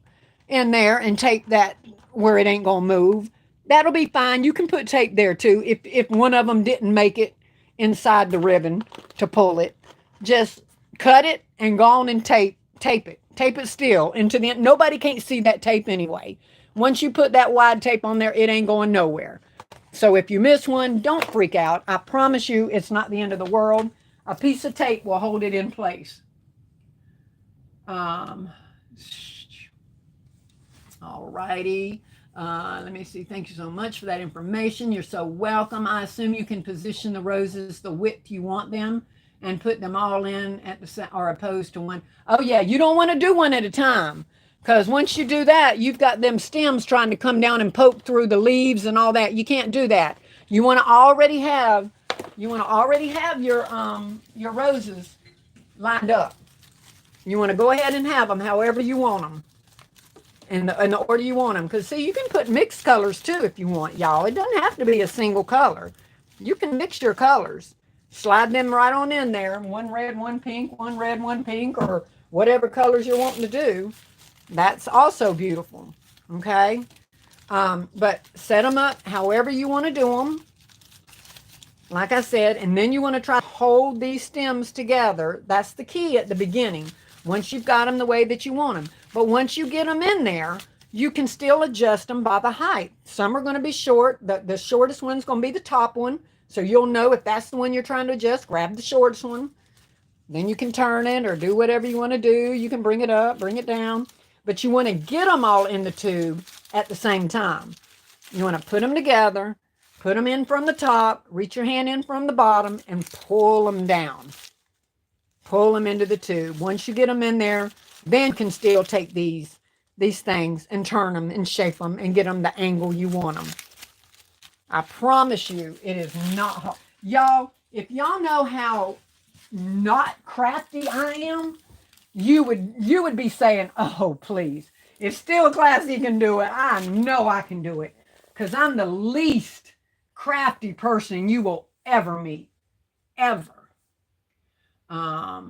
in there and tape that where it ain't gonna move. That'll be fine. You can put tape there too if one of them didn't make it inside the ribbon to pull it. Just cut it and go on and tape it still into the end. Nobody can't see that tape anyway. Once you put that wide tape on there, it ain't going nowhere. So if you miss one, don't freak out. I promise you, it's not the end of the world. A piece of tape will hold it in place. All righty. Let me see. Thank you so much for that information. You're so welcome. I assume you can position the roses the width you want them and put them all in at the or opposed to one. Oh yeah, you don't want to do one at a time, because once you do that, you've got them stems trying to come down and poke through the leaves and all that. You can't do that. You want to already have your roses lined up. You want to go ahead and have them however you want them, in the order you want them. Because see, you can put mixed colors too if you want, y'all. It doesn't have to be a single color. You can mix your colors. Slide them right on in there. One red, one pink, one red, one pink, or whatever colors you're wanting to do. That's also beautiful. Okay. But set them up however you want to do them. Like I said, and then you want to try to hold these stems together. That's the key at the beginning. Once you've got them the way that you want them. But once you get them in there, you can still adjust them by the height. Some are going to be short. The shortest one's going to be the top one. So you'll know if that's the one you're trying to adjust, grab the shortest one. Then you can turn it or do whatever you want to do. You can bring it up, bring it down. But you want to get them all in the tube at the same time. You want to put them together, put them in from the top, reach your hand in from the bottom, and pull them down. Pull them into the tube. Once you get them in there, then you can still take these things and turn them and shape them and get them the angle you want them. I promise you, it is not hard. Y'all, if y'all know how not crafty I am, you would be saying, oh, please. If Still Classy can do it, I know I can do it. Because I'm the least crafty person you will ever meet. Ever. Let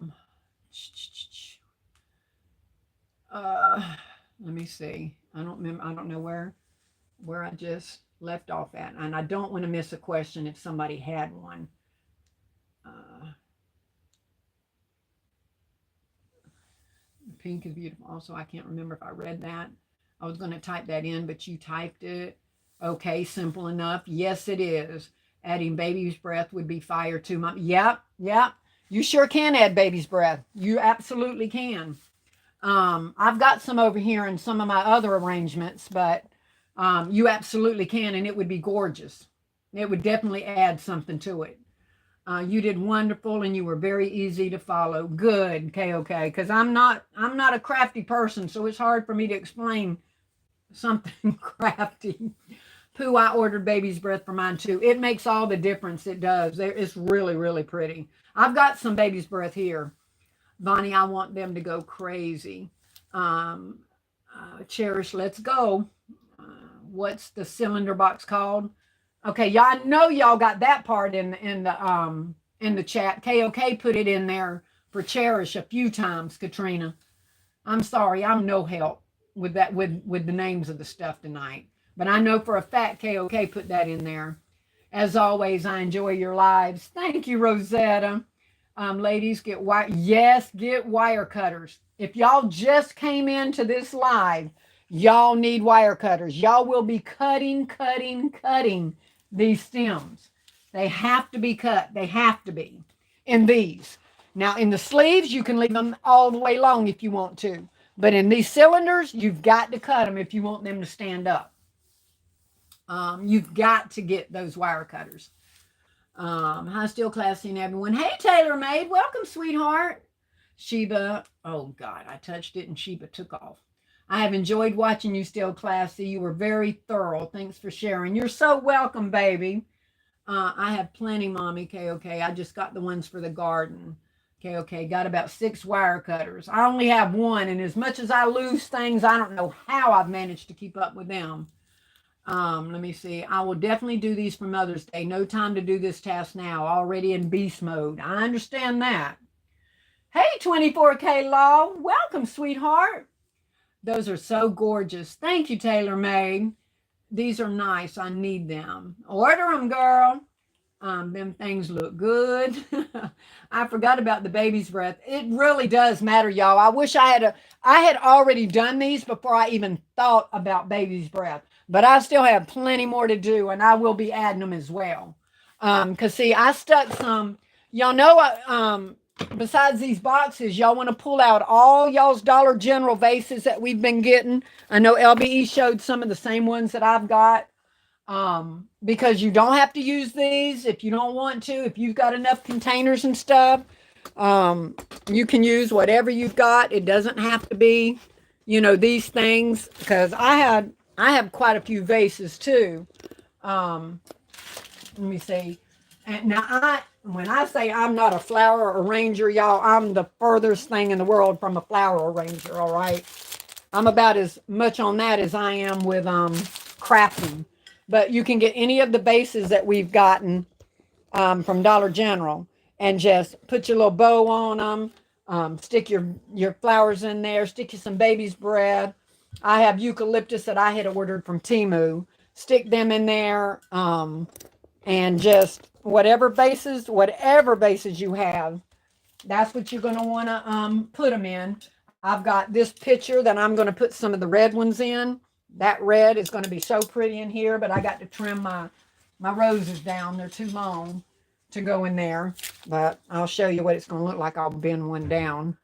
me see. I don't remember. I don't know where I just left off at, and I don't want to miss a question if somebody had one. Pink is beautiful. Also, I can't remember if I read that. I was going to type that in, but you typed it. Okay, simple enough. Yes, it is. Adding baby's breath would be fire too. Yep. You sure can add baby's breath. You absolutely can. I've got some over here in some of my other arrangements, but you absolutely can, and it would be gorgeous. It would definitely add something to it. You did wonderful, and you were very easy to follow. Good, okay, because I'm not a crafty person, so it's hard for me to explain something crafty. Pooh, I ordered baby's breath for mine too. It makes all the difference. It does. It's really, really pretty. I've got some baby's breath here. Bonnie, I want them to go crazy. Cherish, let's go. What's the cylinder box called? Okay, y'all, I know y'all got that part in the chat. KOK put it in there for Cherish a few times, Katrina. I'm sorry, I'm no help with that, with the names of the stuff tonight. But I know for a fact KOK put that in there. As always, I enjoy your lives. Thank you, Rosetta. Ladies, get wire. Yes, get wire cutters. If y'all just came into this live, y'all need wire cutters. Y'all will be cutting these stems. They have to be cut. They have to be in these. Now, in the sleeves, you can leave them all the way long if you want to. But in these cylinders, you've got to cut them if you want them to stand up. You've got to get those wire cutters. Hi, still classy and everyone. Hey, Taylor Maid, welcome, sweetheart. Sheba, oh God, I touched it and Sheba took off. I have enjoyed watching you, still classy. You were very thorough. Thanks for sharing. You're so welcome, baby. I have plenty, Mommy, KOK. I just got the ones for the garden. KOK, got about 6 wire cutters. I only have one, and as much as I lose things, I don't know how I've managed to keep up with them. Let me see. I will definitely do these for Mother's Day. No time to do this task now. Already in beast mode. I understand that. Hey, 24K Law. Welcome, sweetheart. Those are so gorgeous. Thank you, Taylor May. These are nice. I need them. Order them, girl. Them things look good. I forgot about the baby's breath. It really does matter, y'all. I wish I had already done these before I even thought about baby's breath. But I still have plenty more to do, and I will be adding them as well. Because, see, I stuck some, y'all know, besides these boxes, y'all want to pull out all y'all's Dollar General vases that we've been getting. I know LBE showed some of the same ones that I've got. Because you don't have to use these if you don't want to. If you've got enough containers and stuff, you can use whatever you've got. It doesn't have to be, these things, because I have quite a few vases too. Let me see. And now when I say I'm not a flower arranger, y'all, I'm the furthest thing in the world from a flower arranger. All right. I'm about as much on that as I am with crafting. But you can get any of the bases that we've gotten from Dollar General and just put your little bow on them, stick your flowers in there, stick you some baby's breath. I have eucalyptus that I had ordered from Temu. Stick them in there and just whatever bases you have, that's what you're going to want to put them in. I've got this picture that I'm going to put some of the red ones in. That red is going to be so pretty in here, but I got to trim my roses down. They're too long to go in there, but I'll show you what it's going to look like. I'll bend one down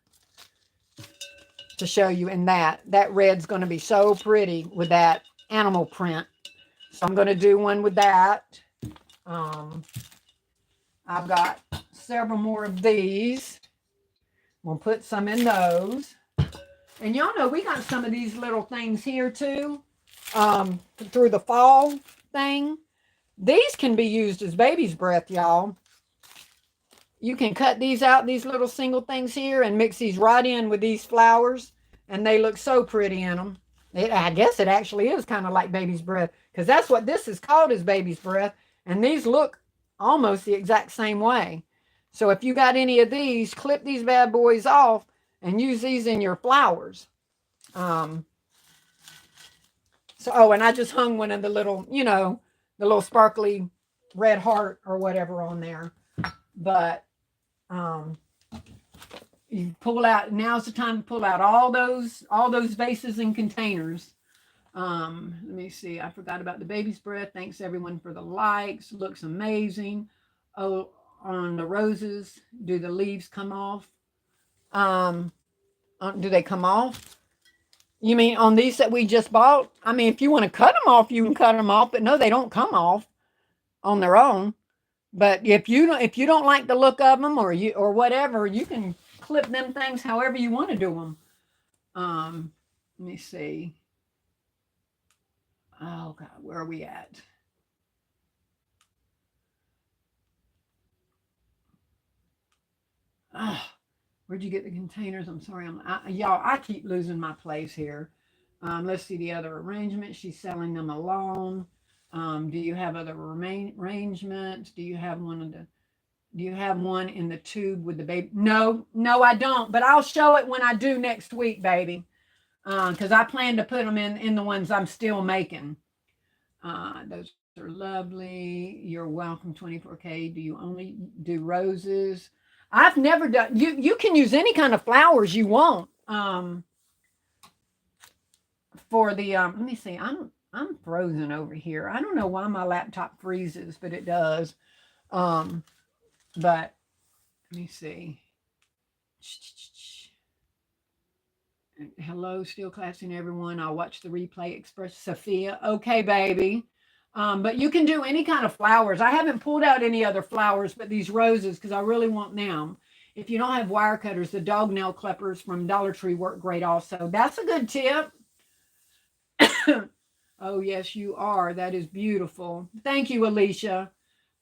to show you in that. That red's going to be so pretty with that animal print. So I'm going to do one with that. I've got several more of these. We'll put some in those. And y'all know we got some of these little things here too, through the fall thing. These can be used as baby's breath, y'all. You can cut these out, these little single things here, and mix these right in with these flowers, and they look so pretty in them. I guess it actually is kind of like baby's breath, because that's what this is called, is baby's breath, and these look almost the exact same way. So if you got any of these, clip these bad boys off and use these in your flowers. And I just hung one of the little, the little sparkly red heart or whatever on there. But you pull out, now's the time to pull out all those vases and containers. Let me see. I forgot about the baby's breath. Thanks everyone for the likes. Looks amazing. Oh, on the roses, do the leaves come off? Do they come off? You mean on these that we just bought? I mean, if you want to cut them off, you can cut them off, but no, they don't come off on their own. But if you don't like the look of them or whatever, you can clip them things however you want to do them. Let me see. Oh God, where are we at? Where'd you get the containers? I'm sorry, y'all. I keep losing my place here. Let's see the other arrangement. She's selling them alone. Do you have other arrangements? Do you have one of the Do you have one in the tube with the baby? No, no, I don't. But I'll show it when I do next week, baby. Because I plan to put them in the ones I'm still making. Those are lovely. You're welcome. 24K. Do you only do roses? I've never done. You can use any kind of flowers you want. For the let me see. I'm frozen over here. I don't know why my laptop freezes, but it does. But let me see. Hello, still classing everyone. I'll watch the replay. Express Sophia. Okay, baby. But you can do any kind of flowers. I haven't pulled out any other flowers, but these roses, because I really want them. If you don't have wire cutters, the dog nail clippers from Dollar Tree work great also. That's a good tip. Oh, yes, you are. That is beautiful. Thank you, Alicia.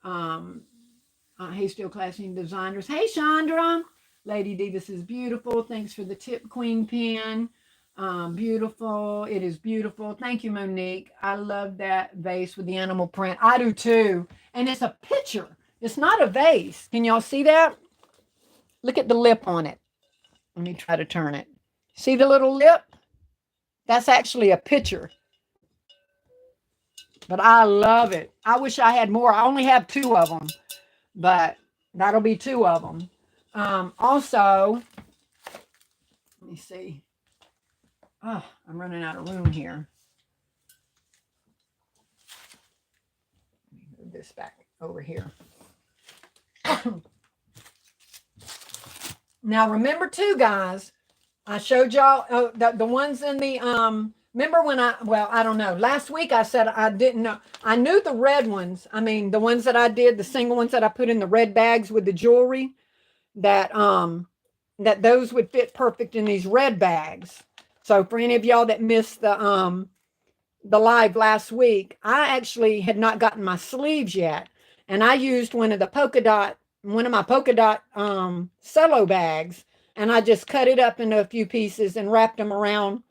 Hey, still classing designers. Hey, Chandra. Lady D, this is beautiful. Thanks for the tip, Queen Pen. Beautiful. It is beautiful. Thank you, Monique. I love that vase with the animal print. I do too. And it's a picture. It's not a vase. Can y'all see that? Look at the lip on it. Let me try to turn it. See the little lip? That's actually a picture. But I love it. I wish I had more. I only have 2 of them. But that'll be 2 of them. Also, let me see. Oh, I'm running out of room here. Let me move this back over here. Now, remember too, guys, I showed y'all the ones in the, remember when I don't know. Last week I said I didn't know. I knew the red ones. I mean, the ones that I did, the single ones that I put in the red bags with the jewelry, that those would fit perfect in these red bags. So for any of y'all that missed the live last week, I actually had not gotten my sleeves yet. And I used one of my polka dot cello bags, and I just cut it up into a few pieces and wrapped them around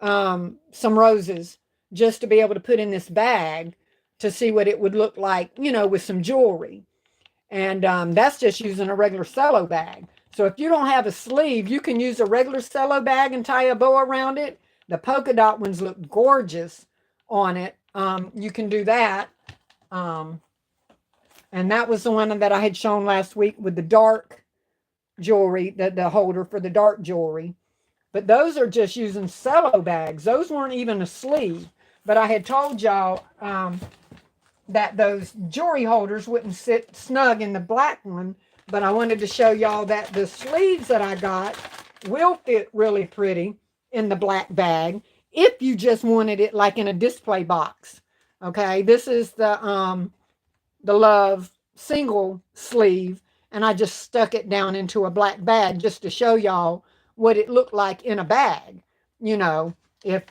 some roses just to be able to put in this bag to see what it would look like, with some jewelry. And that's just using a regular cello bag. So if you don't have a sleeve, you can use a regular cello bag and tie a bow around it. The polka dot ones look gorgeous on it. You can do that. And that was the one that I had shown last week with the dark jewelry, the holder for the dark jewelry. But those are just using cello bags. Those weren't even a sleeve. But I had told y'all that those jewelry holders wouldn't sit snug in the black one. But I wanted to show y'all that the sleeves that I got will fit really pretty in the black bag if you just wanted it like in a display box. Okay, this is the Love single sleeve, and I just stuck it down into a black bag just to show y'all what it looked like in a bag, if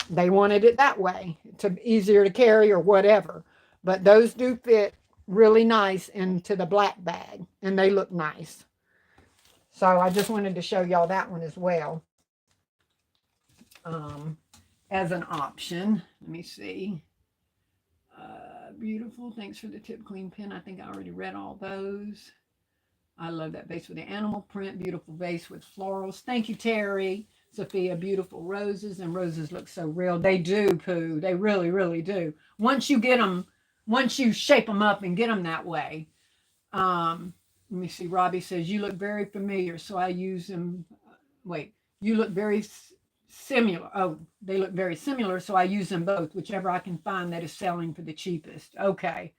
they wanted it that way, to easier to carry or whatever. But those do fit really nice into the black bag, and they look nice. So I just wanted to show y'all that one as well, as an option. Let me see. Beautiful. Thanks for the tip, Queen Pen. I think I already read all those. I love that vase with the animal print. Beautiful vase with florals. Thank you, Terry. Sophia, beautiful roses. And roses look so real. They do, Pooh. They really, really do. Once you shape them up and get them that way. Let me see. Robbie says, you look very familiar, so I use them. Wait, you look very similar. Oh, they look very similar, so I use them both, whichever I can find that is selling for the cheapest. Okay.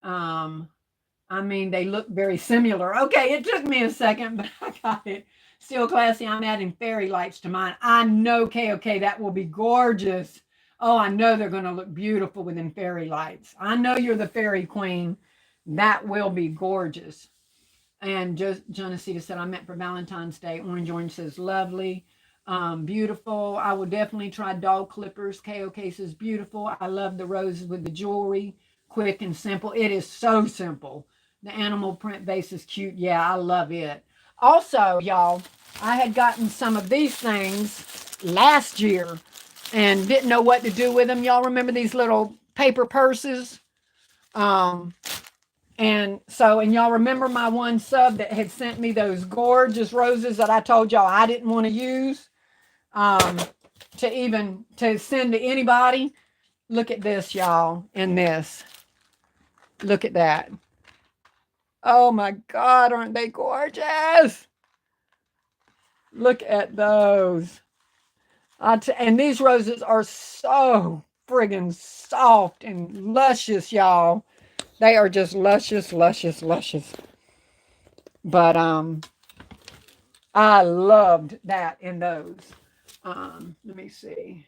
I mean, they look very similar. Okay, it took me a second, but I got it. Still classy. I'm adding fairy lights to mine. I know, okay, that will be gorgeous. Oh, I know they're going to look beautiful with them fairy lights. I know you're the fairy queen. That will be gorgeous. And just Jonasita said, I meant for Valentine's Day. Orange says, lovely. Beautiful. I will definitely try dog clippers. KOK says, beautiful. I love the roses with the jewelry. Quick and simple. It is so simple. The animal print base is cute. Yeah, I love it. Also, y'all, I had gotten some of these things last year and didn't know what to do with them. Y'all remember these little paper purses? And so, and y'all remember my one sub that had sent me those gorgeous roses that I told y'all I didn't want to use um, to send to anybody? Look at this, y'all, in this. Look at that. Oh my God, aren't they gorgeous? Look at those. And these roses are so friggin' soft and luscious, y'all. They are just luscious, luscious, luscious. But I loved that in those. Let me see.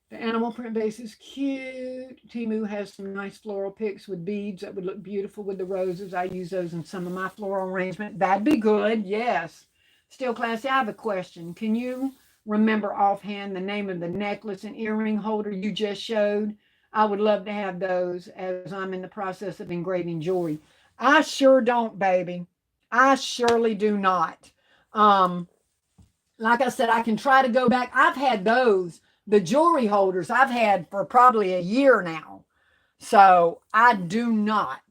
The animal print base is cute. Timu has some nice floral picks with beads that would look beautiful with the roses. I use those in some of my floral arrangement. That'd be good, yes. Still classy, I have a question. Can you remember offhand the name of the necklace and earring holder you just showed? I would love to have those as I'm in the process of engraving jewelry. I sure don't, baby. I surely do not. Um, like I said, I can try to go back. I've had those, the jewelry holders, I've had for probably a year now. So I do not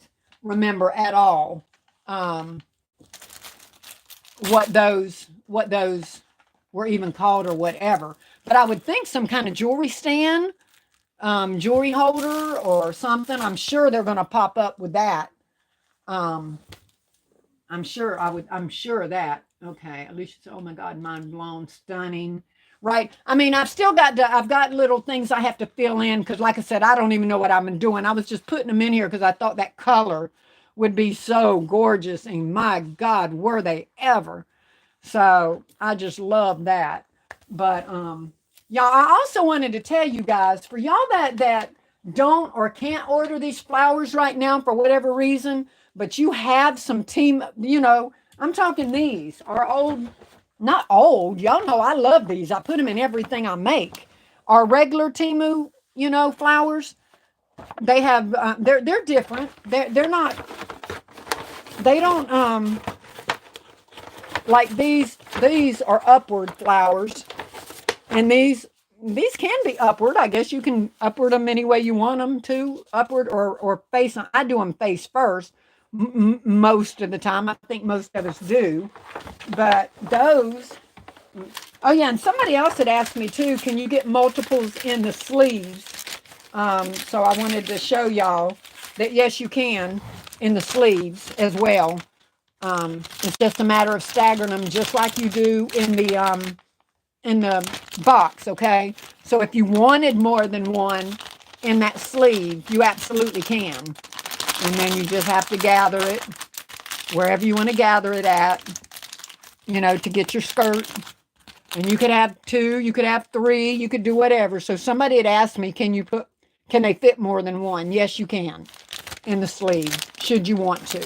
remember at all um, what those were even called or whatever. But I would think some kind of jewelry stand, jewelry holder or something. I'm sure they're going to pop up with that. Um, I'm sure of that. Okay. Alicia said, oh my God, mind blown, stunning. Right. I mean, I've got little things I have to fill in because, like I said, I don't even know what I'm doing. I was just putting them in here because I thought that color would be so gorgeous. And my God, were they ever. So I just love that. But, y'all, I also wanted to tell you guys, for y'all that don't or can't order these flowers right now for whatever reason, but you have some team, I'm talking these are old, not old. Y'all know I love these. I put them in everything I make. Our regular Timu, flowers. They have they're different. They're not. They don't like these. These are upward flowers, and these can be upward. I guess you can upward them any way you want them to, upward or face. I do them face first most of the time. I think most of us do. But those, oh yeah, and somebody else had asked me too, can you get multiples in the sleeves? So I wanted to show y'all that yes, you can in the sleeves as well. It's just a matter of staggering them just like you do in the box, okay? So if you wanted more than one in that sleeve, you absolutely can. And then you just have to gather it wherever you want to gather it at, to get your skirt. And you could have two, you could have three, you could do whatever. So somebody had asked me, can they fit more than one? Yes, you can in the sleeve, should you want to.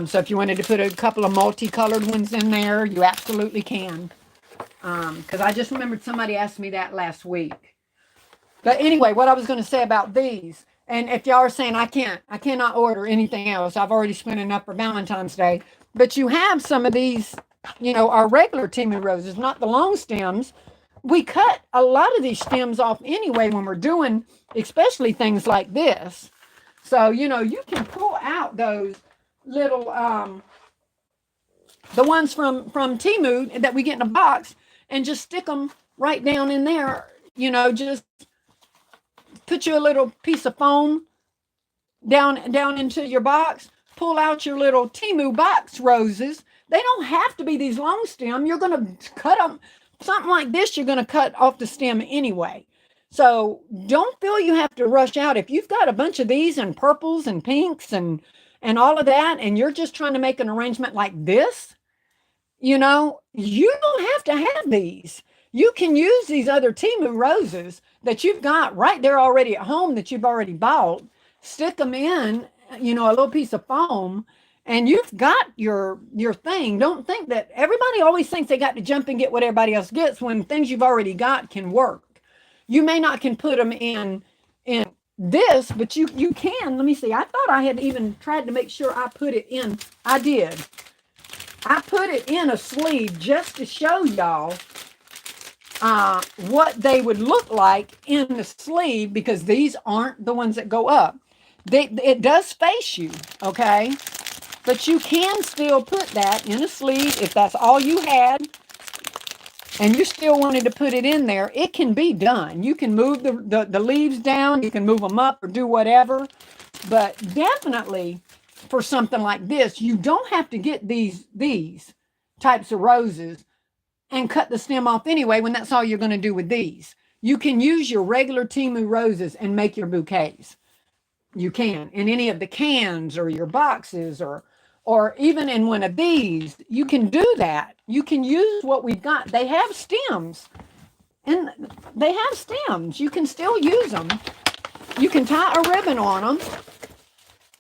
So if you wanted to put a couple of multicolored ones in there, you absolutely can. Because I just remembered somebody asked me that last week. But anyway, what I was going to say about these, and if y'all are saying I cannot order anything else, I've already spent enough for Valentine's Day, but you have some of these, our regular Timu roses, not the long stems. We cut a lot of these stems off anyway when we're doing, especially things like this. So, you can pull out those little, the ones from Timu that we get in a box and just stick them right down in there, just put you a little piece of foam down into your box, pull out your little Timu box roses. They don't have to be these long stem. You're going to cut them, something like this, you're going to cut off the stem anyway. So don't feel you have to rush out. If you've got a bunch of these and purples and pinks and all of that, and you're just trying to make an arrangement like this, you don't have to have these. You can use these other Timu roses that you've got right there already at home that you've already bought, stick them in, a little piece of foam, and you've got your thing. Don't think that everybody always thinks they got to jump and get what everybody else gets when things you've already got can work. You may not can put them in this, but you can. Let me see. I thought I had even tried to make sure I put it in. I did. I put it in a sleeve just to show y'all what they would look like in the sleeve, because these aren't the ones that go up. It does face you, okay? But you can still put that in a sleeve if that's all you had and you still wanted to put it in there. It can be done. You can move the leaves down, you can move them up or do whatever. But definitely for something like this, you don't have to get these types of roses and cut the stem off anyway when that's all you're going to do with these. You can use your regular Timu roses and make your bouquets. You can in any of the cans or your boxes or even in one of these. You can do that. You can use what we've got. They have stems and they have stems. You can still use them. You can tie a ribbon on them.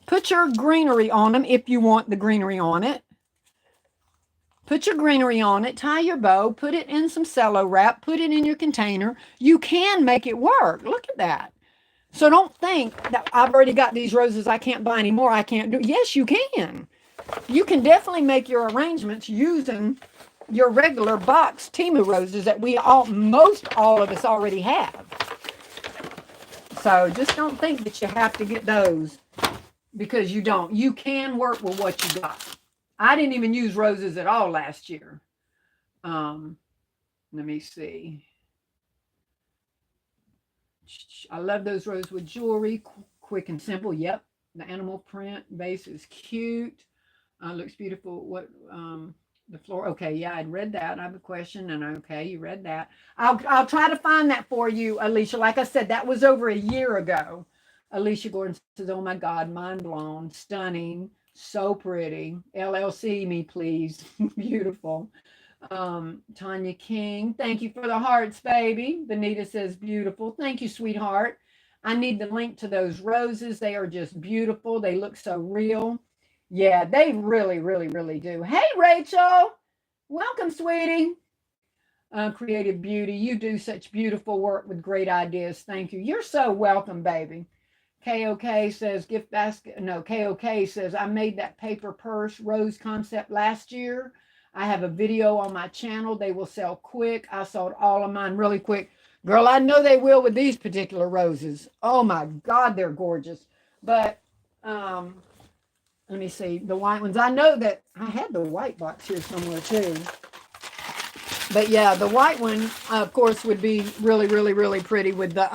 Put your greenery on them if you want the greenery on it. Put your greenery on it, tie your bow, put it in some cello wrap, put it in your container. You can make it work. Look at that. So don't think that I've already got these roses, I can't buy any more, I can't do. Yes, you can. You can definitely make your arrangements using your regular box Timu roses that most all of us already have. So just don't think that you have to get those because you don't. You can work with what you got. I didn't even use roses at all last year. Let me see. I love those rosewood jewelry. Quick and simple. Yep. The animal print base is cute. Looks beautiful. What the floor? Okay, yeah, I'd read that. I have a question, and okay, you read that. I'll try to find that for you, Alicia. Like I said, that was over a year ago. Alicia Gordon says, "Oh my God, mind blown, stunning, so pretty. LLC me, please. Beautiful." Tanya King, thank you for the hearts, baby. Benita says, beautiful. Thank you, sweetheart. I need the link to those roses. They are just beautiful. They look so real. Yeah, they really, really, really do. Hey, Rachel. Welcome, sweetie. Creative Beauty. You do such beautiful work with great ideas. Thank you. You're so welcome, baby. KOK says, gift basket. No, KOK says, I made that paper purse rose concept last year. I have a video on my channel. They will sell quick. I sold all of mine really quick. Girl, I know they will with these particular roses. Oh my God, they're gorgeous. But let me see the white ones. I know that I had the white box here somewhere too. But yeah, the white one, of course, would be really, really, really pretty with the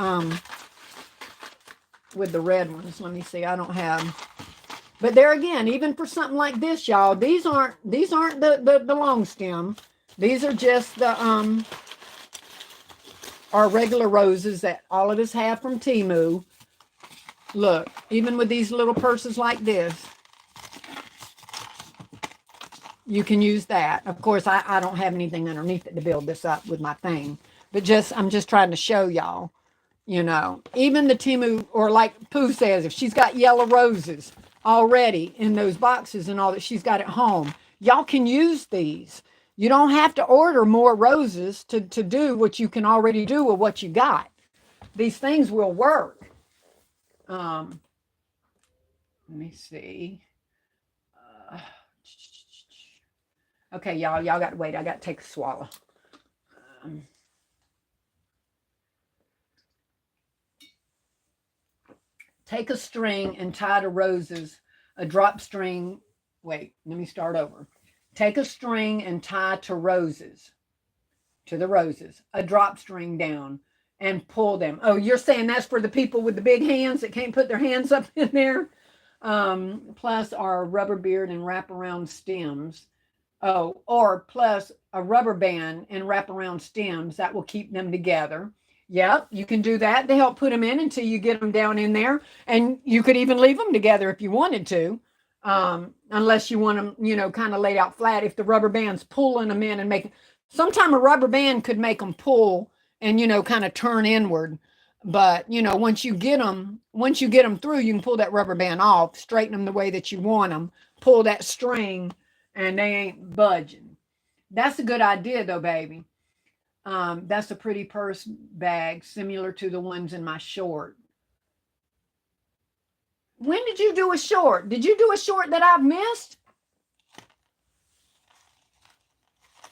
red ones. Let me see. I don't have. But there again, even for something like this, y'all, these aren't the long stem. These are just the our regular roses that all of us have from Timu. Look, even with these little purses like this, you can use that. Of course, I don't have anything underneath it to build this up with my thing. But I'm just trying to show y'all, you know, even the Timu, or like Pooh says, if she's got yellow roses already in those boxes and all that she's got at home, y'all can use these. You don't have to order more roses to do what you can already do with what you got. These things will work. Let me see. Okay, y'all got to wait. I got to take a swallow. Take a string and tie to roses, a drop string. Wait, let me start over. Take a string and tie to the roses, a drop string down and pull them. Oh, you're saying that's for the people with the big hands that can't put their hands up in there? Plus our rubber beard and wraparound stems. Oh, or plus a rubber band and wraparound stems that will keep them together. Yep, you can do that to help put them in until you get them down in there. And you could even leave them together if you wanted to, unless you want them, you know, kind of laid out flat. If the rubber band's pulling them in and making, sometime a rubber band could make them pull and, you know, kind of turn inward. But, you know, once you get them through, you can pull that rubber band off, straighten them the way that you want them, pull that string, and they ain't budging. That's a good idea, though, baby. That's a pretty purse bag, similar to the ones in my short. When did you do a short? Did you do a short that I've missed?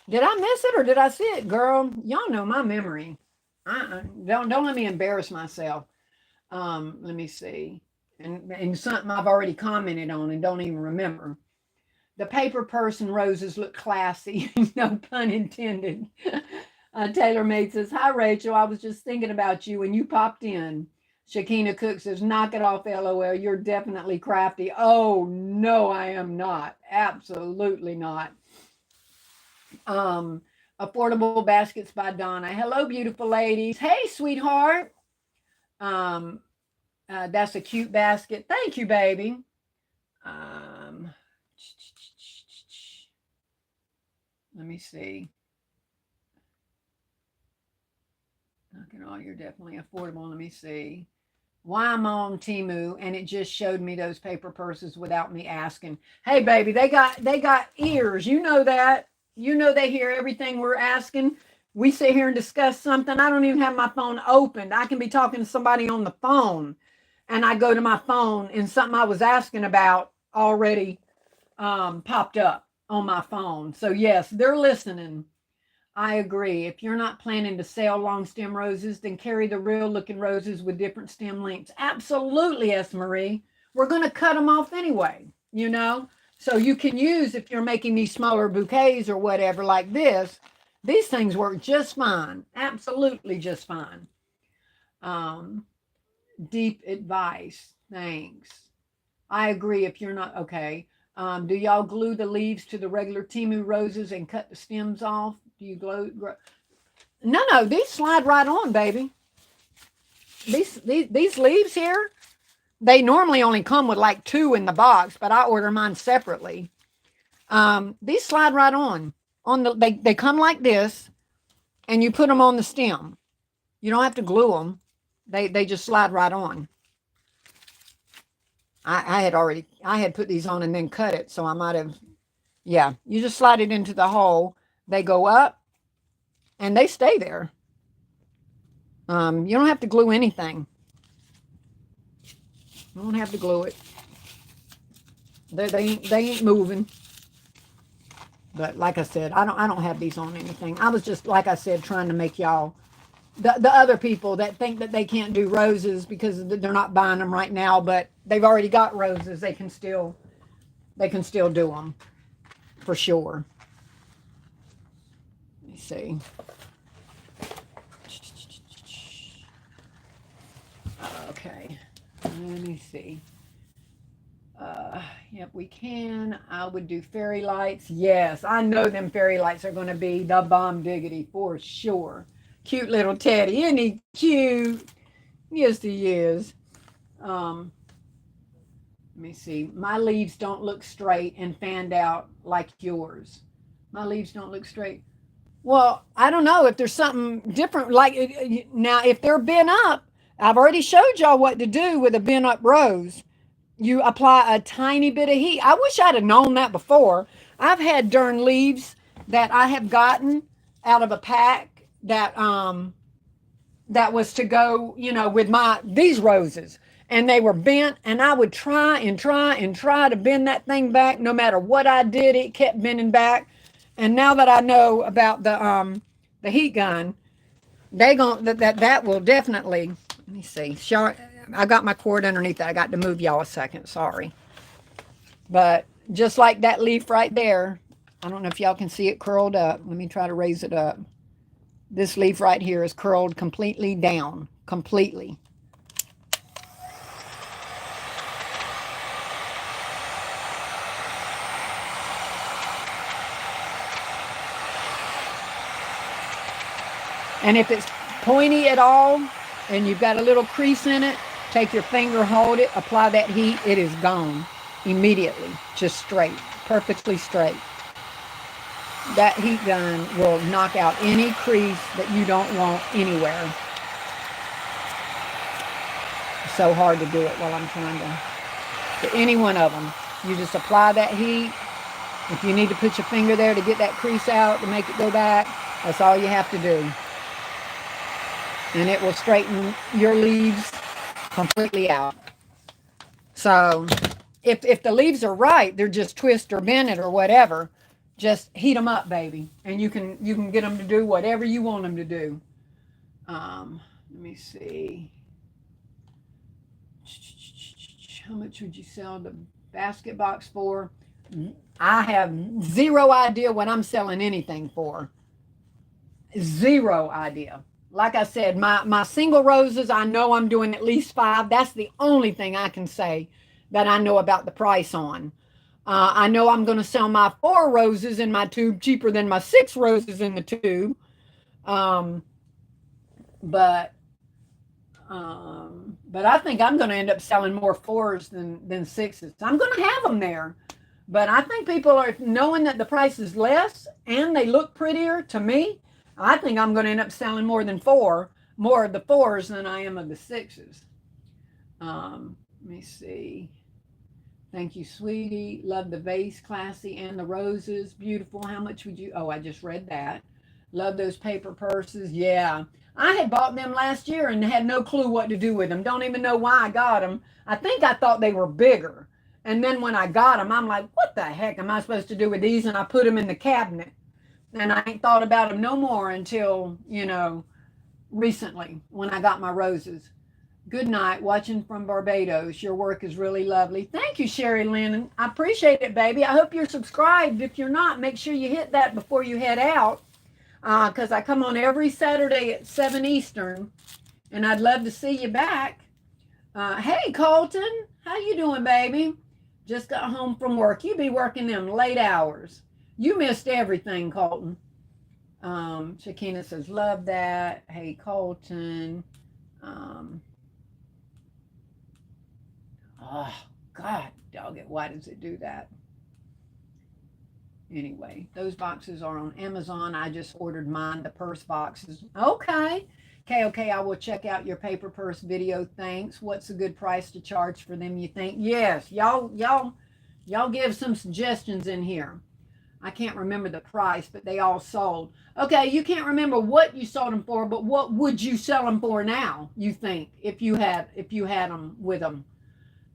Did I miss it or did I see it, girl? Y'all know my memory. Don't let me embarrass myself. Let me see. and something I've already commented on and don't even remember. The paper person roses look classy. No pun intended. Taylor Made says, "Hi, Rachel. I was just thinking about you when you popped in." Shakina Cook says, "Knock it off, LOL. You're definitely crafty." Oh, no, I am not. Absolutely not. Um, Affordable Baskets by Donna. Hello, beautiful ladies. Hey, sweetheart. Um, that's a cute basket. Thank you, baby. Um, let me see. Okay, oh, you're definitely affordable. Let me see. Why I'm on Timu, and it just showed me those paper purses without me asking. Hey, baby, they got ears. You know that. You know they hear everything we're asking. We sit here and discuss something. I don't even have my phone opened. I can be talking to somebody on the phone, and I go to my phone, and something I was asking about already popped up on my phone. So yes, they're listening. I agree. If you're not planning to sell long stem roses, then carry the real looking roses with different stem lengths. Absolutely, S. Marie. We're going to cut them off anyway, you know? So you can use, if you're making these smaller bouquets or whatever like this, these things work just fine. Absolutely just fine. Um, Deep advice. Thanks. I agree. If you're not, okay. Do y'all glue the leaves to the regular Timu roses and cut the stems off? Do you glue? No, these slide right on, baby. These leaves here, they normally only come with like 2 in the box, but I order mine separately. These slide right on. They come like this, and you put them on the stem. You don't have to glue them. They just slide right on. I had put these on and then cut it, so I might have, yeah. You just slide it into the hole. They go up, and they stay there. You don't have to glue anything. You don't have to glue it. They ain't moving. But like I said, I don't have these on anything. I was just, like I said, trying to make y'all, the other people that think that they can't do roses because they're not buying them right now, but they've already got roses. They can still do them for sure. Let me see. Okay, let me see. Yep, we can. I would do fairy lights. Yes, I know them fairy lights are going to be the bomb diggity for sure. Cute little Teddy. Isn't he cute? Yes, he is. Um, Let me see. My leaves don't look straight and fanned out like yours. My leaves don't look straight. Well, I don't know if there's something different. Like now, if they're bent up, I've already showed y'all what to do with a bent up rose. You apply a tiny bit of heat. I wish I'd have known that before. I've had darn leaves that I have gotten out of a pack that was to go, with these roses. And they were bent, and I would try and try and try to bend that thing back. No matter what I did, it kept bending back. And now that I know about the heat gun, that will definitely. Let me see. I got my cord underneath it. I got to move y'all a second. Sorry. But just like that leaf right there, I don't know if y'all can see it curled up. Let me try to raise it up. This leaf right here is curled completely down. Completely. And if it's pointy at all and you've got a little crease in it, take your finger, hold it, apply that heat. It is gone immediately. Just straight. Perfectly straight. That heat gun will knock out any crease that you don't want anywhere. It's so hard to do it while I'm trying to any one of them. You just apply that heat. If you need to put your finger there to get that crease out, to make it go back, that's all you have to do. And it will straighten your leaves completely out. So if the leaves are right, they're just twist or bend it or whatever, just heat them up, baby. And you can get them to do whatever you want them to do. Let me see. How much would you sell the basket box for? I have zero idea what I'm selling anything for. Zero idea. Like I said, my single roses, I know I'm doing at least 5. That's the only thing I can say that I know about the price on. I know I'm going to sell my 4 roses in my tube cheaper than my 6 roses in the tube. Um, but but I think I'm going to end up selling more 4s than 6s. I'm going to have them there. But I think people are knowing that the price is less and they look prettier to me. I think I'm going to end up selling more of the 4s than I am of the 6s. Let me see. Thank you, sweetie. Love the vase, classy, and the roses. Beautiful. How much would you? Oh, I just read that. Love those paper purses. Yeah. I had bought them last year and had no clue what to do with them. Don't even know why I got them. I think I thought they were bigger. And then when I got them, I'm like, what the heck am I supposed to do with these? And I put them in the cabinet. And I ain't thought about them no more until, recently when I got my roses. Good night. Watching from Barbados. Your work is really lovely. Thank you, Sherry Lynn. I appreciate it, baby. I hope you're subscribed. If you're not, make sure you hit that before you head out. Because I come on every Saturday at 7 Eastern. And I'd love to see you back. Hey, Colton. How you doing, baby? Just got home from work. You be working them late hours. You missed everything, Colton. Shakina says, love that. Hey, Colton. Oh, God, dog it. Why does it do that? Anyway, those boxes are on Amazon. I just ordered mine, the purse boxes. Okay. Okay, I will check out your paper purse video. Thanks. What's a good price to charge for them, you think? Yes, y'all give some suggestions in here. I can't remember the price, but they all sold. Okay, you can't remember what you sold them for, but what would you sell them for now, you think, if you had them with them?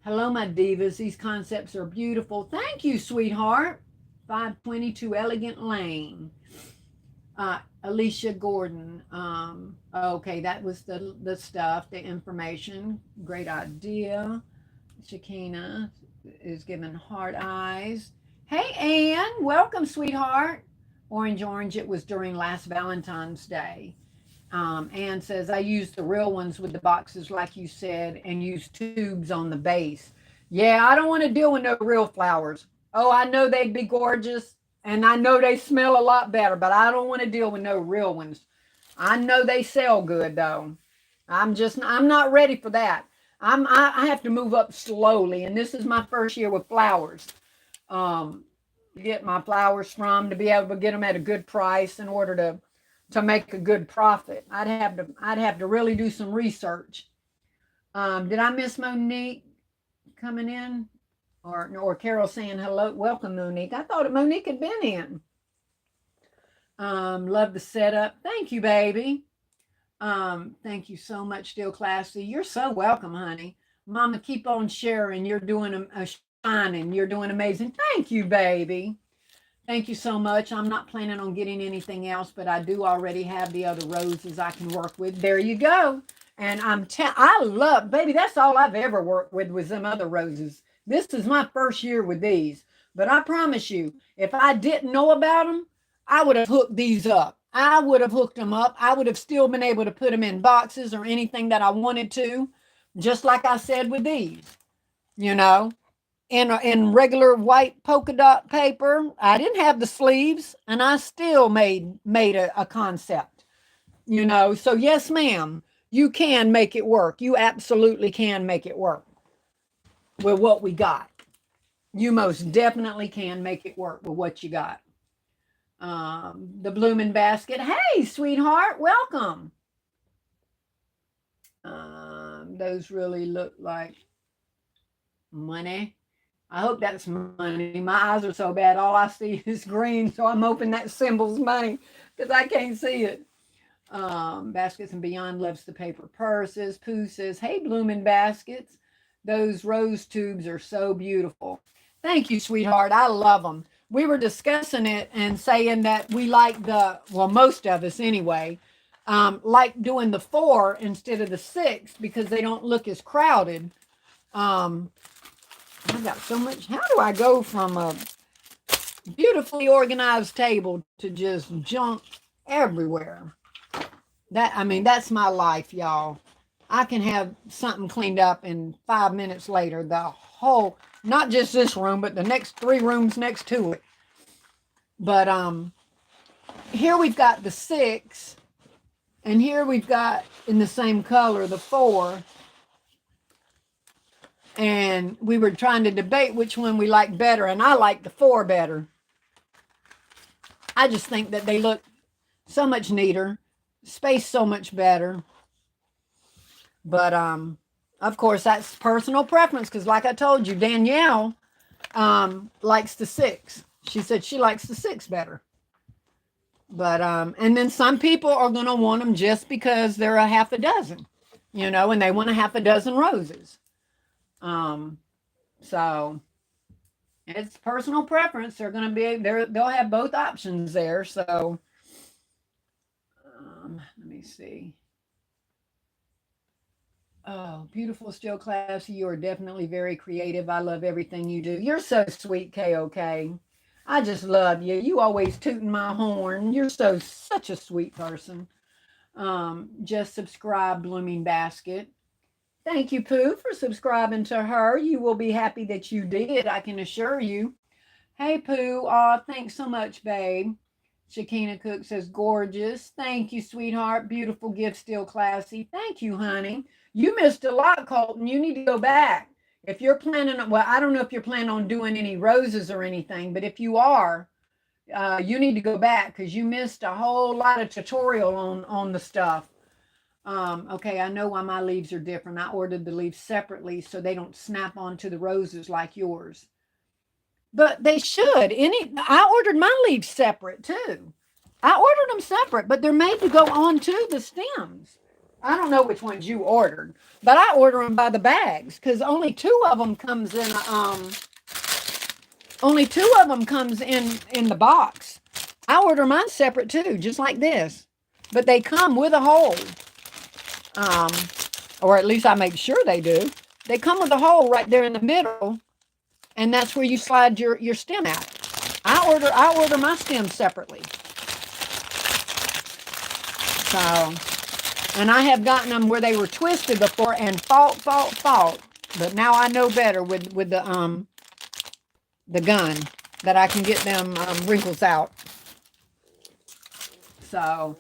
Hello, my divas. These concepts are beautiful. Thank you, sweetheart. 522 Elegant Lane. Alicia Gordon. Okay, that was the stuff, the information. Great idea. Shakina is giving heart eyes. Hey, Ann. Welcome, sweetheart. Orange. It was during last Valentine's Day. Ann says, I used the real ones with the boxes, like you said, and used tubes on the base. Yeah, I don't want to deal with no real flowers. Oh, I know they'd be gorgeous, and I know they smell a lot better, but I don't want to deal with no real ones. I know they sell good, though. I'm not ready for that. I have to move up slowly, and this is my first year with flowers. Get my flowers from, to be able to get them at a good price in order to make a good profit. I'd have to really do some research. Did I miss Monique coming in? Or Carol saying hello? Welcome, Monique. I thought Monique had been in. Love the setup. Thank you, baby. Thank you so much, Still Classy. You're so welcome, honey. Mama, keep on sharing. You're doing a shining. You're doing amazing. Thank you, baby. Thank you so much. I'm not planning on getting anything else, but I do already have the other roses I can work with. There you go. And I love, baby, that's all I've ever worked with was them other roses. This is my first year with these. But I promise you, if I didn't know about them, I would have hooked these up. I would have hooked them up. I would have still been able to put them in boxes or anything that I wanted to, just like I said with these, in regular white polka dot paper. I didn't have the sleeves, and I still made a concept, So yes, ma'am, you can make it work. You absolutely can make it work with what we got. You most definitely can make it work with what you got. The blooming basket. Hey, sweetheart, welcome. Those really look like money. I hope that's money. My eyes are so bad. All I see is green. So I'm hoping that symbol's money because I can't see it. Baskets and Beyond loves the paper purses. Pooh says, hey, blooming baskets. Those rose tubes are so beautiful. Thank you, sweetheart. I love them. We were discussing it and saying that we like most of us anyway, like doing the 4 instead of the 6 because they don't look as crowded. I got so much. How do I go from a beautifully organized table to just junk everywhere? I mean, that's my life, y'all. I can have something cleaned up and 5 minutes later, the whole, not just this room, but the next 3 rooms next to it. But here we've got the 6, and here we've got in the same color the 4. And we were trying to debate which one we like better, and I like the 4 better. I just think that they look so much neater, space so much better. But of course that's personal preference, because like I told you, Danielle likes the 6. She said she likes the 6 better. But and then some people are going to want them just because they're a half a dozen, you know, and they want a half a dozen roses. So it's personal preference. They're going to be there. They'll have both options there. So let me see. Oh, beautiful, still classy. You are definitely very creative. I love everything you do. You're so sweet, KOK. I just love you. You always tooting my horn. You're such a sweet person. Just subscribe, Blooming Basket. Thank you, Pooh, for subscribing to her. You will be happy that you did, I can assure you. Hey, Pooh. Thanks so much, babe. Shakina Cook says, gorgeous. Thank you, sweetheart. Beautiful gift, still classy. Thank you, honey. You missed a lot, Colton. You need to go back. If you're planning, well, I don't know if you're planning on doing any roses or anything, but if you are, you need to go back because you missed a whole lot of tutorial on the stuff. Okay, I know why my leaves are different. I ordered the leaves separately so they don't snap onto the roses like yours. But they should. I ordered my leaves separate too. I ordered them separate, but they're made to go onto the stems. I don't know which ones you ordered, but I order them by the bags because only 2 of them comes in. Only 2 of them comes in the box. I order mine separate too, just like this, but they come with a hole. Or at least I make sure they do. They come with a hole right there in the middle, and that's where you slide your stem at. I order my stems separately. So, and I have gotten them where they were twisted before and fought. But now I know better with the gun that I can get them wrinkles out. So,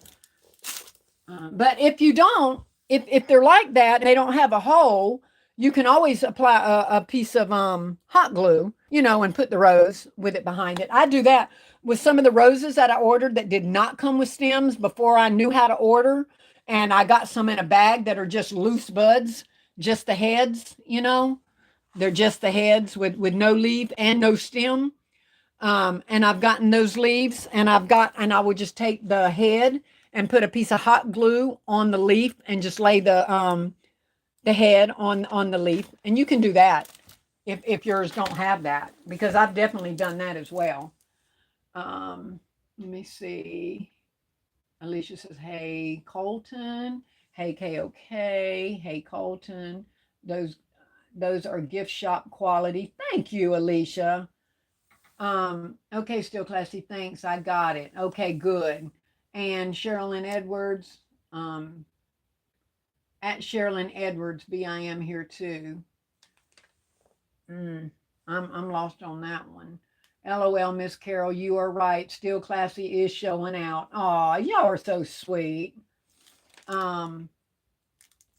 but if you don't, if they're like that and they don't have a hole, you can always apply a piece of hot glue, you know, and put the rose with it behind it. I do that with some of the roses that I ordered that did not come with stems before I knew how to order. And I got some in a bag that are just loose buds, just the heads, you know. They're just the heads with no leaf and no stem. And I've gotten those leaves, and I would just take the head and put a piece of hot glue on the leaf and just lay the head on the leaf. And you can do that if yours don't have that, because I've definitely done that as well. Let me see. Alicia says, hey, Colton. Hey, KOK. Hey, Colton. Those are gift shop quality. Thank you, Alicia. Okay, still classy. Thanks. I got it. Okay, good. And Sherilyn Edwards, at Sherilyn Edwards, BIM here too. I'm lost on that one. LOL, Miss Carol, you are right. Still classy is showing out. Aw, y'all are so sweet. Let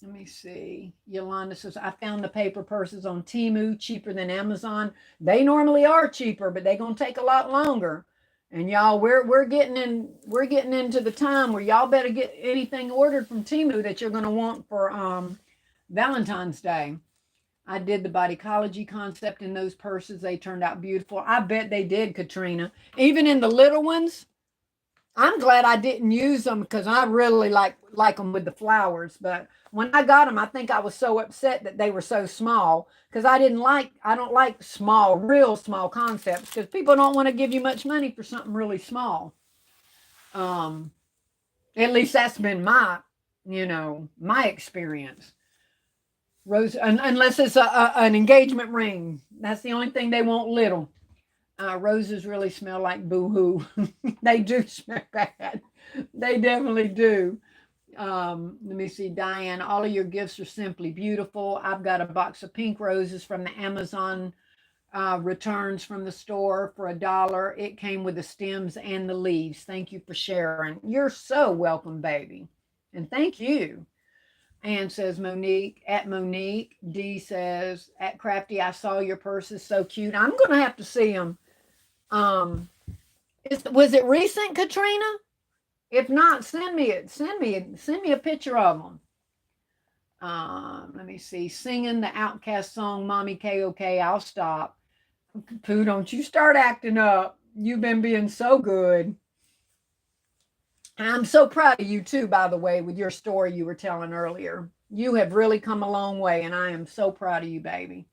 me see. Yolanda says, I found the paper purses on Temu, cheaper than Amazon. They normally are cheaper, but they're gonna take a lot longer. And y'all, we're getting into the time where y'all better get anything ordered from Temu that you're gonna want for Valentine's Day. I did the bodycology concept in those purses. They turned out beautiful. I bet they did, Katrina. Even in the little ones. I'm glad I didn't use them because I really like them with the flowers. But when I got them, I think I was so upset that they were so small because I don't like small, real small concepts because people don't want to give you much money for something really small. At least that's been my experience. Rose, unless it's an engagement ring. That's the only thing they want little. Roses really smell like boo-hoo. They do smell bad. They definitely do. Let me see, Diane. All of your gifts are simply beautiful. I've got a box of pink roses from the Amazon returns from the store for $1. It came with the stems and the leaves. Thank you for sharing. You're so welcome, baby. And thank you. Ann says Monique at Monique. D says at Crafty, I saw your purse is so cute. I'm gonna have to see them. Was it recent, Katrina? If not, send me it. Send me a picture of them. Let me see. Singing the Outcast song, Mommy KOK. I'll stop. Pooh, don't you start acting up. You've been being so good. I'm so proud of you too, by the way, with your story you were telling earlier. You have really come a long way, and I am so proud of you, baby.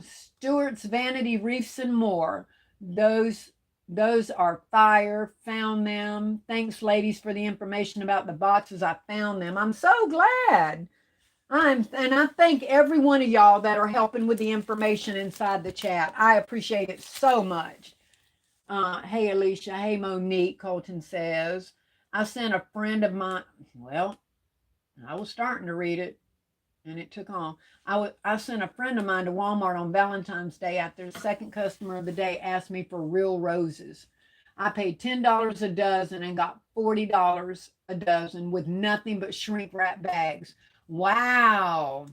Stewart's Vanity Reefs and more. Those are fire. Found them. Thanks, ladies, for the information about the boxes. I found them. I'm so glad. And I thank every one of y'all that are helping with the information inside the chat. I appreciate it so much. Hey, Alicia. Hey, Monique, Colton says. I sent a friend of mine. Well, I was starting to read it, and it took on. I sent a friend of mine to Walmart on Valentine's Day after the second customer of the day asked me for real roses. I paid $10 a dozen and got $40 a dozen with nothing but shrink wrap bags. Wow.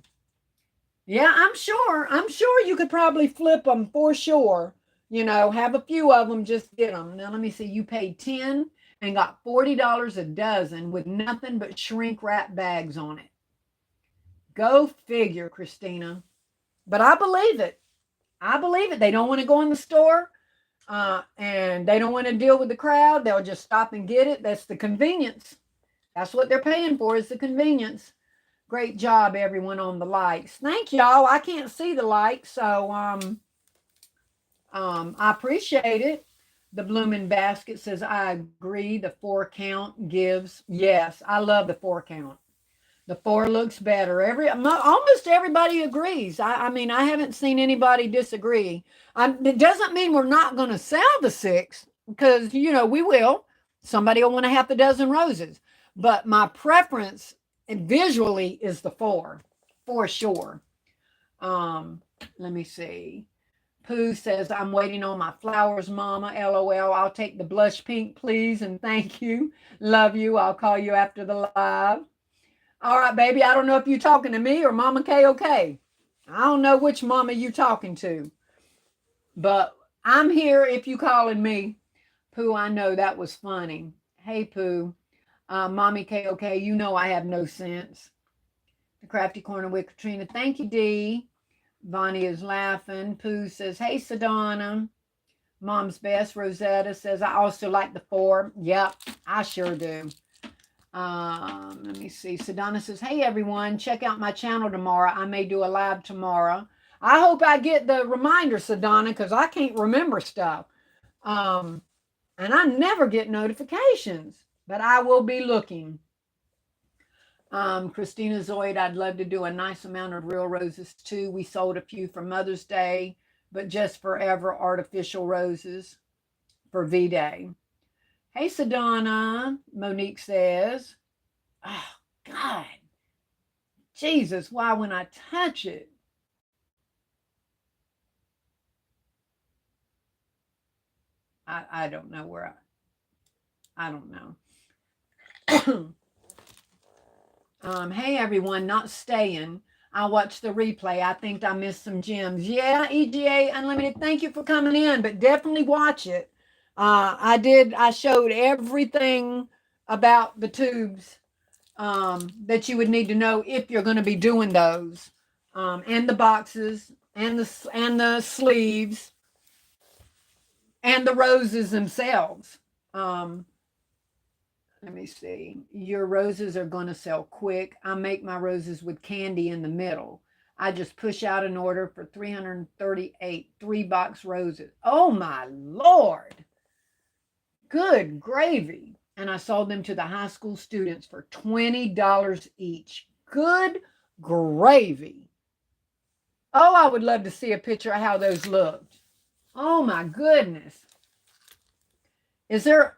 Yeah, I'm sure you could probably flip them for sure. Have a few of them, just get them. Now let me see. You paid 10 and got $40 a dozen with nothing but shrink wrap bags on it. Go figure, Christina. But I believe it. They don't want to go in the store, and they don't want to deal with the crowd. They'll just stop and get it. That's the convenience. That's what they're paying for, is the convenience. Great job, everyone, on the likes. Thank y'all. I can't see the likes, so I appreciate it. The Blooming Basket says, I agree. The 4 count gives. Yes, I love the 4 count. The 4 looks better. Almost everybody agrees. I mean, I haven't seen anybody disagree. It doesn't mean we're not going to sell the 6, because, we will. Somebody will want a half a dozen roses. But my preference visually is the 4, for sure. Let me see. Pooh says, I'm waiting on my flowers, Mama. LOL. I'll take the blush pink, please, and thank you. Love you. I'll call you after the live. All right, baby. I don't know if you're talking to me or Mama KOK. I don't know which mama you talking to. But I'm here if you calling me. Pooh, I know that was funny. Hey, Pooh. Mommy KOK, I have no sense. The Crafty Corner with Katrina. Thank you, Dee. Bonnie is laughing. Pooh says, hey, Sedona. Mom's Best. Rosetta says, I also like the 4. Yep, I sure do. Let me see. Sedona says, hey, everyone. Check out my channel tomorrow. I may do a live tomorrow. I hope I get the reminder, Sedona, because I can't remember stuff. And I never get notifications. But I will be looking. Christina Zoid, I'd love to do a nice amount of real roses too. We sold a few for Mother's Day, but just forever artificial roses for V-Day. Hey, Sedona, Monique says, oh, God, Jesus, why when I touch it? I don't know where I don't know. Hey everyone, not staying. I watched the replay. I think I missed some gems. Yeah, EGA Unlimited, thank you for coming in, but definitely watch it. I showed everything about the tubes that you would need to know if you're going to be doing those, and the boxes and the sleeves and the roses themselves. Let me see. Your roses are going to sell quick. I make my roses with candy in the middle. I just push out an order for 338 3-box roses. Oh my Lord. Good gravy. And I sold them to the high school students for $20 each. Good Gravy. Oh, I would love to see a picture of how those looked. Oh my goodness. Is there,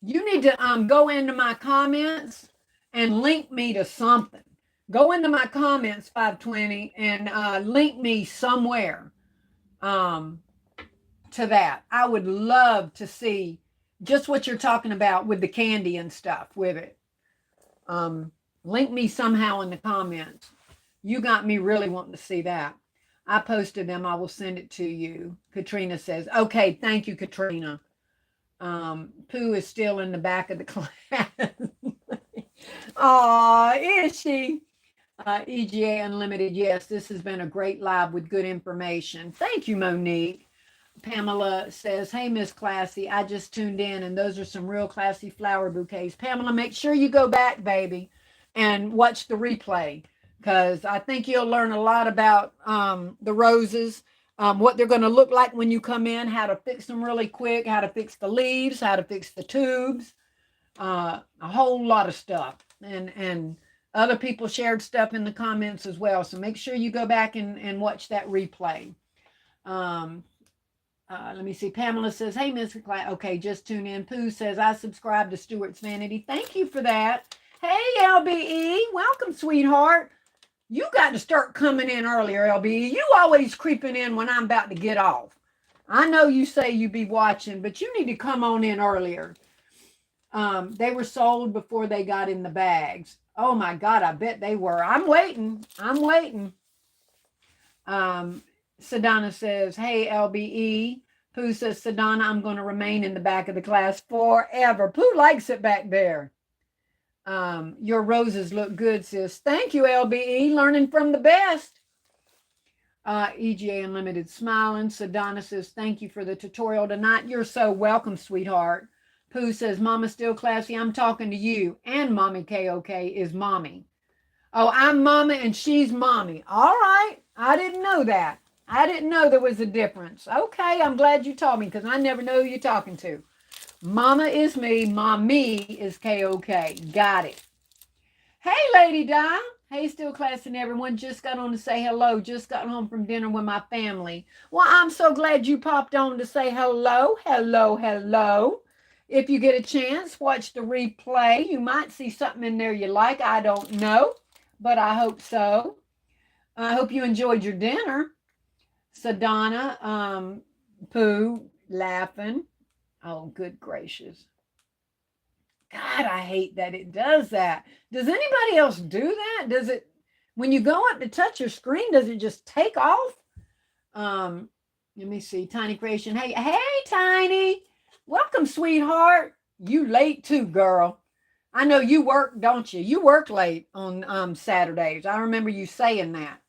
you need to go into my comments and link me to something. Go into my comments, 520, and link me somewhere um, to that. I would love to see just what you're talking about with the candy and stuff with it. Link me somehow in the comments. You got me really wanting to see that. I posted them. I will send it to you. Katrina says, okay, thank you, Katrina. Pooh is still in the back of the class. Aw, is she? EGA Unlimited, yes, this has been a great live with good information. Thank you, Monique. Pamela says, hey, Miss Classy, I just tuned in, and those are some real classy flower bouquets. Pamela, make sure you go back, baby, and watch the replay, because I think you'll learn a lot about the roses, what they're going to look like when you come in, how to fix them really quick, how to fix the leaves, how to fix the tubes, a whole lot of stuff. And other people shared stuff in the comments as well. So make sure you go back and watch that replay. Let me see. Pamela says, hey, Mr. Class. Okay, just tune in. Pooh says, I subscribe to Stuart's Vanity. Thank you for that. Hey, LBE. Welcome, sweetheart. You got to start coming in earlier, LBE. You always creeping in when I'm about to get off. I know you say you be watching, but you need to come on in earlier. They were sold before they got in the bags. Oh, my God, I bet they were. I'm waiting. Sedana says, hey, LBE. Pooh says, Sedana, I'm going to remain in the back of the class forever. Pooh likes it back there. Your roses look good, sis. Thank you, LBE. Learning from the best. EGA Unlimited smiling. Sedana says, thank you for the tutorial tonight. You're so welcome, sweetheart. Pooh says, Mama still classy. I'm talking to you. And Mommy KOK is Mommy. Oh, I'm Mama and she's Mommy. All right. I didn't know that. I didn't know there was a difference. Okay, I'm glad you told me because I never know who you're talking to. Mama is me. Mommy is KOK. Got it. Hey, Lady Di. Hey, still classing everyone. Just got on to say hello. Just got home from dinner with my family. Well, I'm so glad you popped on to say hello. Hello, hello. If you get a chance, watch the replay. You might see something in there you like. I don't know, but I hope so. I hope you enjoyed your dinner. Sedana, Pooh, laughing. Oh, good gracious. God, I hate that it does that. Does anybody else do that? Does it, when you go up to touch your screen, does it just take off? Let me see. Tiny Creation. Hey, Tiny. Welcome, sweetheart. You late too, girl. I know you work, don't you? You work late on Saturdays. I remember you saying that.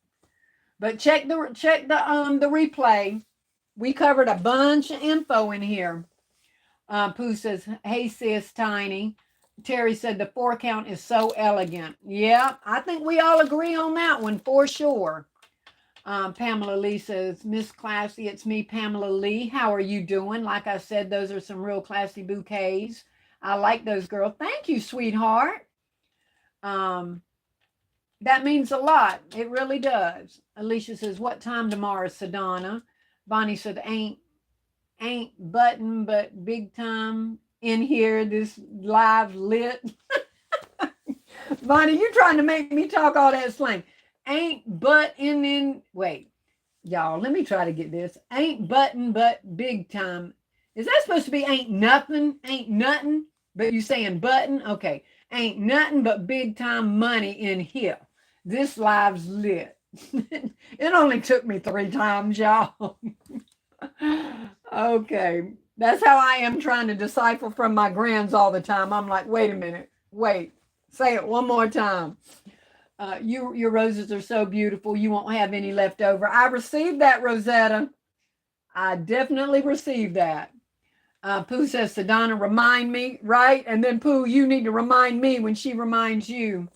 But check the replay. We covered a bunch of info in here. Pooh says, hey, sis, Tiny. Terry said the 4 count is so elegant. Yeah, I think we all agree on that one for sure. Pamela Lee says, Miss Classy, it's me, Pamela Lee. How are you doing? Like I said, those are some real classy bouquets. I like those, girl. Thank you, sweetheart. That means a lot. It really does. Alicia says, what time tomorrow, Sedana? Bonnie said, ain't button, but big time in here. This live lit. Bonnie, you're trying to make me talk all that slang. Ain't but in, wait, y'all, let me try to get this. Ain't button, but big time. Is that supposed to be ain't nothing? Ain't nothing, but you saying button? Okay. Ain't nothing but big time money in here. This live's lit. It only took me 3 times, y'all. Okay. That's how I am trying to decipher from my grands all the time. I'm like, wait a minute. Wait. Say it one more time. Your roses are so beautiful. You won't have any left over. I received that, Rosetta. I definitely received that. Pooh says, Sedana, remind me, right? And then Pooh, you need to remind me when she reminds you.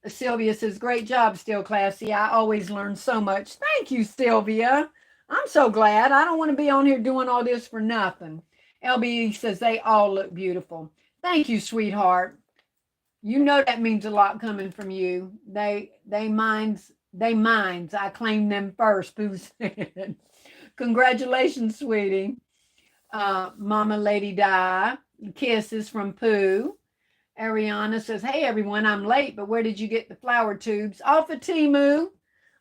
Sylvia says, great job, Still Classy. I always learn so much. Thank you, Sylvia. I'm so glad. I don't want to be on here doing all this for nothing. LBE says, they all look beautiful. Thank you, sweetheart. You know that means a lot coming from you. They minds. I claim them first, Pooh said. Congratulations, sweetie. Mama Lady Di. Kisses from Pooh. Ariana says, hey everyone, I'm late, but where did you get the flower tubes? Off of Timu.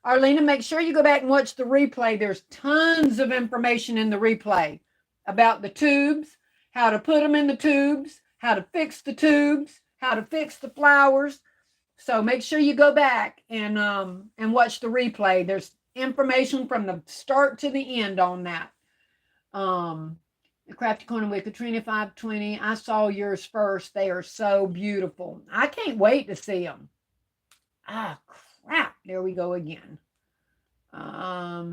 Arlena, make sure you go back and watch the replay. There's tons of information in the replay about the tubes, how to put them in the tubes, how to fix the tubes, how to fix the flowers. So make sure you go back and watch the replay. There's information from the start to the end on that. The Crafty Corner with Katrina 520. I saw yours first. They are so beautiful. I can't wait to see them. Ah, crap. There we go again. Let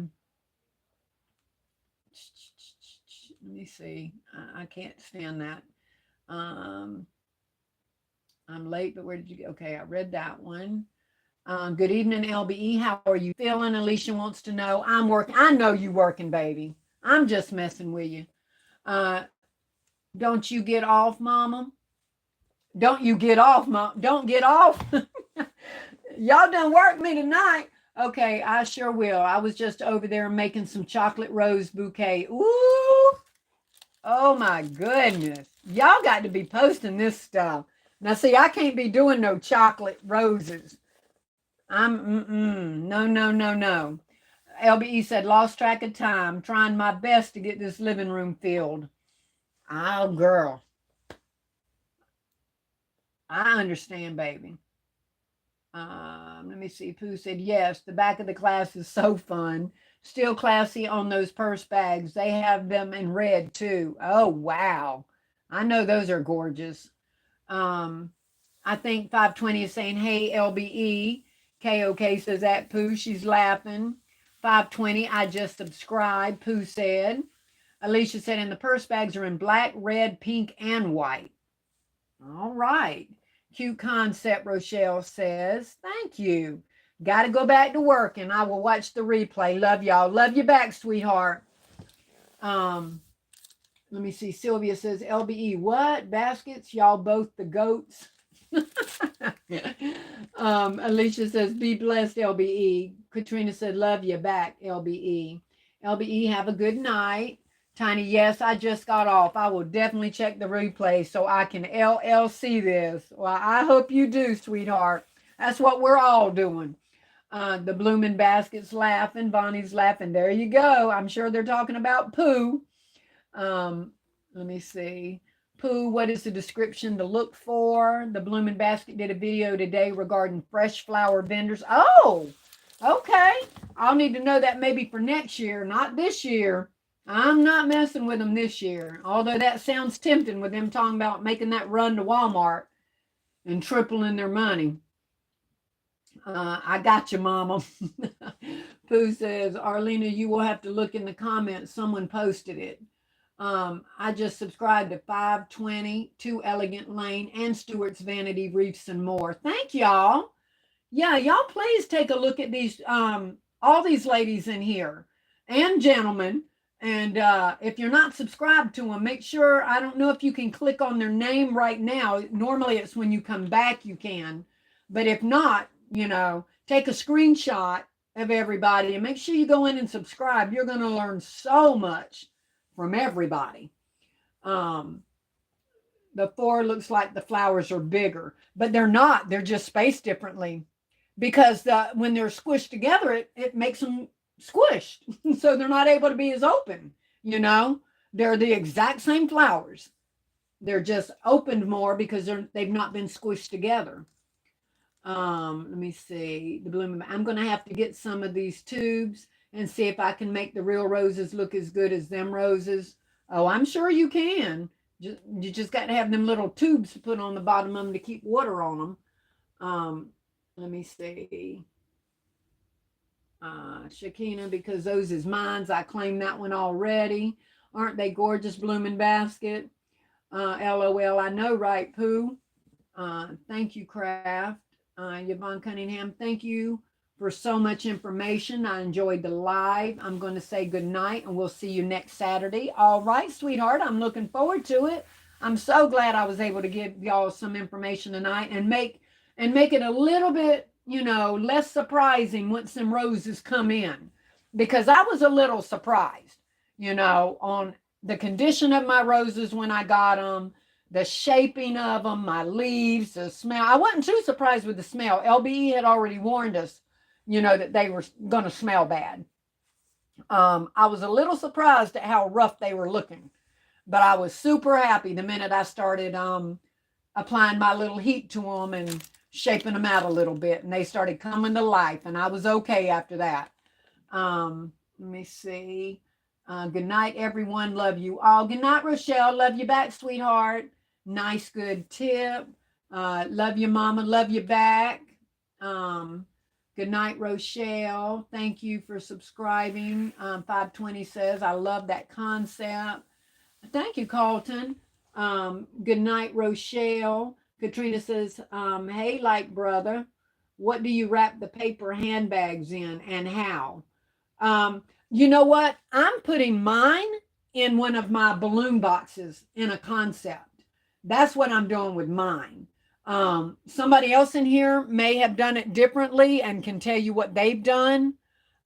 me see. I can't stand that. I'm late, but where did you go? Okay, I read that one. Good evening, LBE. How are you feeling? Alicia wants to know. I'm working. I know you working, baby. I'm just messing with you. Don't you get off, mama? Don't you get off, mom? Don't get off. Y'all done work me tonight. Okay, I sure will. I was just over there making some chocolate rose bouquet. Ooh. Oh my goodness. Y'all got to be posting this stuff. Now see, I can't be doing no chocolate roses. No. LBE said, lost track of time, trying my best to get this living room filled. Oh, girl. I understand, baby. Let me see. Pooh said, yes, the back of the class is so fun. Still classy on those purse bags. They have them in red, too. Oh, wow. I know those are gorgeous. I think 520 is saying, hey, LBE. KOK says that, Pooh. She's laughing. 520, I just subscribed, Pooh said. Alicia said, and the purse bags are in black, red, pink, and white. All right. Cute concept, Rochelle says. Thank you. Got to go back to work, and I will watch the replay. Love y'all. Love you back, sweetheart. Let me see. Sylvia says, LBE, what? Baskets? Y'all both the goats? Alicia says, be blessed, LBE. Katrina said, love you back, LBE. LBE, have a good night. Tiny, yes, I just got off. I will definitely check the replay so I can LLC this. Well, I hope you do, sweetheart. That's what we're all doing. The blooming basket's laughing. Bonnie's laughing. There you go. I'm sure they're talking about Pooh. Let me see. Pooh, what is the description to look for? The Blooming Basket did a video today regarding fresh flower vendors. Oh, okay. I'll need to know that maybe for next year, not this year. I'm not messing with them this year. Although that sounds tempting with them talking about making that run to Walmart and tripling their money. I got you, Mama. Pooh says, Arlena, you will have to look in the comments. Someone posted it. I just subscribed to 520, 2 Elegant Lane, and Stewart's Vanity Reefs and more. Thank y'all. Yeah, y'all please take a look at these, all these ladies in here and gentlemen. And if you're not subscribed to them, make sure, I don't know if you can click on their name right now. Normally it's when you come back you can. But if not, you know, take a screenshot of everybody and make sure you go in and subscribe. You're going to learn so much from everybody. The 4 looks like the flowers are bigger, but they're not. They're just spaced differently because when they're squished together, it makes them squished. So they're not able to be as open, you know. They're the exact same flowers. They're just opened more because they've not been squished together. Let me see. The bloom. I'm going to have to get some of these tubes and see if I can make the real roses look as good as them roses. Oh, I'm sure you can. You just got to have them little tubes put on the bottom of them to keep water on them. Let me see. Shakina, because those is mine. I claimed that one already. Aren't they gorgeous, blooming basket? LOL, I know, right, Pooh? Thank you, Craft. Yvonne Cunningham, thank you for so much information. I enjoyed the live. I'm going to say good night, and we'll see you next Saturday. All right, sweetheart, I'm looking forward to it. I'm so glad I was able to give y'all some information tonight and make it a little bit, less surprising once some roses come in, because I was a little surprised, on the condition of my roses when I got them, the shaping of them, my leaves, the smell. I wasn't too surprised with the smell. LBE had already warned us, that they were going to smell bad. I was a little surprised at how rough they were looking, but I was super happy the minute I started applying my little heat to them and shaping them out a little bit, and they started coming to life, and I was okay after that. Let me see. Good night, everyone. Love you all. Good night, Rochelle. Love you back, sweetheart. Nice, good tip. Love you, mama. Love you back. Good night, Rochelle. Thank you for subscribing. 520 says, I love that concept. Thank you, Carlton. Good night, Rochelle. Katrina says, hey, light brother, what do you wrap the paper handbags in and how? You know what? I'm putting mine in one of my balloon boxes in a concept. That's what I'm doing with mine. Somebody else in here may have done it differently and can tell you what they've done.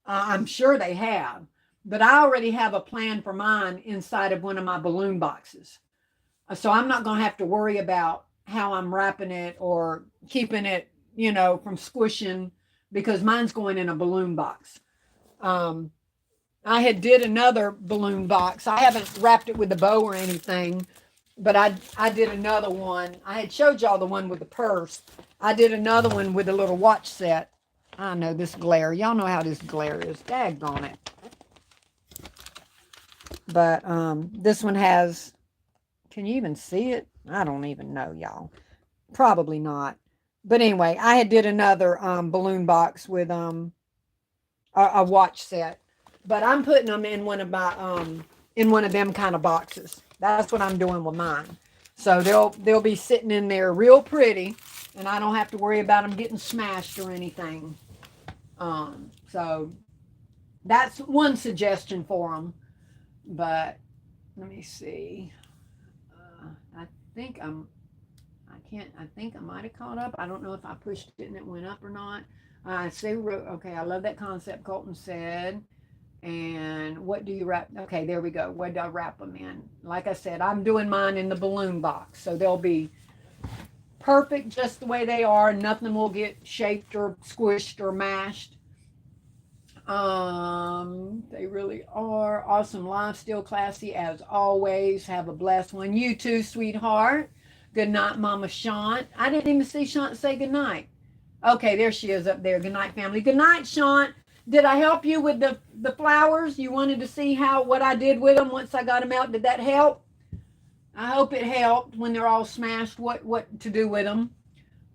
I'm sure they have, but I already have a plan for mine inside of one of my balloon boxes. So I'm not going to have to worry about how I'm wrapping it or keeping it, from squishing, because mine's going in a balloon box. I had did another balloon box. I haven't wrapped it with a bow or anything, but I did another one. I had showed y'all the one with the purse. I did another one with a little watch set. I know this glare. Y'all know how this glare is. Daggone it. But this one has, can you even see it? I don't even know, y'all. Probably not. But anyway, I had did another balloon box with a watch set. But I'm putting them in one of my in one of them kind of boxes. That's what I'm doing with mine. So they'll be sitting in there real pretty, and I don't have to worry about them getting smashed or anything. So that's one suggestion for them. But let me see. I think I might have caught up. I don't know if I pushed it and it went up or not. Okay, I love that concept, Colton said. And what do you wrap? Okay, there we go. What do I wrap them in? Like I said, I'm doing mine in the balloon box. So they'll be perfect just the way they are. Nothing will get shaped or squished or mashed. They really are. Awesome live, still classy as always. Have a blessed one. You too, sweetheart. Good night, Mama Shant. I didn't even see Shant say good night. Okay, there she is up there. Good night, family. Good night, Shant. Did I help you with the flowers? You wanted to see what I did with them once I got them out. Did that help? I hope it helped when they're all smashed, what to do with them.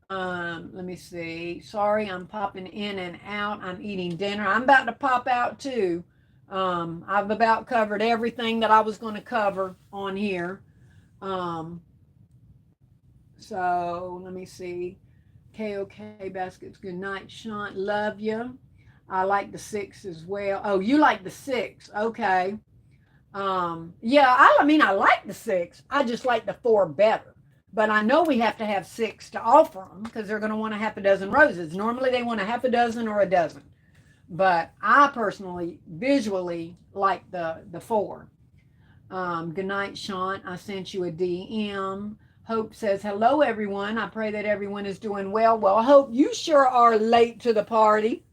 Let me see. Sorry, I'm popping in and out. I'm eating dinner. I'm about to pop out too. I've about covered everything that I was going to cover on here. So let me see. KOK Baskets. Good night, Sean. Love you. I like the 6 as well. Oh, you like the 6. Okay. Yeah, I mean, I like the 6. I just like the 4 better. But I know we have to have 6 to offer them because they're going to want a half a dozen roses. Normally they want a half a dozen or a dozen. But I personally, visually, like the 4. Good night, Sean. I sent you a DM. Hope says, hello, everyone. I pray that everyone is doing well. Well, Hope, you sure are late to the party.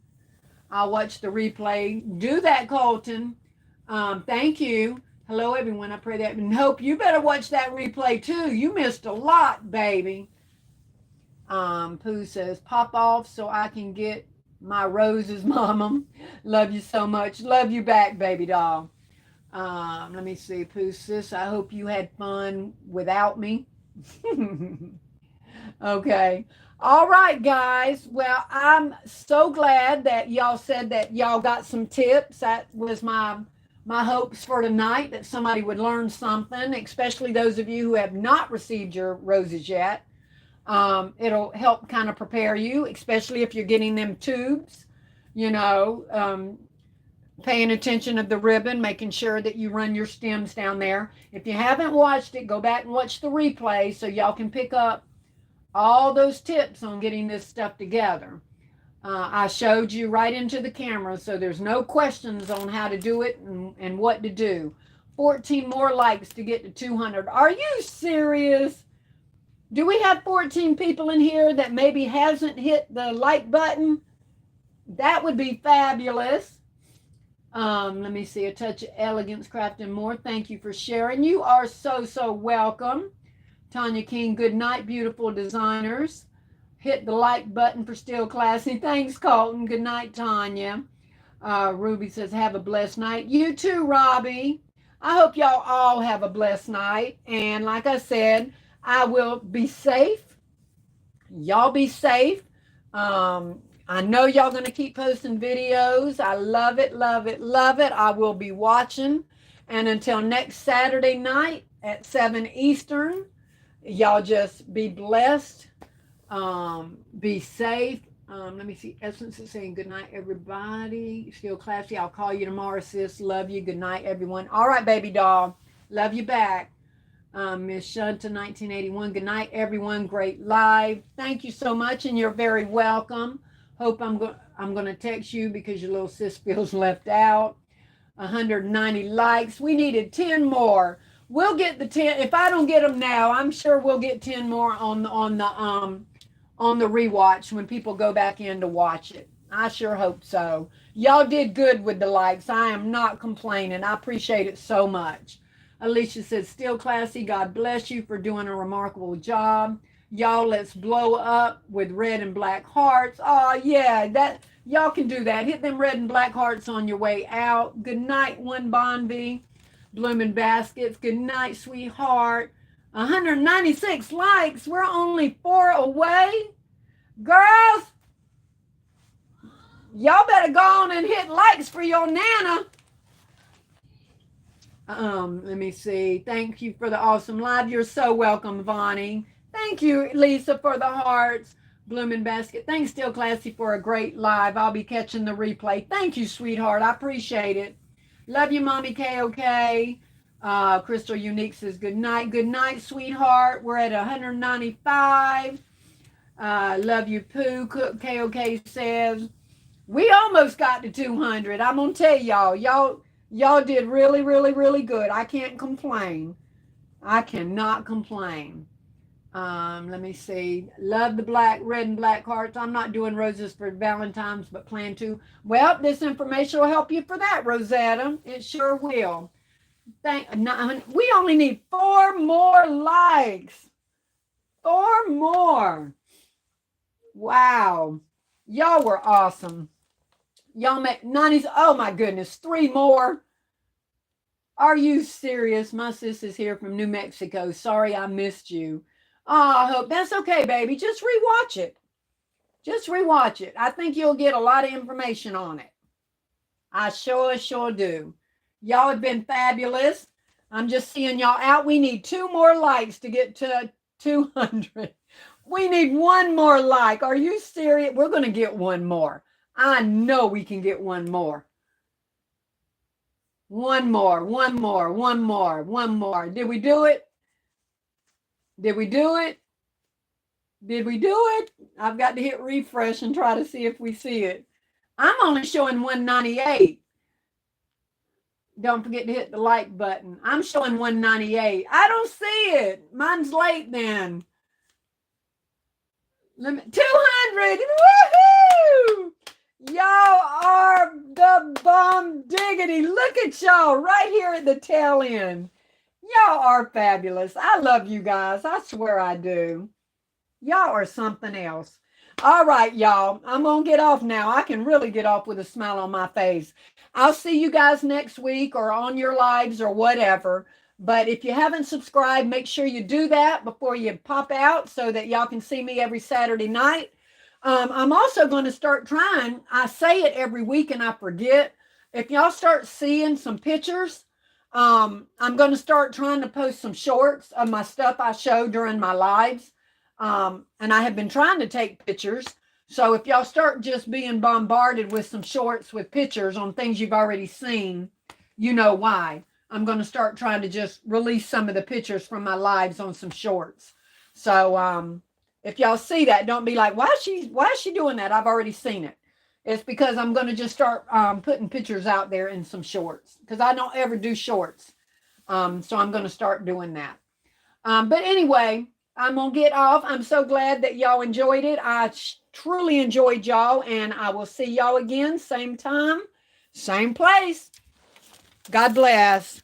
I'll watch the replay. Do that, Colton. Thank you. Hello, everyone. I pray that. And Hope, you better watch that replay, too. You missed a lot, baby. Pooh says, pop off so I can get my roses, Mama. Love you so much. Love you back, baby doll. Let me see. Pooh sis, I hope you had fun without me. Okay. All right, guys. Well, I'm so glad that y'all said that y'all got some tips. That was my hopes for tonight, that somebody would learn something, especially those of you who have not received your roses yet. It'll help kind of prepare you, especially if you're getting them tubes. paying attention of the ribbon, making sure that you run your stems down there. If you haven't watched it, go back and watch the replay so y'all can pick up all those tips on getting this stuff together. I showed you right into the camera, so there's no questions on how to do it and what to do. 14 more likes to get to 200. Are you serious? Do we have 14 people in here that maybe hasn't hit the like button? That would be fabulous. Let me see. A touch of elegance, crafting more. Thank you for sharing. You are so welcome. Tanya King, good night, beautiful designers. Hit the like button for Still Classy. Thanks, Colton. Good night, Tanya. Ruby says, have a blessed night. You too, Robbie. I hope y'all all have a blessed night. And like I said, I will be safe. Y'all be safe. I know y'all going to keep posting videos. I love it, love it, love it. I will be watching. And until next Saturday night at 7 Eastern, y'all just be blessed. Be safe. Let me see. Essence is saying good night, everybody. Still Classy. I'll call you tomorrow, sis. Love you. Good night, everyone. All right, baby doll. Love you back. Miss Shunta, 1981. Good night, everyone. Great live. Thank you so much, and you're very welcome. Hope I'm going to text you because your little sis feels left out. 190 likes. We needed 10 more. We'll get the 10. If I don't get them now, I'm sure we'll get 10 more on the rewatch when people go back in to watch it. I sure hope so. Y'all did good with the likes. I am not complaining. I appreciate it so much. Alicia says, still classy. God bless you for doing a remarkable job. Y'all, let's blow up with red and black hearts. Oh, yeah, that y'all can do that. Hit them red and black hearts on your way out. Good night, One Bonby. Blooming Baskets. Good night, sweetheart. 196 likes. We're only 4 away. Girls, y'all better go on and hit likes for your Nana. Let me see. Thank you for the awesome live. You're so welcome, Vonnie. Thank you, Lisa, for the hearts. Blooming Basket. Thanks, Still Classy, for a great live. I'll be catching the replay. Thank you, sweetheart. I appreciate it. Love you, Mommy KOK. Crystal Unique says good night. Good night, sweetheart. We're at 195. Love you, Pooh. Cook KOK says we almost got to 200. I'm gonna tell y'all did really, really, really good. I can't complain. I cannot complain. Let me see. Love the red and black hearts. I'm not doing roses for Valentine's, but plan to. Well, this information will help you for that, Rosetta. It sure will. We only need 4 more likes. 4 more. Wow. Y'all were awesome. Y'all make 90s. Oh my goodness. 3 more. Are you serious? My sis is here from New Mexico. Sorry I missed you. Oh, I hope that's okay, baby. Just rewatch it. Just rewatch it. I think you'll get a lot of information on it. I sure do. Y'all have been fabulous. I'm just seeing y'all out. We need 2 more likes to get to 200. We need 1 more like. Are you serious? We're going to get 1 more. I know we can get 1 more. 1 more, 1 more, 1 more, 1 more. Did we do it? Did we do it? Did we do it? I've got to hit refresh and try to see if we see it. I'm only showing 198. Don't forget to hit the like button. I'm showing 198. I don't see it. Mine's late then. 200. Woohoo! Y'all are the bomb diggity. Look at y'all right here at the tail end. Y'all are fabulous. I love you guys. I swear I do. Y'all are something else. All right, y'all. I'm going to get off now. I can really get off with a smile on my face. I'll see you guys next week or on your lives or whatever. But if you haven't subscribed, make sure you do that before you pop out so that y'all can see me every Saturday night. I'm also going to start trying. I say it every week and I forget. If y'all start seeing some pictures, I'm going to start trying to post some shorts of my stuff I show during my lives. And I have been trying to take pictures. So if y'all start just being bombarded with some shorts with pictures on things you've already seen, you know why. I'm going to start trying to just release some of the pictures from my lives on some shorts. So if y'all see that, don't be like, why is she doing that? I've already seen it. It's because I'm going to just start putting pictures out there in some shorts because I don't ever do shorts. So I'm going to start doing that. But anyway, I'm going to get off. I'm so glad that y'all enjoyed it. I truly enjoyed y'all, and I will see y'all again, same time, same place. God bless.